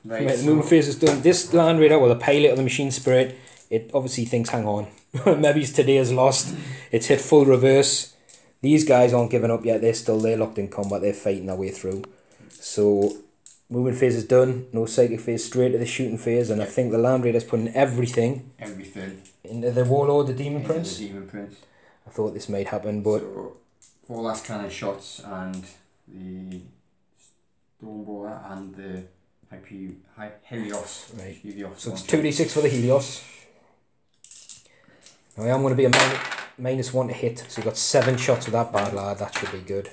Right, the movement phase is done. This Land Raider, well, the pilot of the machine spirit, it obviously thinks, hang on, maybe today is lost. It's hit full reverse. These guys aren't giving up yet. They're locked in combat. They're fighting their way through. So movement phase is done. No psychic phase. Straight to the shooting phase. And I think the Land Raider's putting everything into the Warlord, the Daemon Prince. I thought this might happen, but so 4 last cannon shots and the Stormborer and the Helios. Right. Helios, so it's 2d6 for the Helios. Now I am going to be a -1 to hit, so you've got 7 shots with that bad lad. That should be good.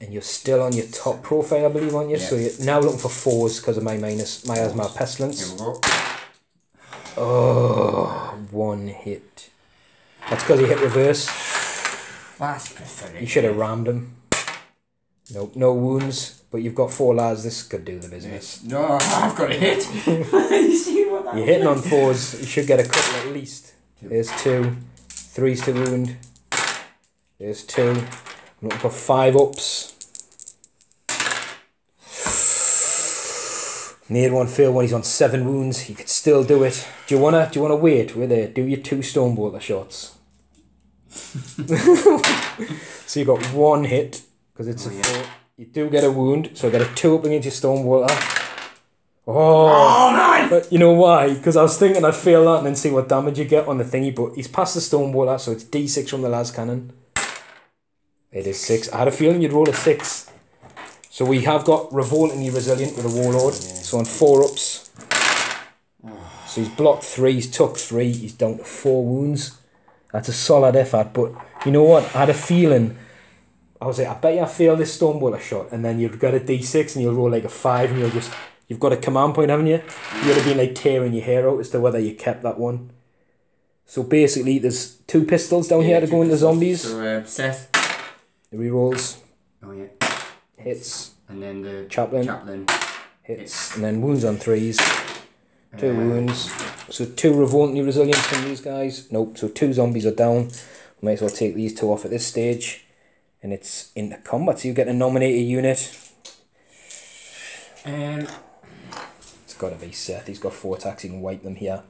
And you're still on your top profile, I believe, aren't you? Yes. So you're now looking for 4s because of my asthma pestilence. Here we go. Oh, 1 hit. That's because he hit reverse. That's pathetic. You should have rammed him. Nope, no wounds, but you've got 4 lads. This could do the business. Yes. No, I've got a hit. You see what that You're hitting on 4s. You should get a couple at least. There's 2. 3's to wound. There's 2. I'm looking for 5 ups. Near one fail when he's on 7 wounds. He could still do it. Do you wanna wait with it? Do your 2 Stonebolter shots. So you got 1 hit because it's a 4. You do get a wound, so I get a 2 up against your Stonebolter. Oh man! But you know why? Because I was thinking I'd fail that and then see what damage you get on the thingy, but he's past the Stonebolter, so it's D6 from the last cannon. It is 6. I had a feeling you'd roll a 6. So we have got Revoltingly Resilient with a Warlord. So on 4 ups. So he's blocked 3, he's took 3, he's down to 4 wounds. That's a solid effort, but you know what? I had a feeling, I was like, I bet you I fail this Stonebolter shot, and then you've got a D6 and you'll roll like a 5 and you'll just, you've got a command point, haven't you? You'd have been like tearing your hair out as to whether you kept that one. So basically there's 2 pistols down here to go into zombies. So Seth. The rerolls. Oh yeah. Hits. And then the chaplain. Hits. And then wounds on 3s. 2 wounds. So 2 Revoltingly Resilient from these guys. Nope. So 2 zombies are down. Might as well take these 2 off at this stage. And it's into combat. So you get to nominate a unit. It's got to be Seth. He's got 4 attacks. He can wipe them here.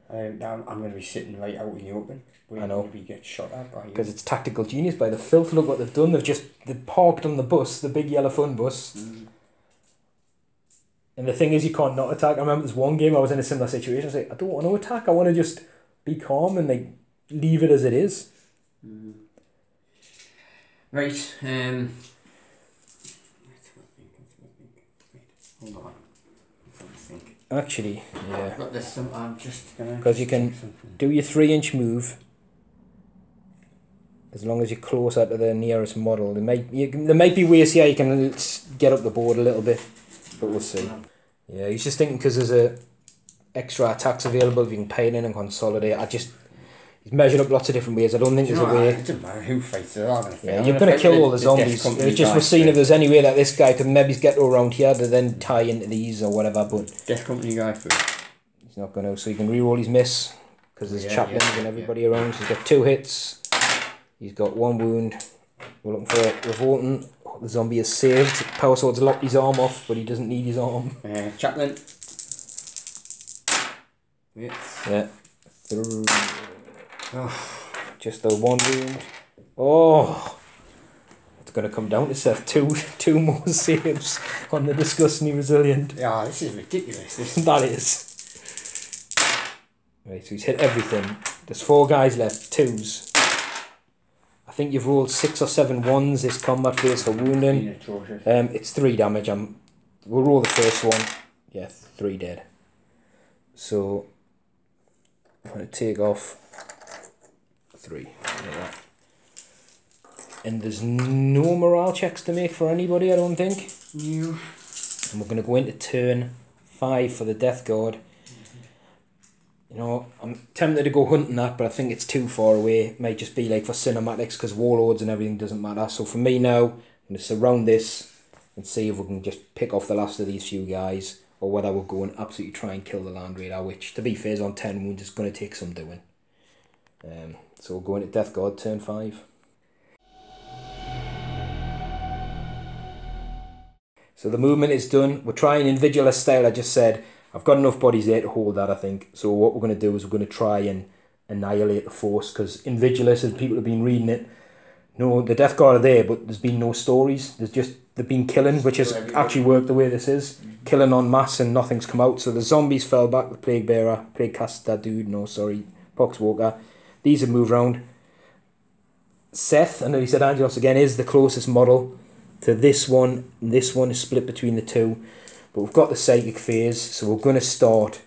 I'm going to be sitting right out in the open. I know. We get shot at by you. Because it's tactical genius by the filth. Look what they've done. They've parked on the bus, the big yellow fun bus. And the thing is, you can't not attack. I remember this one game I was in a similar situation. I was like, I don't want to attack. I want to just be calm and like leave it as it is. Right. Hold on. Actually, yeah. I've got this. I'm just gonna. Because you can do your 3-inch move. As long as you're closer to the nearest model. There might be ways here you can get up the board a little bit. But we'll see. Yeah, he's just thinking because there's extra attacks available, if you can pay it in and consolidate. He's measured up lots of different ways. I don't think there's a way. It doesn't matter who fights, they're all going to fail. Yeah, you're going to kill all the zombies. It's just we're seeing if there's any way that this guy could maybe get to around here to then tie into these or whatever, but Death Company guy first. He's not going to, so you can re-roll his miss because there's chaplains and everybody around. So he's got 2 hits. He's got 1 wound. We're looking for Revolting. Oh, the zombie is saved. Power Sword's locked his arm off, but he doesn't need his arm. Chaplain. Yeah. Just the 1 wound. Oh, it's going to come down to Seth. Two more saves on the Disgustingly Resilient. Yeah, this is ridiculous. That is. Right, so he's hit everything. There's 4 guys left. 2s. I think you've rolled 6 or 7 1s this combat phase for wounding. It's 3 damage. We'll roll the first one. Yeah, 3 dead. So I'm going to take off 3. Like that. And there's no morale checks to make for anybody, I don't think. No. And we're going to go into turn 5 for the Death Guard. You know, I'm tempted to go hunting that, but I think it's too far away. It might just be like for cinematics because warlords and everything doesn't matter. So for me now, I'm going to surround this and see if we can just pick off the last of these few guys or whether we'll go and absolutely try and kill the Land Raider, which to be fair is on 10 wounds. It's going to take some doing. So we'll go into Death Guard turn 5. So the movement is done. We're trying in Vigilus style, I just said. I've got enough bodies there to hold that, I think. So what we're going to do is we're going to try and annihilate the force. Because in Vigilus, as people have been reading it, no, the Death Guard are there, but there's been no stories. They've been killing, which has actually worked the way this is. Killing en masse and nothing's come out. So the zombies fell back, the Plague Bearer, Plague Caster dude, Poxwalker. These have moved around. Seth, I know he said Angelos again, is the closest model to this one. This one is split between the 2. But we've got the psychic phase, so we're going to start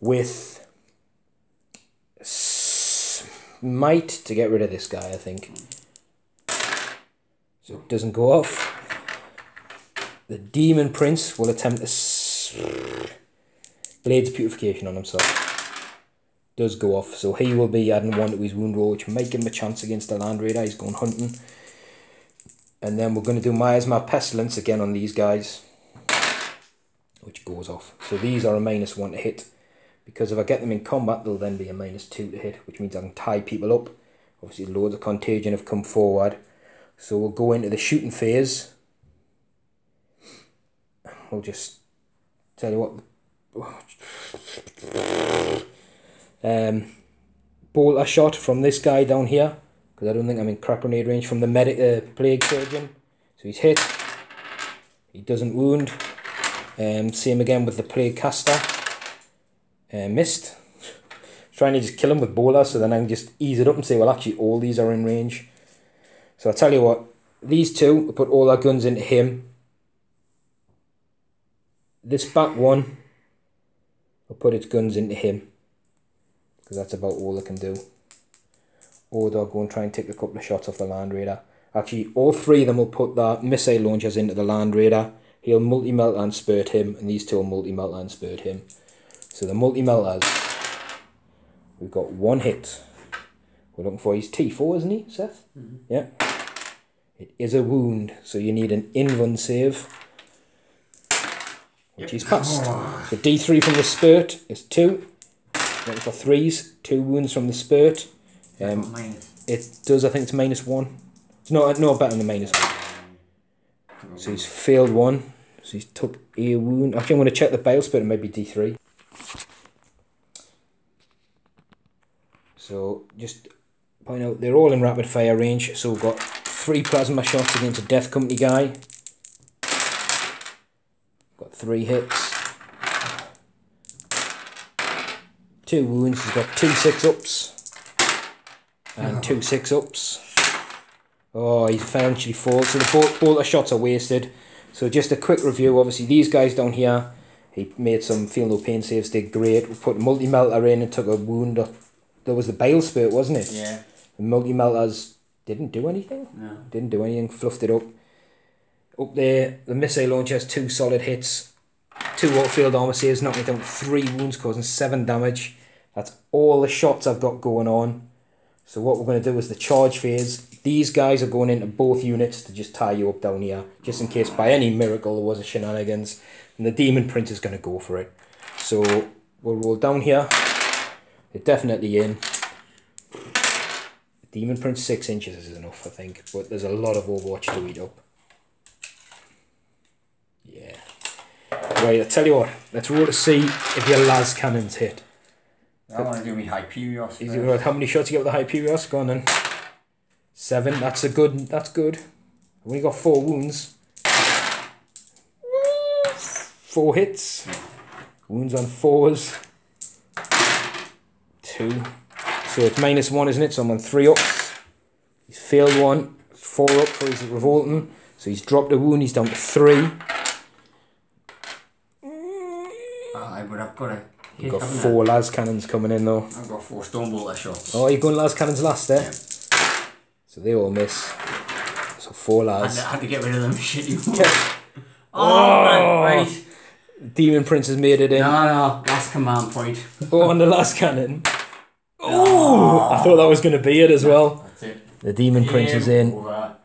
with Might to get rid of this guy, I think. So it doesn't go off. The Demon Prince will attempt Blades of Purification on himself. Does go off, so he will be adding 1 to his wound roll, which might give him a chance against the Land Raider. He's going hunting. And then we're going to do Miasma Pestilence again on these guys, which goes off. So these are a -1 to hit. because if I get them in combat, they'll then be a -2 to hit, which means I can tie people up. Obviously, loads of contagion have come forward. So we'll go into the shooting phase. We'll just tell you what. Bolter shot from this guy down here, because I don't think I'm in crack grenade range, from the plague surgeon. So he's hit. He doesn't wound. Same again with the plague caster. Missed. Trying to just kill him with bolter, so then I can just ease it up and say, well, actually all these are in range. So I'll tell you what, these two, we'll put all our guns into him. This back one, we'll put its guns into him, because that's about all it can do. Or they'll go and try and take a couple of shots off the Land Raider. Actually, all three of them will put their missile launchers into the Land Raider. He'll multi-melt and spurt him, and these two will multi-melt and spurt him. So the multi-melters, we've got one hit. We're looking for his T4, isn't he, Seth? Mm-hmm. Yeah. It is a wound, so you need an in-run save, which is passed. So D3 from the spurt is 2. Looking for 3s, 2 wounds from the spurt. It does, I think it's -1. It's no better than -1. So he's failed 1. So he's took a wound. Actually, I'm going to check the bale spurt, it might be D3. So just point out, they're all in rapid fire range. So we've got 3 plasma shots against a Death Company guy. Got 3 hits. 2 wounds. He's got 2 6-ups. And 2 6-ups. Oh, he's eventually falls. So the bolter shots are wasted. So just a quick review. Obviously, these guys down here, he made some feel no pain saves. Did great. We put multi-melter in and took a wound. There was the bale spurt, wasn't it? Yeah. The multi-melters didn't do anything. No. Didn't do anything. Fluffed it up. Up there, the missile launcher has 2 solid hits. 2 outfield armor saves, knocking it down to 3 wounds, causing 7 damage. That's all the shots I've got going on. So what we're going to do is the charge phase. These guys are going into both units to just tie you up down here, just in case by any miracle there was a shenanigans. And the Daemon Prince is going to go for it. So we'll roll down here. They're definitely in. The Daemon Prince 6 inches is enough, I think. But there's a lot of Overwatch to eat up. Yeah. Right, I'll tell you what. Let's roll to see if your las cannons hit. I want to do me Hyperios. How many shots you get with the Hyperios? Go on then. 7. That's good. I've only got 4 wounds. 4 hits. Wounds on 4s. 2. So it's -1, isn't it? So I'm on 3 ups. He's failed 1. 4 up for his revolting. So he's dropped a wound. He's down to 3. But I've got a... You've got 4 las cannons coming in though. I've got 4 stonebolter shots. Oh, you're going las cannons last there? Yeah. So they all miss. So 4 las. I had to get rid of them. Shit, you. Oh, right. Daemon Prince has made it in. No, last command point. Oh, on the last cannon. Oh, I thought that was going to be it as well. That's it. The Daemon Prince is in. Over.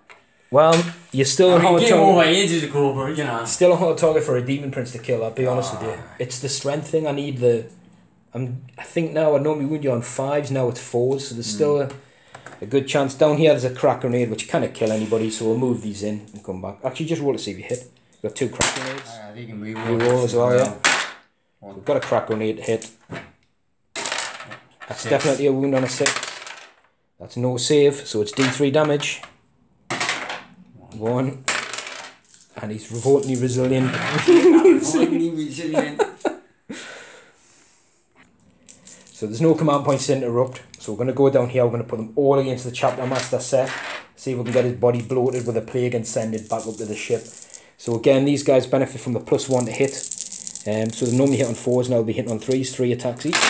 Well, you're still a hard game over target. ages ago, but you know. Still a hard target for a Daemon Prince to kill. I'll be honest with you. It's the strength thing. I need the. I think now I normally wound you on 5s. Now it's 4s. So there's still a good chance. Down here there's a crack grenade which cannot kill anybody. So we'll move these in and come back. Actually, just roll to see if you hit. We've got 2 crack grenades. They can reroll as well. Yeah. So we've got a crack grenade to hit. That's 6. Definitely a wound on a 6. That's no save. So it's D3 damage. 1. And he's revoltingly resilient. So there's no command points to interrupt. So we're going to go down here. We're going to put them all against the Chapter Master Seth. See if we can get his body bloated with a plague and send it back up to the ship. So again, these guys benefit from the +1 to hit. So they normally hit on 4s. Now they'll be hitting on 3s. 3 attacks each.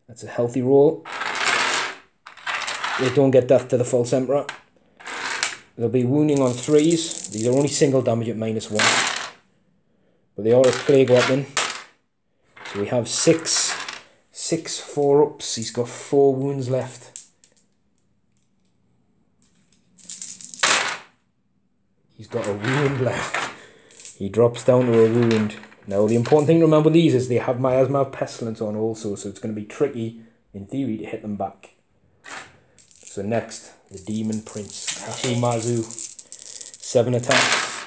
That's a healthy roll. They don't get death to the False Emperor. They'll be wounding on 3s. These are only single damage at -1. But they are a plague weapon. So we have 6 4-ups. He's got 4 wounds left. He's got a wound left. He drops down to a wound. Now, the important thing to remember with these is they have Miasma of Pestilence on also, so it's going to be tricky, in theory, to hit them back. So next, the Daemon Prince, CasuMarzu, 7 attacks.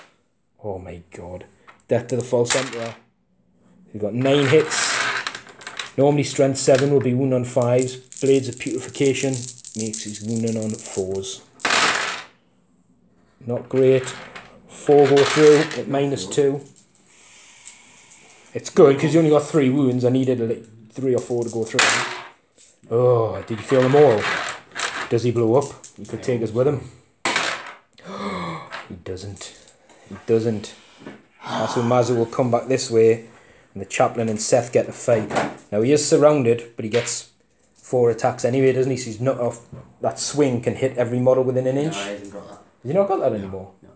Oh my god. Death to the False Emperor. We've got 9 hits. Normally strength 7 would be wound on 5s. Blades of Putrefaction makes his wounding on 4s. Not great. 4 go through at -2. It's good because you only got 3 wounds. I needed 3 or 4 to go through. Oh, did you feel them all? Does he blow up? He could take us with him. He doesn't. He doesn't. CasuMarzu will come back this way, and the chaplain and Seth get to fight. Now he is surrounded, but he gets 4 attacks anyway, doesn't he? So he's not off. That swing can hit every model within an inch. No, I haven't got that. Have you not got that anymore? No.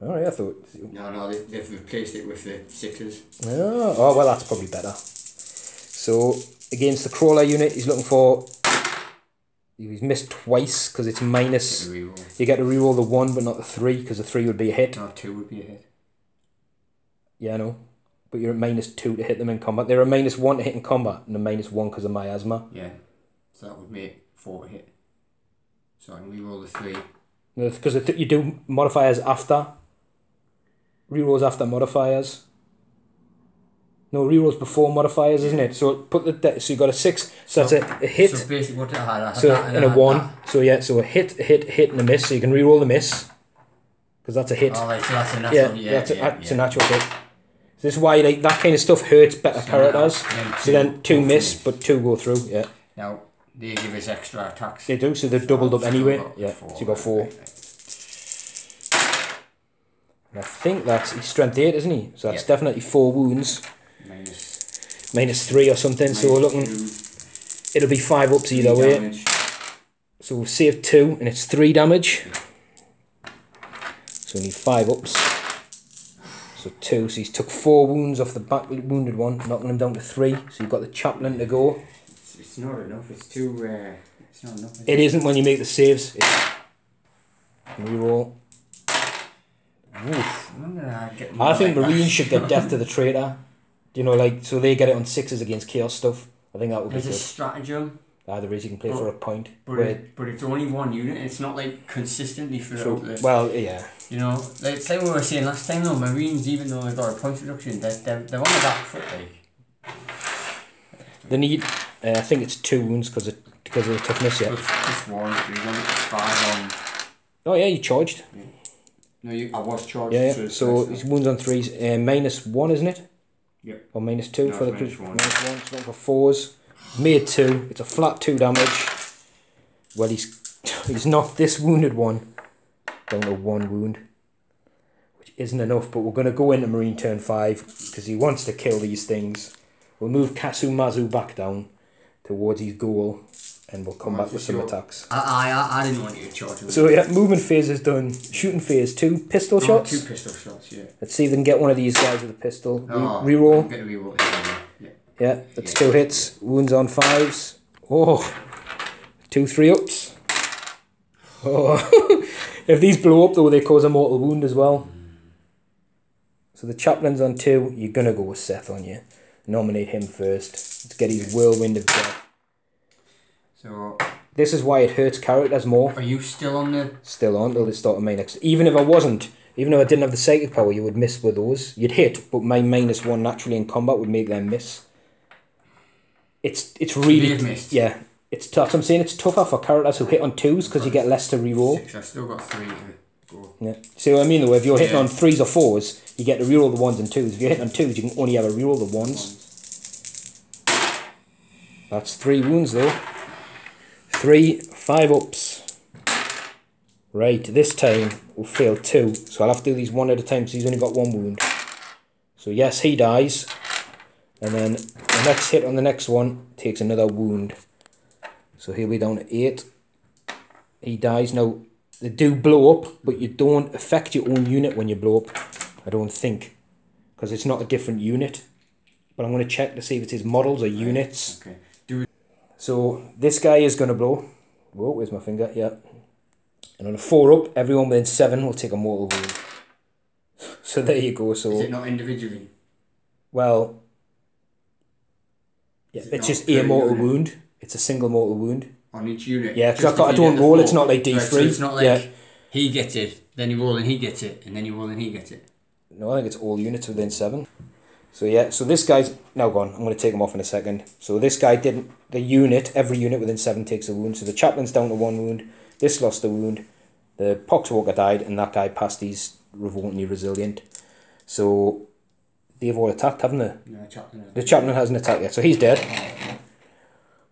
Alright, I thought. No, they've replaced it with the 6s. Oh, well, that's probably better. So against the crawler unit, he's looking for. He's missed twice because it's minus. You get to reroll the 1, but not the 3, because the 3 would be a hit. No, 2 would be a hit. Yeah, I know. But you're at -2 to hit them in combat. They're a -1 to hit in combat, and a -1 because of miasma. Yeah. So that would make 4 to hit. So I can reroll the 3. No, because you do modifiers after. Rerolls after modifiers. No, rerolls before modifiers, isn't it? So put the so you got a 6. So that's a hit. So basically, what I had So that, and a 1. So yeah, so a hit, and a miss. So you can reroll the miss, because that's a hit. Oh, right, so that's a natural. That's a natural hit. So this is why like that kind of stuff hurts better characters. So then 2 miss, but 2 go through. Yeah. Now they give us extra attacks. They do. So they've doubled up anyway. Yeah. So you got 4. And I think that's he's strength 8, isn't he? So that's definitely 4 wounds. -3 or something. So we're looking. It'll be 5 ups either way. So we'll save 2, and it's 3 damage. So we need 5 ups. So 2. So he's took 4 wounds off the back wounded one, knocking him down to 3. So you've got the chaplain to go. It's not enough. It's too. It's not enough. It isn't when you make the saves. Reroll. Oof. I think Marines should get Death to the Traitor. You know, like, so they get it on 6s against Chaos stuff. I think that would be good. There's a stratagem. There is, you can play for a point. But it's only 1 unit. It's not like consistently throughout the. Well, yeah. You know, like we were saying last time though, Marines, even though they got a point reduction, they're on the back foot, like. They need, I think it's 2 wounds because of the toughness, yeah. Just 1, 5 on. Oh yeah, you charged. Yeah. No, I was charged. Yeah. So his wounds on 3s, -1, isn't it? Yep. Or -2 for the -1. -1. So for 4s. Made 2. It's a flat 2 damage. Well, he's knocked this wounded one down to 1 wound, which isn't enough. But we're going to go into Marine turn 5 because he wants to kill these things. We'll move CasuMarzu back down towards his goal, and we'll come back with some attacks. I didn't want you to charge him. So yeah, movement phase is done. Shooting phase 2 pistol shots. 2 pistol shots, yeah. Let's see if we can get one of these guys with a pistol. Reroll. Get a reroll. Yeah, that's 2 hits. Wounds on 5s. Oh, 2 3-ups. Oh, if these blow up though, they cause a mortal wound as well. So the chaplain's on 2. You're gonna go with Seth on you. Nominate him first. Let's get his whirlwind of death. So this is why it hurts characters more. Are you still on the? Still on till the start of my next. Even if I wasn't, even if I didn't have the psychic power, you would miss with those. You'd hit, but my -1 naturally in combat would make them miss. It's really yeah. It's tough. I'm saying it's tougher for characters who hit on 2s because you get less to reroll. 6. I've still got 3 to go. Yeah. See what I mean though? If you're hitting on 3s or 4s, you get to reroll the 1s and 2s. If you're hitting on 2s, you can only ever reroll the 1s. That's 3 wounds though. 3 5-ups. Right, this time we'll fail 2. So I'll have to do these one at a time because he's only got 1 wound. So yes, he dies. And then the next hit on the next one takes another wound. So he'll be down to 8. He dies. Now, they do blow up, but you don't affect your own unit when you blow up. I don't think. Because it's not a different unit. But I'm going to check to see if it's his models or units. Okay. So this guy is going to blow. Whoa, where's my finger? Yeah. And on a 4-up, everyone within 7 will take a mortal wound. So there you go. So is it not individually? Well, yeah, it's just a mortal wound. It's a single mortal wound. On each unit? Yeah, because I don't roll, it's not like D3. Right, so it's not like he gets it, then you roll and he gets it, and then you roll and he gets it. No, I think it's all units within 7. So yeah, so this guy's now gone. I'm going to take him off in a second. So this guy didn't, every unit within 7 takes a wound. So the chaplain's down to 1 wound. This lost a wound. The Poxwalker died, and that guy passed his revoltingly resilient. So they've all attacked, haven't they? No, the chaplain hasn't attacked yet, so he's dead.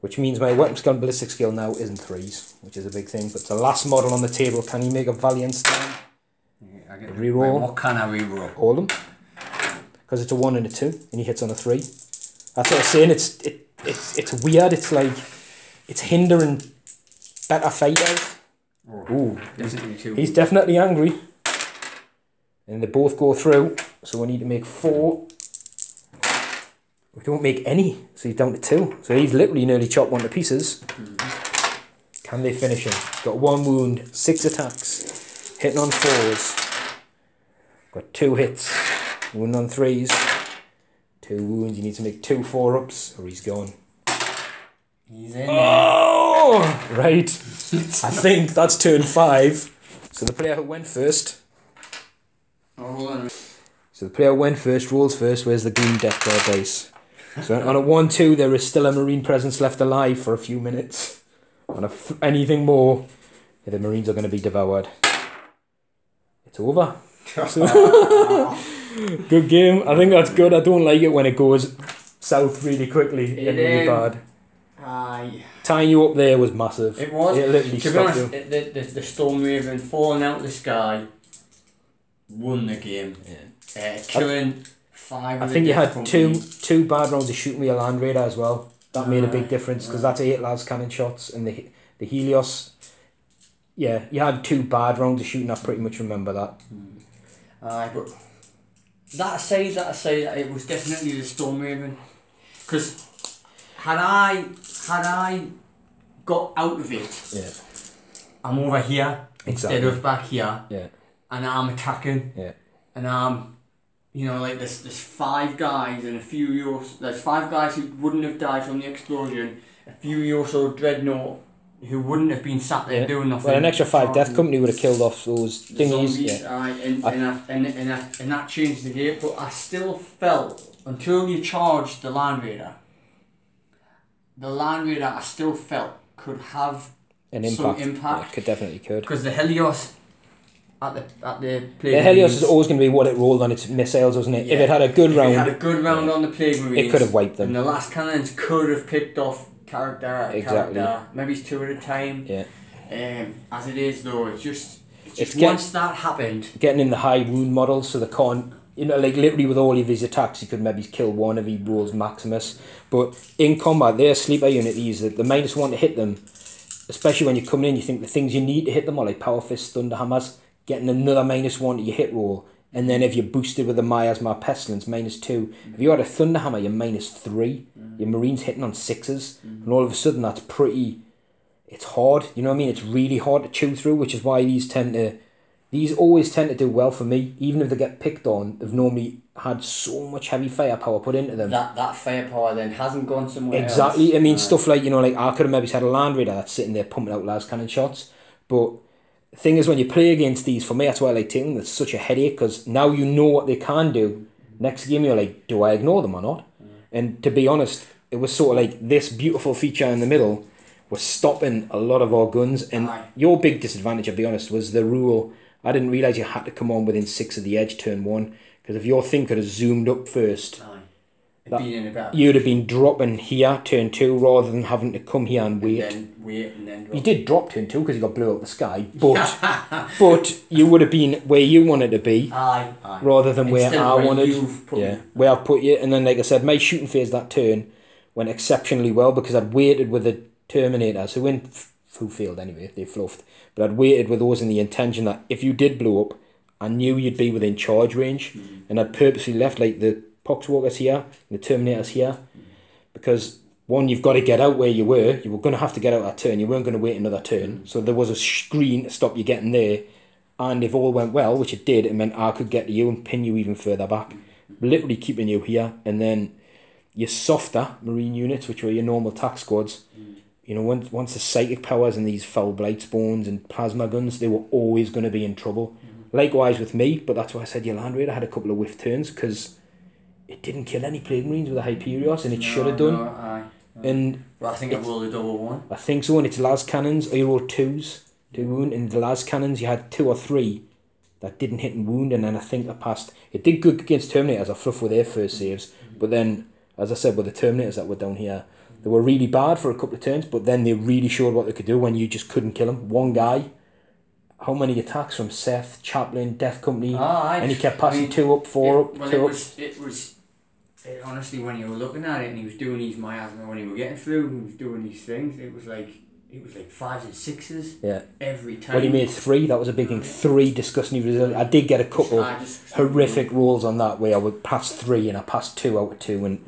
Which means my weapon skill and ballistic skill now isn't 3s, which is a big thing. But it's the last model on the table. Can he make a valiant stand? Yeah, I get reroll. What can I reroll? All of them. Because it's a 1 and a 2, and he hits on a 3. That's what I'm saying. It's weird. It's like it's hindering better fighters. Ooh, he's definitely angry. And they both go through, so we need to make 4. We don't make any, so he's down to 2. So he's literally nearly chopped 1 to pieces. Can they finish him? Got 1 wound, 6 attacks, hitting on 4s. Got 2 hits, wound on 3s, 2 wounds. You need to make 2 4-ups, or he's gone. He's in. Oh, right. I think that's turn 5. So the player who went first. So the player who went first rolls first. Where's the green death guard dice? So on a 1-2, there is still a marine presence left alive for a few minutes. On anything more, the marines are going to be devoured. It's over. Good game. I think that's good. I don't like it when it goes south really quickly and really bad. Tying you up there was massive. It was. It literally to be honest, the Storm Raven falling out the sky won the game. Yeah. Killing 5. I think you had two bad rounds of shooting with your Land Raider as well. That made a big difference because that's 8 las cannon shots, and the Helios. Yeah, you had 2 bad rounds of shooting. I pretty much remember that. But that aside, it was definitely the Storm Raven, because had I got out of it, I'm over here instead of back here, and I'm attacking, and I'm, like there's 5 guys and a few Euros. There's 5 guys who wouldn't have died from the explosion, a few Euros Dreadnought who wouldn't have been sat there doing nothing. Well, an extra 5 Death Company would have killed off those thingies. And that changed the game. But I still felt, until you charged the Land Raider I still felt could have an impact. Some impact. Yeah, definitely could. Because the Helios at the Plague the Helios is always going to be what it rolled on its missiles, wasn't it? Yeah. If it had a good round, on the Plague Marines, it could have wiped them. And the last cannons could have picked off character, maybe it's 2 at a time. Yeah. As it is though, it's just once that happened, getting in the high wound models, so they can't, like literally with all of his attacks, you could maybe kill 1 if he rolls Maximus. But in combat, they're sleeper unit. These the -1 to hit them, especially when you're coming in. You think the things you need to hit them are like Power Fists, Thunderhammers, getting another -1 to your hit roll. And then if you're boosted with a Miasma Pestilence, -2. If you had a Thunderhammer, you're -3. Your Marines hitting on 6s. And all of a sudden, that's pretty... It's hard, you know what I mean? It's really hard to chew through, which is why these always tend to do well for me. Even if they get picked on, they've normally had so much heavy firepower put into them. That firepower then hasn't gone somewhere else. Exactly. I mean, stuff like, like I could have maybe had a Land Raider that's sitting there pumping out las cannon shots. But the thing is, when you play against these, for me, that's why I like taking them. It's such a headache, because now you know what they can do. Next game, you're like, do I ignore them or not? And to be honest, it was sort of like this beautiful feature in the middle was stopping a lot of our guns. And your big disadvantage, I'll be honest, was the rule. I didn't realise you had to come on within 6 of the edge turn 1. Because if your thing could have zoomed up first, you'd have been dropping here turn 2 rather than having to come here and wait. And then drop. You did drop turn 2 because you got blew out the sky, but you would have been where you wanted to be, rather than where I wanted. Where I've put you. And then, like I said, my shooting phase that turn went exceptionally well because I'd waited with the Terminators who failed anyway. They fluffed, but I'd waited with those in the intention that if you did blow up, I knew you'd be within charge range, and I'd purposely left like the Poxwalkers here, and the Terminators here, because one, you've got to get out where you were. You were going to have to get out that turn. You weren't going to wait another turn, so there was a screen to stop you getting there. And if all went well, which it did, it meant I could get to you and pin you even further back. literally keeping you here, and then your softer marine units, which were your normal attack squads, you know, once the psychic powers and these foul blight spawns and plasma guns, they were always going to be in trouble. Likewise with me, but that's why I said your Land Raider had a couple of whiff turns, because it didn't kill any Plague Marines with a Hyperios, and it should have done. Aye. And well, I think it rolled a double one. I think so, and it's las cannons. I rolled 2s to wound, and the las cannons you had 2 or 3 that didn't hit and wound, and then I think I passed. It did good against Terminators. I fluffed with their first saves, but then, as I said, with the Terminators that were down here, they were really bad for a couple of turns, but then they really showed what they could do when you just couldn't kill them. One guy, how many attacks from Seth, Chaplain, Death Company, and he kept passing 2 up, 4 up, 2 up. Honestly, when you were looking at it and he was doing these miasmas, when he was getting through and he was doing these things, it was like 5s and 6s every time. Well, he made 3, that was a big thing. 3 disgustingly resilient. I did get a couple horrific rolls on that where I would pass 3 and I passed 2 out of 2, and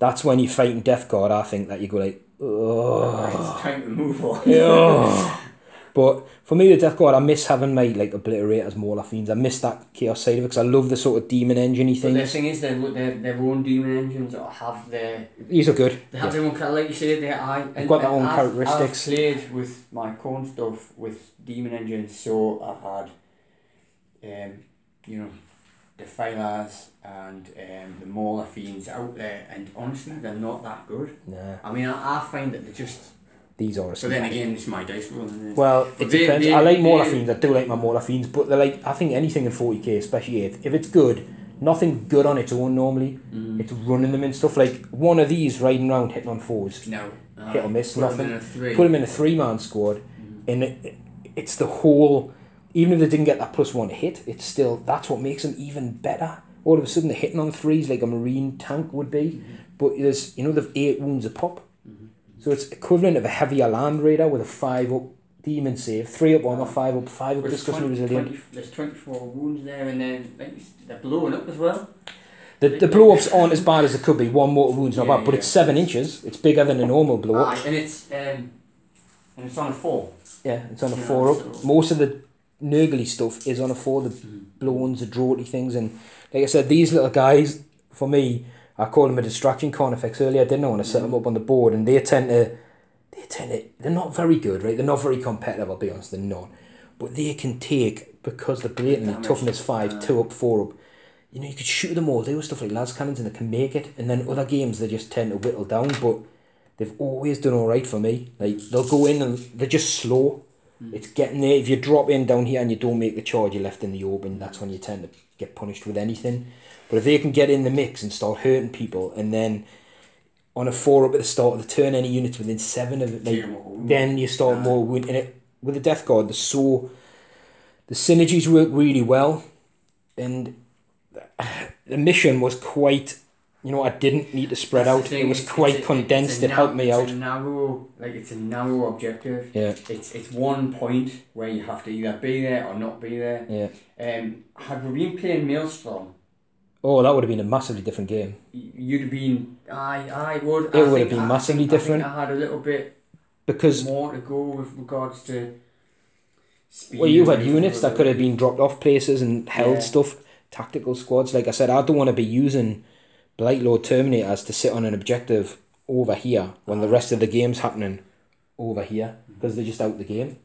that's when you're fighting Death Guard, I think, that you go like, oh. It's time to move on. Oh. But for me, the Death Guard, I miss having my like Obliterators, Mauler Fiends. I miss that Chaos side of it because I love the sort of demon engine-y things. But the thing is, their own demon engines have their... These are good. They have their own, like you said, they've got their own characteristics. I've played with my Corn stuff with demon engines, so I've had, you know, the Phylars and the Mauler Fiends out there, and honestly, they're not that good. Nah. I mean, I find that they're just... These are. But then again, it's my dice roll. Well, it depends. I like Mauler Fiends. I do like my Mauler Fiends, but they're like, I think anything in 40k, especially if it's good, nothing good on its own normally. It's running them and stuff. Like one of these riding around hitting on 4s. No. Hit or miss, nothing. Put them in a 3-man squad, and it's the whole. Even if they didn't get that +1 to hit, it's still, that's what makes them even better. All of a sudden they're hitting on 3s like a marine tank would be, but there's, you know, they've 8 wounds a pop. So it's equivalent of a heavier Land Raider with a 5-up demon save, 3-up armor, 5-up, 5-up disgustingly resilient. There's 24 wounds there, and then they're blowing up as well. The blow-ups aren't as bad as it could be. 1 mortal wound's not bad, but it's 7 inches. It's bigger than a normal blow-up. And it's on a 4. Yeah, it's on a 4-up. So most of the Nurgle stuff is on a 4. The blow-ons, the draughty things, and like I said, these little guys, for me, I called them a distraction Carnifex earlier, didn't I, when I set them up on the board, and they're not very good, right? They're not very competitive, I'll be honest, they're not. But they can take, because they're blatantly toughness 5, 2-up, 4-up, you know, you could shoot them all, they do stuff like las cannons and they can make it, and then other games they just tend to whittle down, but they've always done alright for me. Like, they'll go in and they're just slow. It's getting there. If you drop in down here and you don't make the charge, you're left in the open, that's when you tend to get punished with anything. But if they can get in the mix and start hurting people, and then on a 4-up at the start of the turn, any units within 7 of it, like, then you start more wound. And with the Death Guard, the synergies work really well, and the mission was quite, you know, I didn't need to spread out. It was quite condensed. It helped me out. It's a narrow objective. Yeah. It's one point where you have to either be there or not be there. Yeah. Had we been playing Maelstrom, oh, that would have been a massively different game. You'd have been... I would. It would have been massively different. I think I had a little bit more to go with regards to speed. Well, you had units that could have been dropped off places and held stuff. Tactical squads. Like I said, I don't want to be using Blightlord Terminators to sit on an objective over here when the rest of the game's happening over here, because they're just out the game.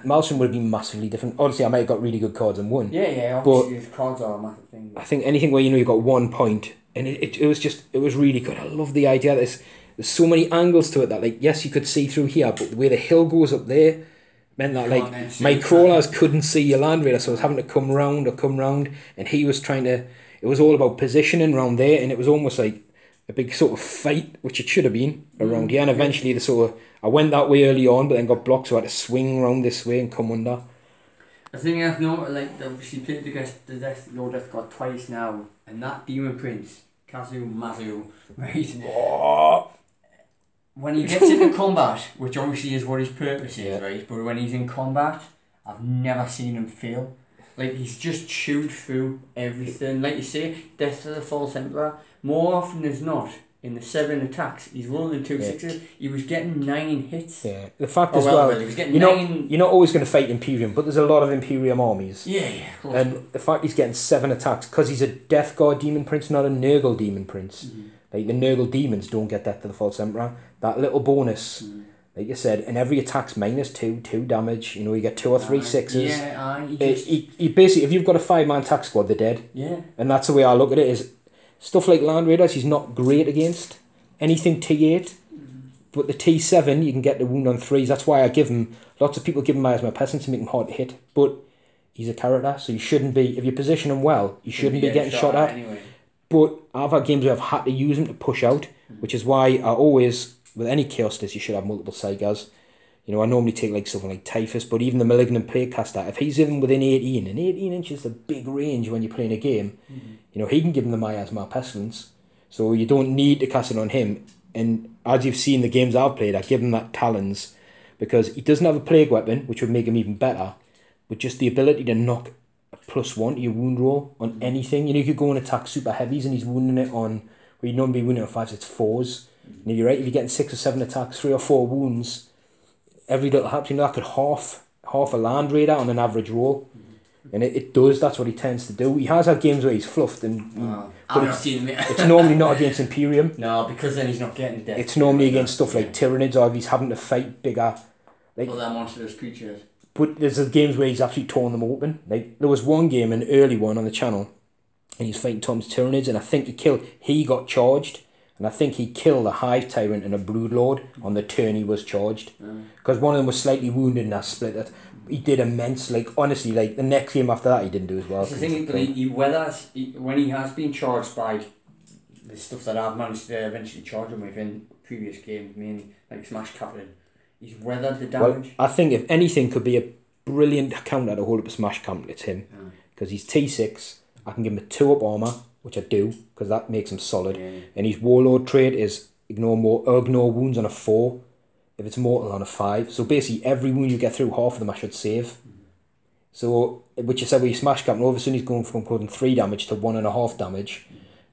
Maelstrom would have been massively different. Obviously, I might have got really good cards and won. Yeah, obviously, but cards are a massive thing. I think anything where, you know, you got 1 point, and it was really good. I love the idea that there's so many angles to it that, like, yes, you could see through here, but the way the hill goes up there meant that, like, my crawlers couldn't see your Land Raider, so I was having to come round, and he was trying to... It was all about positioning around there, and it was almost like a big sort of fight, which it should have been around here, and eventually I went that way early on, but then got blocked, so I had to swing around this way and come under. The thing I've noticed, like, obviously played against the Death Guard twice now, and that Daemon Prince, CasuMarzu, right? Oh. When he gets into combat, which obviously is what his purpose is, right? But when he's in combat, I've never seen him fail. Like, he's just chewed through everything. Like you say, Death to the False Emperor, more often than not, in the 7 attacks, he's rolling 2 sixes. He was getting 9 hits. Yeah. The fact as well, he was getting 9... you're not always going to fight Imperium, but there's a lot of Imperium armies. Yeah, of course. And the fact he's getting 7 attacks, because he's a Death Guard Demon Prince, not a Nurgle Demon Prince. Like, the Nurgle Demons don't get that to the False Emperor. That little bonus, like you said, and every attack's -2, 2 damage. You know, you get 2 or 3 sixes. Yeah, he basically, if you've got a 5-man attack squad, they're dead. Yeah. And that's the way I look at it, is stuff like Land Raiders, he's not great against. Anything T8, but the T7, you can get the wound on 3s. That's why I give him, lots of people give him Miasma Peasants to make him hard to hit. But he's a character, so you shouldn't be, if you position him well, you shouldn't be getting shot at. Anyway. But I've had games where I've had to use him to push out, which is why I always, with any Chaos list, you should have multiple Sagas. You know, I normally take like something like Typhus, but even the Malignant Plaguecaster, if he's even within 18, and 18 inches is a big range when you're playing a game, you know, he can give him the Miasma Pestilence. So you don't need to cast it on him. And as you've seen the games I've played, I give him that Talons, because he doesn't have a Plague Weapon, which would make him even better, but just the ability to knock a +1 to your wound roll on anything. You know, you could go and attack super heavies and he's wounding it on, where you'd normally be wounding on 5s, it's 4s. And if you're right, if you're getting 6 or 7 attacks, 3 or 4 wounds, every little helps, you know, that could half a Land Raider on an average roll. And it does, that's what he tends to do. He has had games where he's fluffed, and I've not seen him. it's normally not against Imperium. No, because then he's not getting death. It's normally against stuff like Tyranids, or if he's having to fight bigger, like other monstrous creatures. But there's games where he's actually torn them open. Like, there was one game, an early one on the channel, and he's fighting Tom's Tyranids, and I think he got charged, and I think he killed a Hive Tyrant and a Broodlord on the turn he was charged. Because one of them was slightly wounded in that split. That he did immense, like, honestly, like, the next game after that he didn't do as well. The thing is, when he has been charged by the stuff that I've managed to eventually charge him with in previous games, mainly, like Smash Captain, he's weathered the damage. Well, I think if anything could be a brilliant counter to hold up a Smash Captain, it's him. Because he's T6, I can give him a 2-up armour, which I do, because that makes him solid. And his Warlord trait is ignore wounds on a 4, if it's mortal on a 5. So basically every wound you get through, half of them I should save. So, which you said with your Smash Captain, all of a sudden he's going from putting 3 damage to 1.5 damage.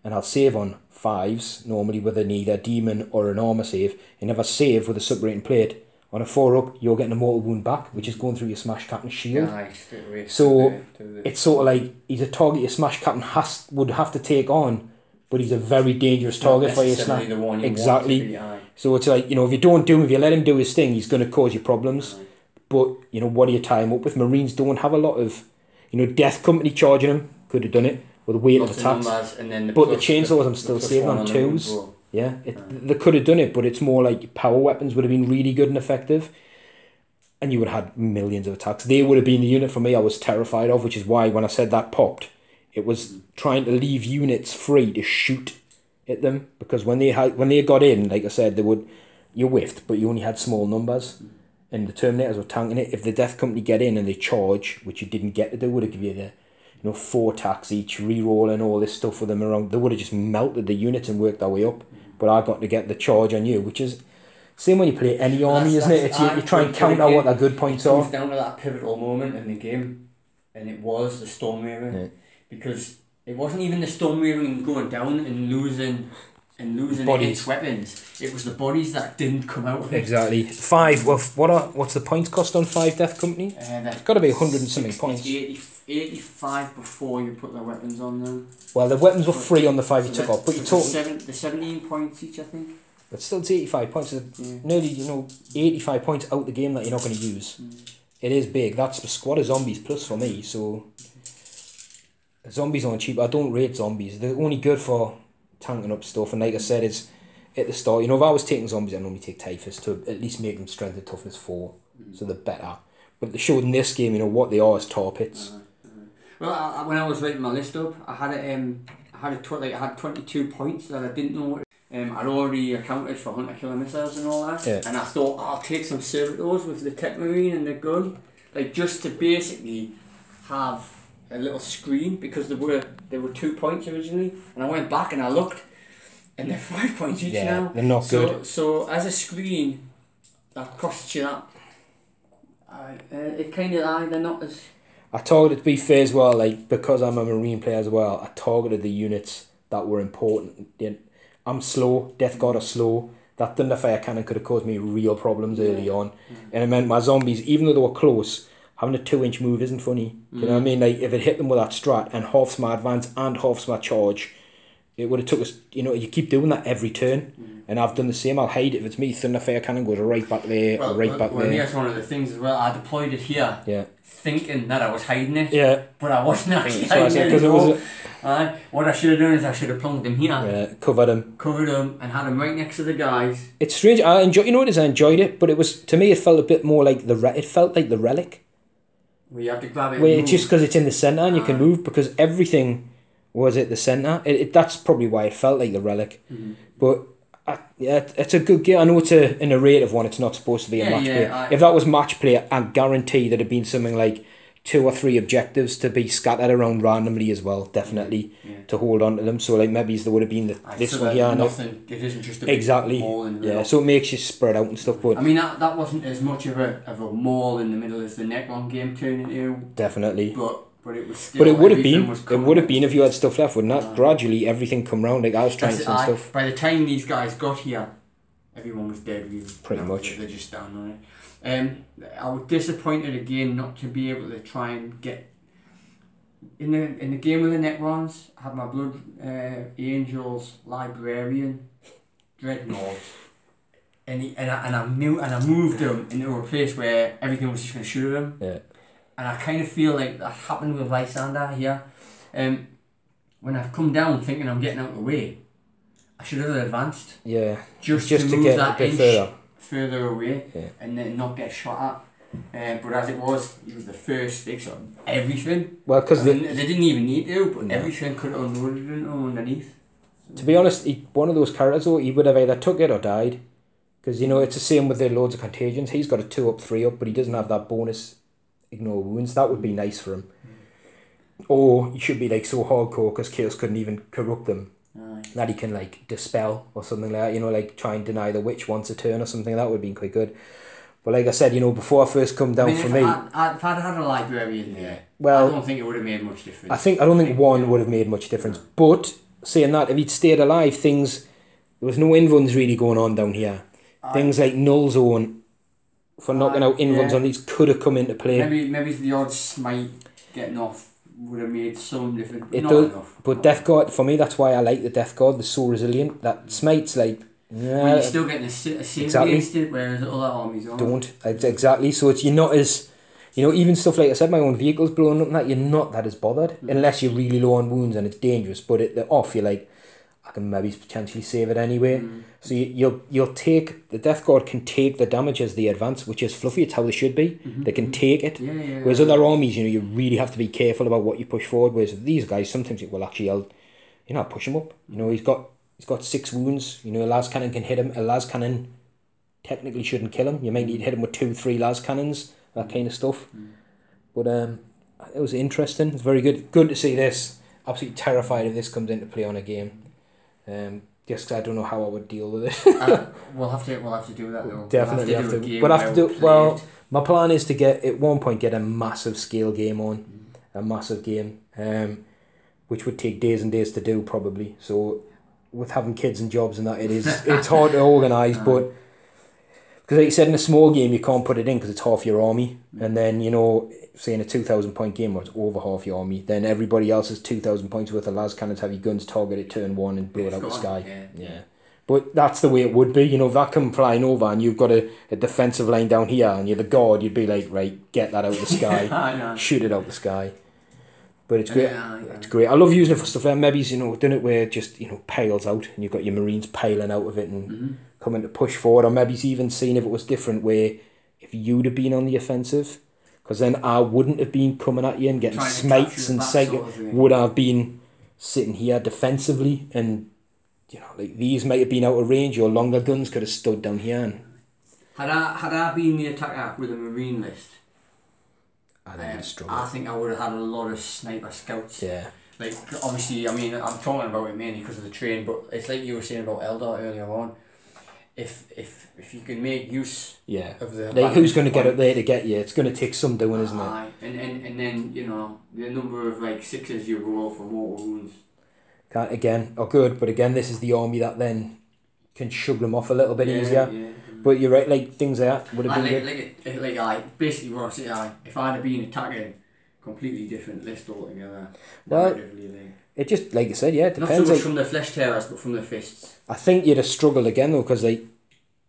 And I'll save on 5s, normally with either Demon or an armour save. And if I save with a Subrating Plate, on a 4-up, you're getting a mortal wound back, which is going through your Smash Captain shield. So it's sort of like, he's a target your Smash Captain would have to take on, but he's a very dangerous target for your Smash. Exactly. So it's like, you know, if you don't do him, if you let him do his thing, he's going to cause you problems. But, you know, what do you tie him up with? Marines don't have a lot of, you know, Death Company charging him, could have done it, with a weight of attacks. But the chainsaws I'm still saving on 2s. Yeah, they could have done it, but it's more like power weapons would have been really good and effective, and you would have had millions of attacks. They would have been the unit for me I was terrified of, which is why when I said that popped, it was trying to leave units free to shoot at them, because when they got in, like I said, you whiffed, but you only had small numbers, and the Terminators were tanking it. If the Death Company get in and they charge, which you didn't get to do, would have given you the 4 attacks each, re-rolling all this stuff with them around, they would have just melted the units and worked their way up. But I got to get the charge on you, which is same when you play any army, isn't it? You try and count out what their good points are. It comes down to that pivotal moment in the game, and it was the Storm Raven, because it wasn't even the Storm Raven going down and losing its weapons. It was the bodies that didn't come out of it. Exactly. 5. Well, what's the points cost on 5 Death Company? It's got to be 100 and something points. 85 before you put the weapons on them. Well, the weapons were free on the 5 you took off, but you took the 17 points each, I think. But still, it's 85 points. Nearly, 85 points out the game that you're not going to use. It is big. That's a squad of zombies plus for me. So zombies aren't cheap. I don't rate zombies. They're only good for tanking up stuff. And like I said, it's at the start. You know, if I was taking zombies, I'd normally take Typhus to at least make them strength and toughness 4, so they're better. But they showed in this game, you know, what they are as tar pits. Well, when I was writing my list up, I had 22 points that I didn't know what. I'd already accounted for hunter killer missiles and all that, and I thought I'll take some servitors with the tech marine and the gun, like just to basically have a little screen, because there were 2 points originally, and I went back and I looked, and they're 5 points each now. They're not good. So as a screen, that costs you that. They're not as. I targeted, to be fair as well, like, because I'm a Marine player as well, I targeted the units that were important. I'm slow. Death Guard are slow. That Thunderfire cannon could have caused me real problems early on. And it meant my zombies, even though they were close, having a 2-inch move isn't funny. You know what I mean? Like, if it hit them with that strat and half my advance and half my charge, it would have took us, you know, you keep doing that every turn. And I've done the same. I'll hide it. If it's me, Thunderfire cannon goes right back there, back there. Here's one of the things as well. I deployed it here, thinking that I was hiding it. Yeah. But I wasn't actually hiding it at all. What I should have done is I should have plunked him here. Yeah, covered him, and had him right next to the guys. It's strange. I enjoyed it, but it was, to me, it felt a bit more like it felt like the relic. Where you have to grab it. Where it's just because it's in the centre and you can move, because everything was at the centre. That's probably why it felt like the relic. But it's a good game. I know it's a narrative one. It's not supposed to be a match play. If that was match play, I guarantee there'd have been something like 2 or 3 objectives to be scattered around randomly as well, definitely, to hold on to them. So like maybe there would have been this one here. Nothing. It isn't just a big mall in the middle. So it makes you spread out and stuff. But I mean, that wasn't as much of a mall in the middle as the Necron game turned into. Definitely. But it was still. But it would have been. It would have been if you had stuff left, wouldn't that? Gradually, everything come round, like house strengths and stuff. By the time these guys got here, everyone was dead. Really. Pretty much. They're just down on it. I was disappointed again not to be able to try and get in the game with the Necrons. I had my Blood Angels Librarian Dreadnought, and I moved him into a place where everything was just going to shoot him. Yeah. And I kind of feel like that happened with Lysander here. When I've come down thinking I'm getting out of the way, I should have advanced. Yeah. Just to move get that a bit further away, and then not get shot at. But as it was the first fix on everything. Well, because they didn't even need to, but everything could have unloaded into underneath. To be honest, one of those characters, though, he would have either took it or died. Because, you know, it's the same with the loads of contagions. He's got a 2-up, 3-up, but he doesn't have that bonus ignore wounds. That would be nice for him. Or he should be like so hardcore because Chaos couldn't even corrupt them. That he can like dispel or something like that, you know, like try and deny the witch once a turn or something. That would have been quite good. But like I said, you know, before I first come down, for me, if I'd had a librarian there, well, I don't think it would have made much difference. I don't think one would have made much difference. But saying that, if he'd stayed alive, there was no invuns really going on down here. Things like null zone for knocking out invuns on these could have come into play. Maybe the odd smite getting off would have made some difference, but not enough. But Death Guard, for me, that's why I like the Death Guard. They're so resilient. That smite's like... Well, you're still getting a save against it, whereas other armies don't. Exactly. So you're not as... You know, even stuff like I said, my own vehicle's blowing up and that, you're not that as bothered. Unless you're really low on wounds and it's dangerous. But they're off, you're like, I can maybe potentially save it anyway. So you'll take... The Death Guard can take the damage as they advance, which is fluffy. It's how they should be. They can take it. Whereas other armies, you know, you really have to be careful about what you push forward. Whereas these guys, sometimes it will actually... I'll push him up. You know, he's got 6 wounds. You know, a las cannon can hit him. A las cannon technically shouldn't kill him. You might need to hit him with 2-3 las cannons. That kind of stuff. But it was interesting. It's very good. Good to see this. Absolutely terrified if this comes into play on a game. Just because I don't know how I would deal with it. We'll have to do that though. Definitely have to. But I have to do. Well, my plan is to at one point get a massive scale game on, a massive game, which would take days and days to do probably. So with having kids and jobs and that, it's hard to organise. But because like you said, in a small game you can't put it in because it's half your army, and then you know, say in a 2,000 point game where it's over half your army, then everybody else has 2,000 points worth of las cannons, heavy guns, target it turn 1 and blow it out the sky. Yeah. But that's the way it would be. You know, if that come flying over and you've got a defensive line down here and you're the guard, you'd be like, right, get that out of the sky, shoot it out the sky. But it's great. It's great. I love using it for stuff like maybe, you know, done it where it just, you know, pales out and you've got your Marines piling out of it and coming to push forward. Or maybe even seen if it was different where if you'd have been on the offensive, because then I wouldn't have been coming at you and getting smites and would I have been sitting here defensively, and you know, like these might have been out of range. Your longer guns could have stood down here. And had I been the attacker with a Marine list, I think I would have had a lot of sniper scouts. Yeah. Like obviously, I mean, I'm talking about it mainly because of the train, but it's like you were saying about Eldar earlier on. If you can make use of the... Like, who's going to get up there to get you? It's going to take some doing, isn't it? And then, you know, the number of, like, 6s you roll for mortal wounds. again are good, but again, this is the army that then can shove them off a little bit easier. Yeah. But you're right, like things like that would have been good. Basically what I say, if I'd have been attacking completely different list altogether. Well, it just, like you said, yeah, it depends. Not so much from the flesh tearers, but from the fists. I think you'd have struggled again though, because like,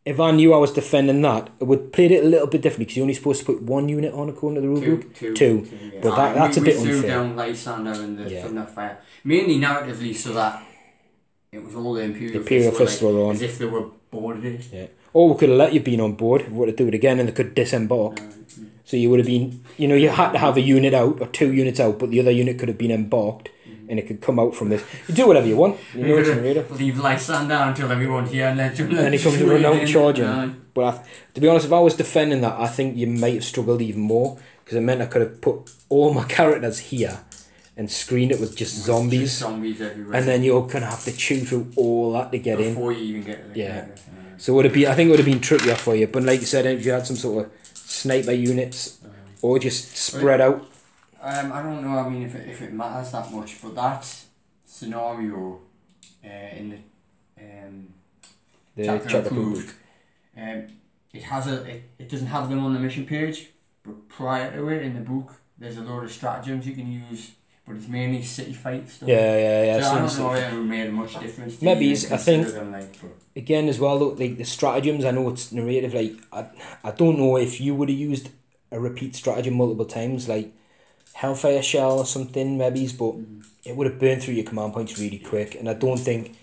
if I knew I was defending that, I would play it a little bit differently, because you're only supposed to put one unit on according to the rulebook. Two. Yeah. But that's a bit unfair. We threw down Lysander and the Thunderfire. Mainly narratively so that it was all the Imperial Fists were on. As if they were boarded. Yeah. Or we could have let you been on board, we would have do it again and they could disembark. So you would have been, you know, you had to have a unit out, or 2 units out, but the other unit could have been embarked. And it could come out from this. You do whatever you want. You know it's leave Lysander until everyone's here and let him. And he comes to run out and charging. But to be honest, if I was defending that, I think you might have struggled even more, because it meant I could have put all my characters here and screened it with just zombies. Just zombies everywhere. And then you're gonna have to chew through all that to get in before you even get to the character. So would it be? I think it would have been trickier for you. But like you said, if you had some sort of sniper units or just spread out. I don't know. I mean, if it matters that much, but that scenario in the chapter approved, it has it doesn't have them on the mission page, but prior to it in the book, there's a load of stratagems you can use, but it's mainly city fight stuff. Yeah. So I don't know if it made much difference. Maybe I think again as well though, like the stratagems. I know it's narrative. Like I don't know if you would have used a repeat stratagem multiple times, like Hellfire Shell or something maybe, but it would have burned through your command points really quick. And I don't think,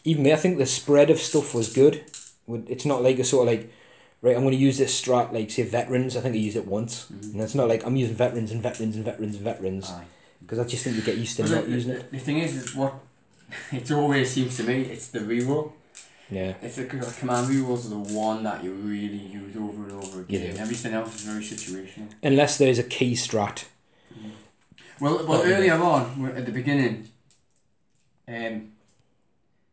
even me, I think the spread of stuff was good. It's not like a sort of like, right, I'm going to use this strat, like say veterans. I think I used it once, and it's not like I'm using veterans and veterans and veterans and veterans, because I just think you get used to not using it. The thing is what it always seems to me, it's the reroll. Yeah. It's the command rerolls are the one that you really use over and over again. Everything else is very situational. Unless there's a key strat. Well, earlier on, at the beginning, and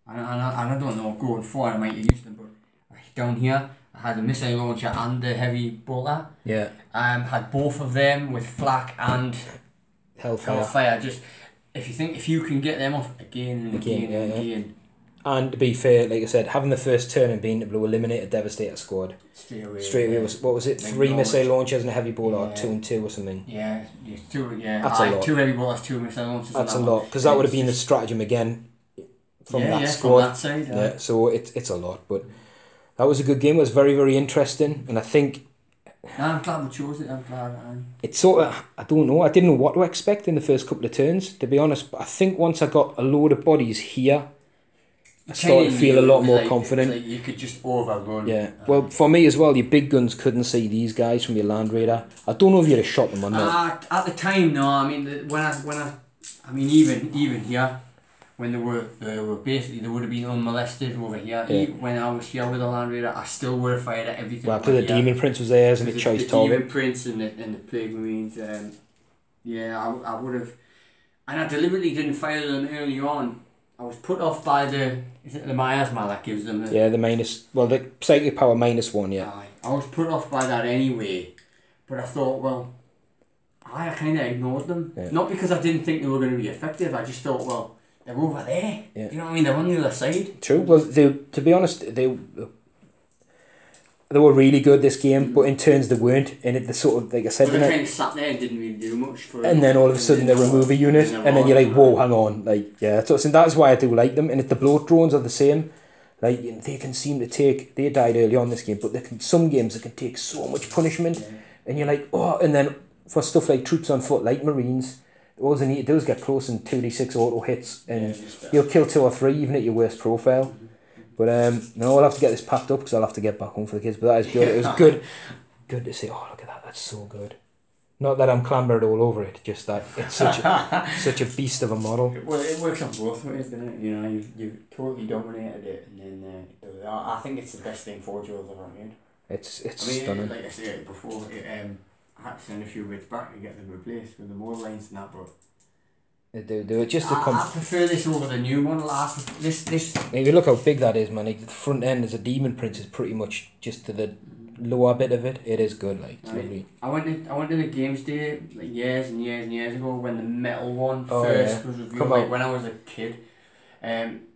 I don't know, going forward I might have used them, but down here I had the missile launcher and the heavy bolter. Yeah. Had both of them with flak and Hellfire. Just if you can get them off again and again. And to be fair, like I said, having the first turn and being able to eliminate a Devastator squad straight away was, what was it, 3 missile launchers and a heavy bolter, 2 and 2 or something. Yeah, 2. Yeah, that's a lot. 2 heavy bolters, 2 missile launchers. That's a lot, because that would have been the stratagem again from that squad. From that side. Yeah, so it's a lot, but that was a good game. It was very, very interesting, and I think. I'm glad we chose it. I'm glad. It's sort of, I don't know. I didn't know what to expect in the first couple of turns, to be honest. But I think once I got a load of bodies here, I started to feel a lot more confident. Like you could just overrun. Yeah. Well, for me as well, your big guns couldn't see these guys from your Land Raider. I don't know if you'd have shot them or not. At the time, no. I mean, I mean, even here, when they were basically, they would have been unmolested over here. Yeah. When I was here with the Land Raider, I still would have fired at everything. Well, because the Daemon Prince was there as a choice target. The Daemon Prince and the Plague Marines. I would have, and I deliberately didn't fire them early on. I was put off by the miasma that gives them the minus, well, the psychic power -1, yeah. I was put off by that anyway, but I thought, well, I kind of ignored them. Yeah. Not because I didn't think they were going to be effective, I just thought, well, they're over there. Yeah. You know what I mean? They're on the other side. True. Well, to be honest, they were really good this game, but in turns they weren't. And it, the sort of, like I said, they kind of sat there and didn't really do much for it. And then all of a sudden they remove a unit, and then you're like, whoa, hang on, like, yeah. So that's why I do like them. And if the bloat drones are the same, like they can seem to take. They died early on this game, but some games they can take so much punishment, and you're like, oh. And then for stuff like troops on foot, like Marines, all they need to do is get close and 2d6 auto hits, and you'll kill 2 or 3 even at your worst profile. But no, I'll have to get this packed up because I'll have to get back home for the kids. But that is good. It was good to see. Oh, look at that! That's so good. Not that I'm clambered all over it, just that it's such a beast of a model. Well, it works on both ways, doesn't it? You know, you've totally dominated it, and then I think it's the best thing Forge World's ever made. It's stunning. Like I said before, I had to send a few bits back to get them replaced with the more lines and that, but. They do it just to I prefer this over the new one. This. Maybe look how big that is, man. Like, the front end as a Daemon Prince is pretty much just to the lower bit of it. It is good, like it's lovely. I went to the games day like years and years and years ago when the metal one first was revealed. Like when I was a kid, And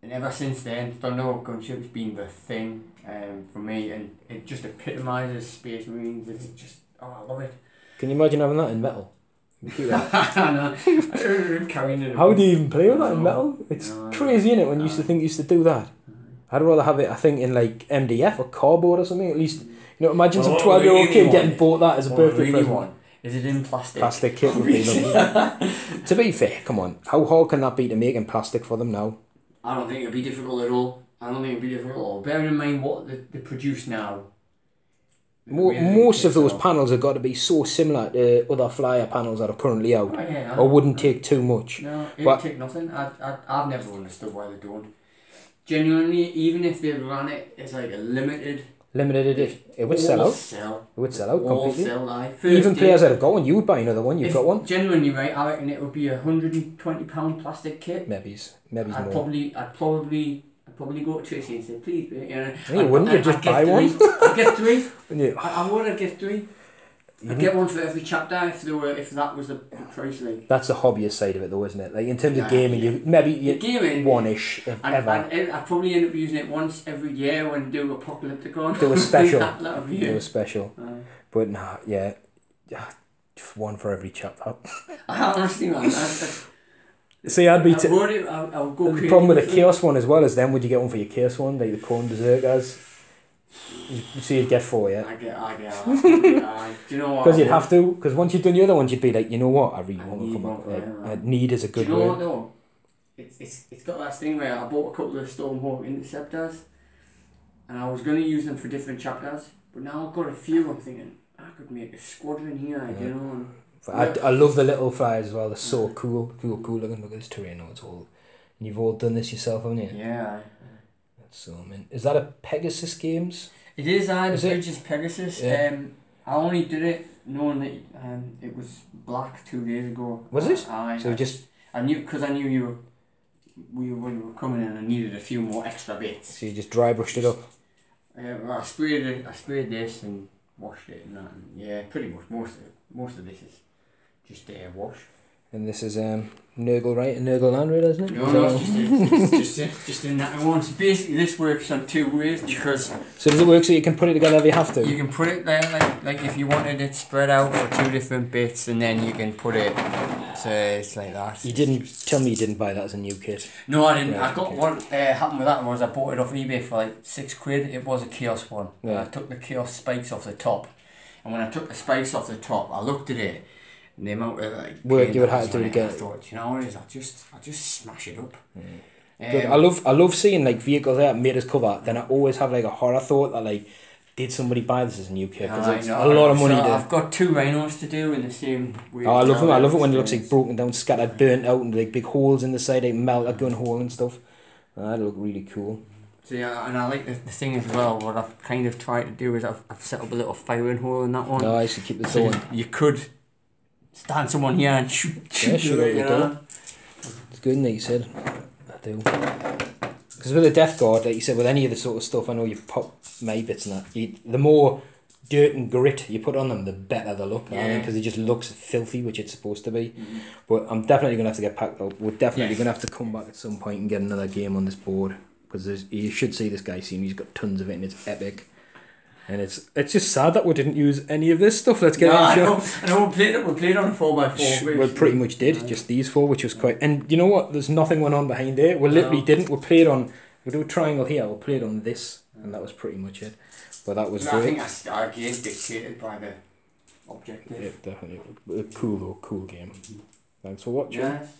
ever since then, Thunderhawk gunship's been the thing for me, and it just epitomises Space Marines. It's just, I love it. Can you imagine having that in metal? How do you even play with that in metal? It's crazy, isn't it, when you used to think you used to do that? I'd rather have it, I think, in like MDF or cardboard or something, at least. You know, imagine some 12-year-old kid getting bought that as a birthday present. Is it in plastic? Plastic kit would be lovely. To be fair, come on, how hard can that be to make in plastic for them now? I don't think it'd be difficult at all. Bearing in mind what they produce now. Most of those panels have got to be so similar to other flyer panels that are currently out, or wouldn't take too much. No, it'd take nothing. I've never understood why they don't. Genuinely, even if they ran it as like a limited edition, it would sell out. It would sell out completely. Even players that have got one, you would buy another one. You've got one. Genuinely, right? I reckon it would be £120 plastic kit. Maybe I'd more. I'd probably go to Tracy and say, please, you know. You wouldn't. You'd just buy one. I'd get 3. Yeah. I would. I'd get 3. I'd get one for every chapter if that was the price. Like. That's the hobbyist side of it, though, isn't it? Like in terms of gaming, gaming one-ish if ever. I'd probably end up using it once every year when do Apocalypticon. Do a special. Do a special. But nah, yeah, just one for every chapter. Honestly, man. See, I'd be. I'll go the problem with the Chaos one as well is then would you get one for your Chaos one, like the Corn Berserkers? So you'd get 4, yeah? I get do you know what? Because you'd have to, because once you've done the other ones, you'd be like, you know what, I really want to come up. Need is a good word. Do you know what though? It's got that thing where I bought a couple of Stormhawk Interceptors, and I was going to use them for different chapters, but now I've got a few, I'm thinking, I could make a squadron here, you know. I love the little flyers as well. They're so cool looking. Look at this terrain. It's all. And you've all done this yourself, haven't you? Yeah. That's so. I mean, is that a Pegasus Games? It is. The bridge is Pegasus. Yeah. I only did it knowing that it was black 2 days ago. Was it? I knew because I knew we were coming in. I needed a few more extra bits. So you just dry brushed it up. I sprayed this and washed it and that. And yeah, pretty much most of this is just wash. And this is Nurgle, right? A Nurgle Land Raider, isn't it? No, it's just in that one. So basically, this works on 2 ways because. So does it work so you can put it together if you have to? You can put it there like if you wanted it spread out for 2 different bits, and then you can put it. So it's like that. You didn't tell me you didn't buy that as a new kit. No, I didn't. Right, I got what happened with that was I bought it off eBay for like £6. It was a Chaos one. Yeah. I took the Chaos spikes off the top, and when I took the spikes off the top, I looked at it. And the amount of work you would have to do again. I thought, you know what it is, I'll just smash it up. I love seeing like vehicles that made us cover. Then I always have like a horror thought that like, did somebody buy this as a new kit? Because it's a lot of money. I've got 2 rhinos to do in the same way. I love them. I love it when it looks like broken down, scattered, burnt out, and like big holes in the side, like melt a gun hole and stuff. That look really cool. So yeah, and I like the thing as well. What I've kind of tried to do is I've set up a little firing hole in that one. No, I should keep this going. You could stand someone here and shoot out the door. It's good, like you said. I do. Because with the Death Guard, like you said, with any of the sort of stuff, I know you pop my bits and that. The more dirt and grit you put on them, the better they look. Yeah. Because it just looks filthy, which it's supposed to be. Mm-hmm. But I'm definitely going to have to get packed up. We're definitely going to have to come back at some point and get another game on this board. Because you should see this guy scene. He's got tons of it and it's epic. And it's just sad that we didn't use any of this stuff. Let's get into it. I know we played on a 4x4. We pretty much did, just these 4, which was quite... And you know what? There's nothing went on behind there. We literally didn't. We played on... We do a triangle here. We played on this. And that was pretty much it. But that was great. I think that's our game dictated by the objective. Yeah, definitely. Cool game. Thanks for watching. Yes.